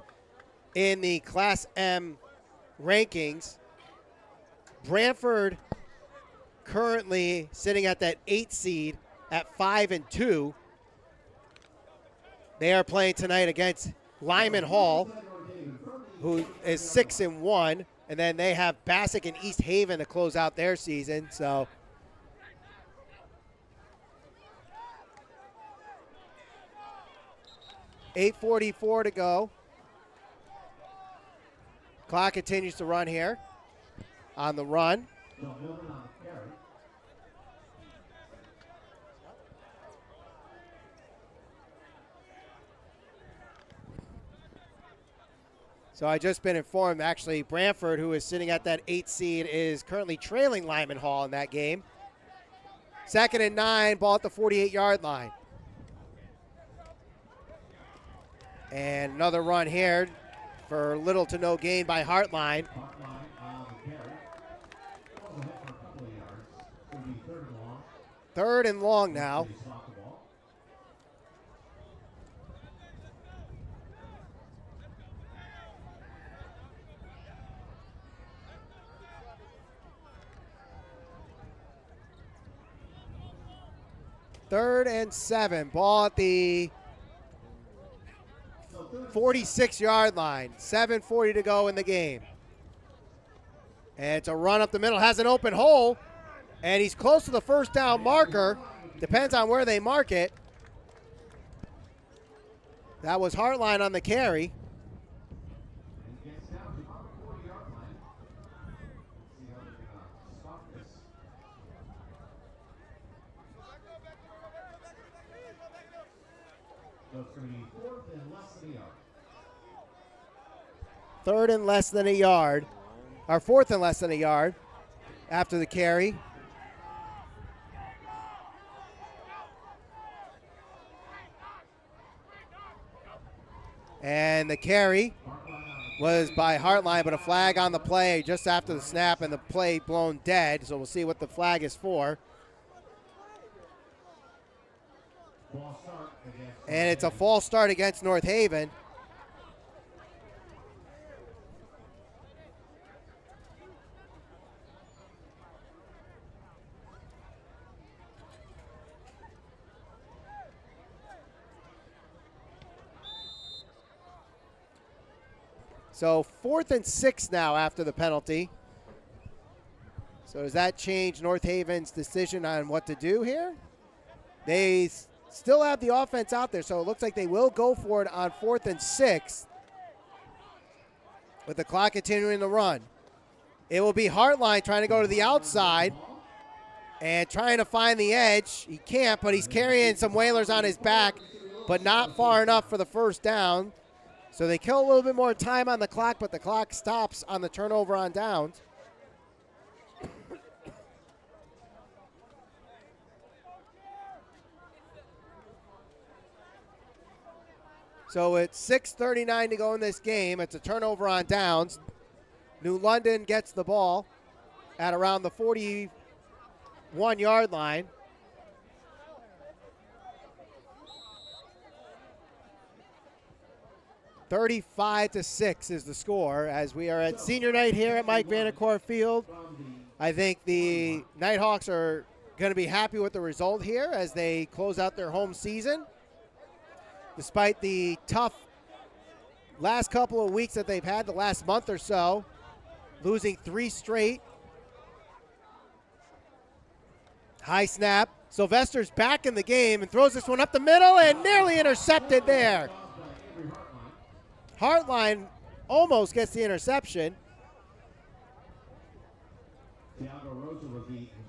Speaker 7: in the Class M rankings. Brantford currently sitting at that 8th seed at 5-2. They are playing tonight against Lyman Hall, who is 6-1. And then they have Bassick and East Haven to close out their season. So $8:44 to go. Clock continues to run here on the run. So I just been informed, actually, Brantford, who is sitting at that 8th seed, is currently trailing Lyman Hall in that game. 2nd and 9, ball at the 48-yard line. And another run here for little to no gain by Hartline. Third and long now. Third and 7. Ball at the 46-yard line. 7:40 to go in the game. And it's a run up the middle. Has an open hole. And he's close to the first down marker. Depends on where they mark it. That was Hartline on the carry. Third and less than a yard. Or fourth and less than a yard after the carry. And the carry was by Hartline, but a flag on the play just after the snap and the play blown dead. So we'll see what the flag is for.
Speaker 1: Ball start against
Speaker 7: And it's a false start against North Haven. So 4th and 6 now after the penalty. So does that change North Haven's decision on what to do here? They still have the offense out there, so it looks like they will go for it on 4th and 6 with the clock continuing to run. It will be Hartline trying to go to the outside and trying to find the edge. He can't, but he's carrying some Whalers on his back, but not far enough for the first down. So they kill a little bit more time on the clock, but the clock stops on the turnover on downs. So it's 6:39 to go in this game. It's a turnover on downs. New London gets the ball at around the 41-yard line. (35-6) is the score as we are at senior night here at Mike Vanacore Field. I think the Nighthawks are going to be happy with the result here as they close out their home season. Despite the tough last couple of weeks that they've had, the last month or so, losing 3 straight. High snap. Sylvester's back in the game and throws this one up the middle and nearly intercepted there. Hartline almost gets the interception.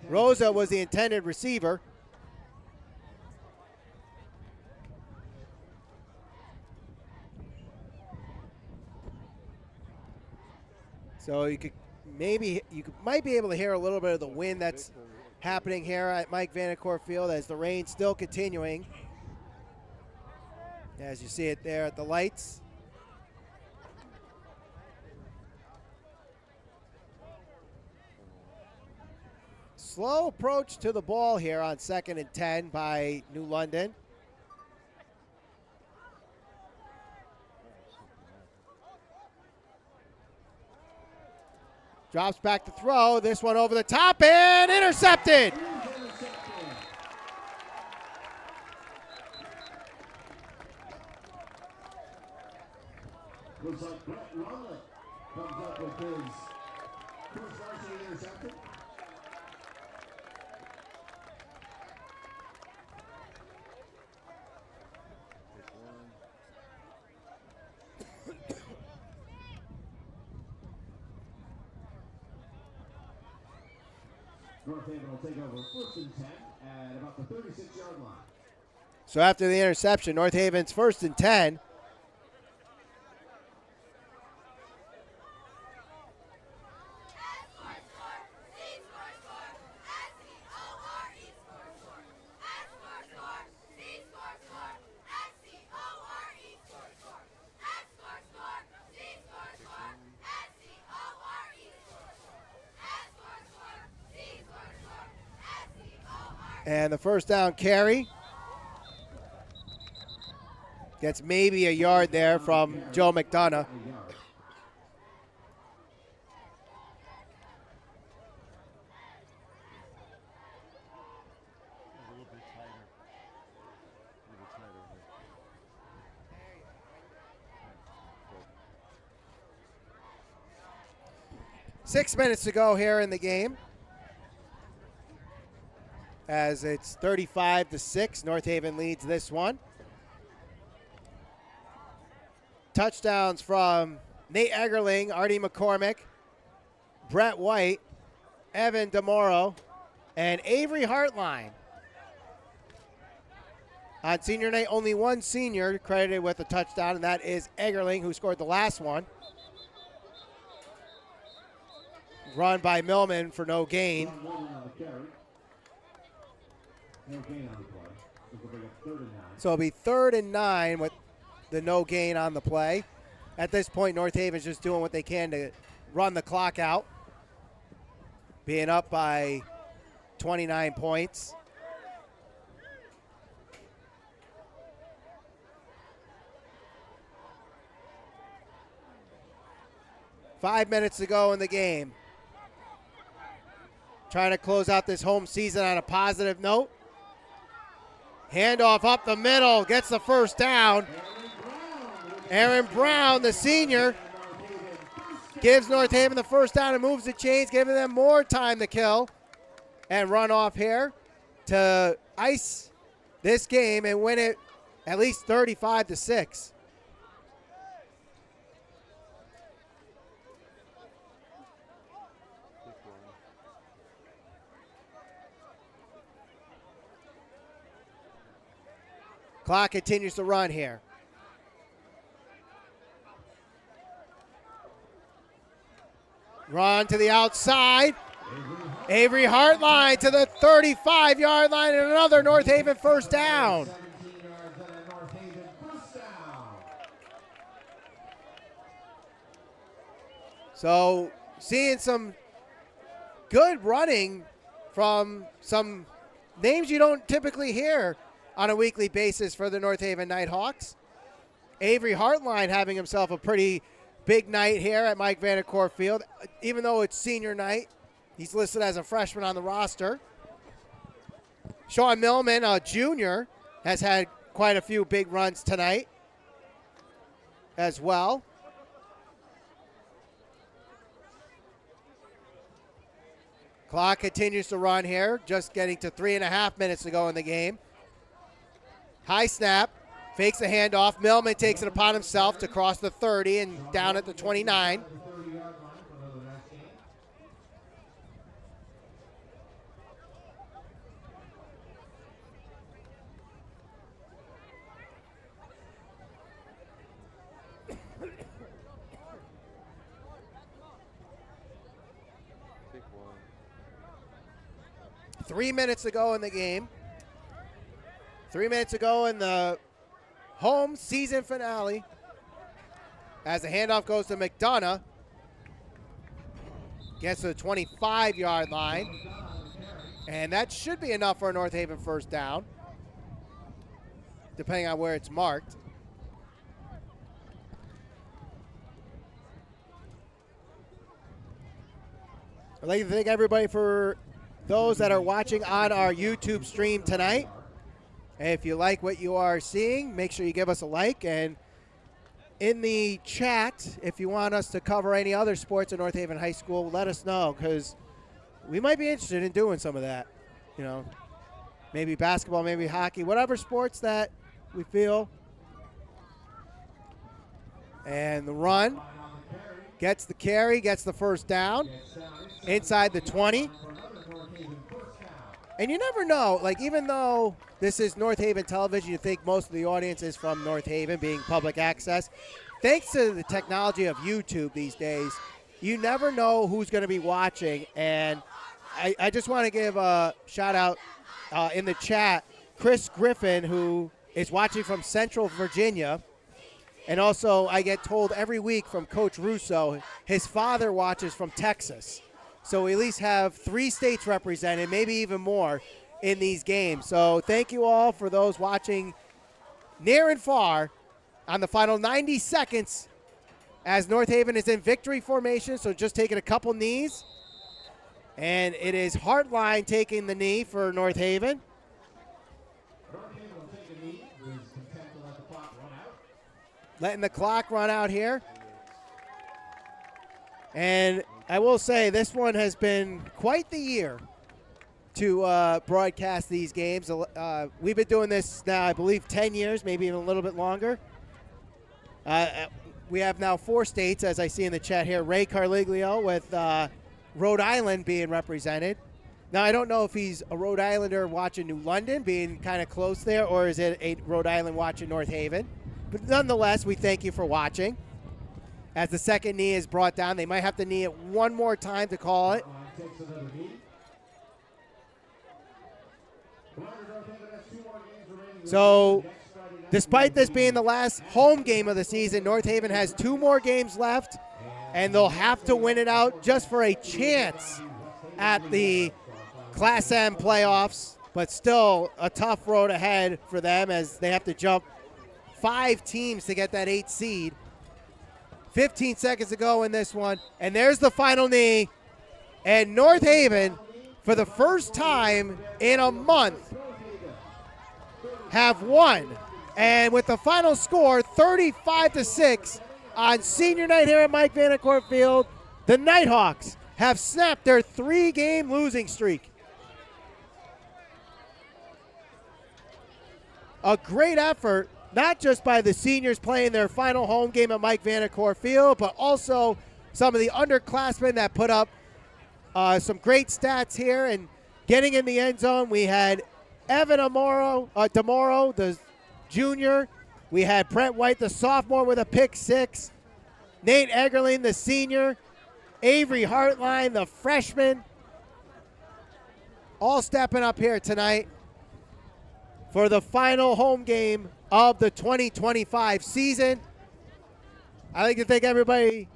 Speaker 7: Rosa was the intended receiver. So you might be able to hear a little bit of the wind that's happening here at Mike Vanacore Field as the rain's still continuing. As you see it there at the lights. Slow approach to the ball here on 2nd and 10 by New London. Drops back to throw. This one over the top and intercepted.
Speaker 1: Looks like Brett Rumley comes up with his first varsity interception. North Haven will take over 1st and 10 at about the 36-yard line.
Speaker 7: So after the interception, North Haven's 1st and 10. And the first down carry gets maybe a yard there from Joe McDonough. Six minutes to go here in the game. As it's 35-6, North Haven leads this one. Touchdowns from Nate Eggerling, Artie McCormick, Brett White, Evan DeMoro, and Avery Hartline. On senior night, only one senior credited with a touchdown, and that is Eggerling, who scored the last one. Run by Millman for no gain.
Speaker 1: No gain on the play. So we'll bring up 3rd and 9.
Speaker 7: So it'll be 3rd and 9 with the no gain on the play. At this point, North Haven's just doing what they can to run the clock out, being up by 29 points. Five minutes to go in the game. Trying to close out this home season on a positive note. Handoff up the middle, gets the first down. Aaron Brown, the senior, gives North Haven the first down and moves the chains, giving them more time to kill and run off here to ice this game and win it at least 35-6. Clock continues to run here. Run to the outside. Avery Hartline to the 35-yard line and another North Haven first down.
Speaker 1: 17 yards and a North Haven first down.
Speaker 7: So seeing some good running from some names you don't typically hear on a weekly basis for the North Haven Nighthawks. Avery Hartline having himself a pretty big night here at Mike Vanacore Field. Even though it's senior night, he's listed as a freshman on the roster. Sean Millman, a junior, has had quite a few big runs tonight as well. Clock continues to run here, just getting to 3.5 minutes to go in the game. High snap, fakes the handoff. Millman takes it upon himself to cross the 30 and down at the 29.
Speaker 4: Take one.
Speaker 7: 3 minutes to go in the game. 3 minutes to go in the home season finale. As the handoff goes to McDonough. Gets to the 25-yard line. And that should be enough for a North Haven first down, depending on where it's marked. I'd like to thank everybody for those that are watching on our YouTube stream tonight. If you like what you are seeing, make sure you give us a like. And in the chat, if you want us to cover any other sports at North Haven High School, let us know, because we might be interested in doing some of that. You know, maybe basketball, maybe hockey, whatever sports that we feel. And the run gets the carry, gets the first down inside the 20. And you never know, like, even though this is North Haven television, you think most of the audience is from North Haven, being public access. Thanks to the technology of YouTube these days, you never know who's going to be watching. And I just want to give a shout out in the chat, Chris Griffin, who is watching from Central Virginia. And also, I get told every week from Coach Russo, his father watches from Texas. So we at least have 3 states represented, maybe even more, in these games. So thank you all for those watching near and far on the final 90 seconds as North Haven is in victory formation. So just taking a couple knees. And it is Hartline taking the knee for North Haven.
Speaker 1: North Haven will take a knee. Is content to let the clock run out.
Speaker 7: Letting the clock run out here. And I will say this one has been quite the year to broadcast these games. We've been doing this now, I believe, 10 years, maybe even a little bit longer. We have now 4 states, as I see in the chat here. Ray Carliglio with Rhode Island being represented. Now, I don't know if he's a Rhode Islander watching New London, being kind of close there, or is it a Rhode Island watching North Haven. But nonetheless, we thank you for watching. As the second knee is brought down, they might have to knee it one more time to call it.
Speaker 1: Takes another knee. North Haven has 2 more games remaining.
Speaker 7: So Despite this being the last home game of the season, North Haven has 2 more games left, and they'll have to win it out just for a chance at the Class M playoffs, but still a tough road ahead for them as they have to jump 5 teams to get that 8th seed. 15 seconds to go in this one, and there's the final knee, and North Haven, for the first time in a month, have won. And with the final score, 35-6 on senior night here at Mike Vanacore Field, the Nighthawks have snapped their 3-game losing streak. A great effort, not just by the seniors playing their final home game at Mike Vanacore Field, but also some of the underclassmen that put up some great stats here and getting in the end zone. We had Evan DeMoro, the junior. We had Brent White, the sophomore, with a pick 6. Nate Eggerling, the senior. Avery Hartline, the freshman. All stepping up here tonight for the final home game of the 2025 season. I'd like to thank everybody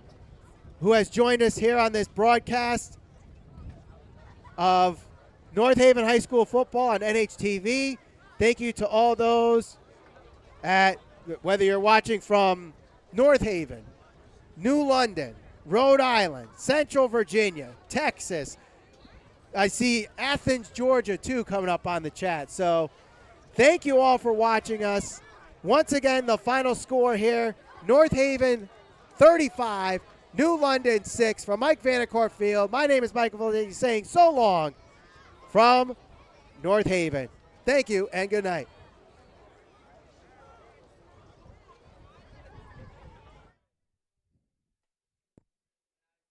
Speaker 7: who has joined us here on this broadcast of North Haven High School football on NHTV. Thank you to all those whether you're watching from North Haven, New London, Rhode Island, Central Virginia, Texas. I see Athens, Georgia, too, coming up on the chat. So thank you all for watching us. Once again, the final score here, North Haven 35, New London 6 from Mike Vanacore Field. My name is Michael Valenti saying so long from North Haven. Thank you and good night.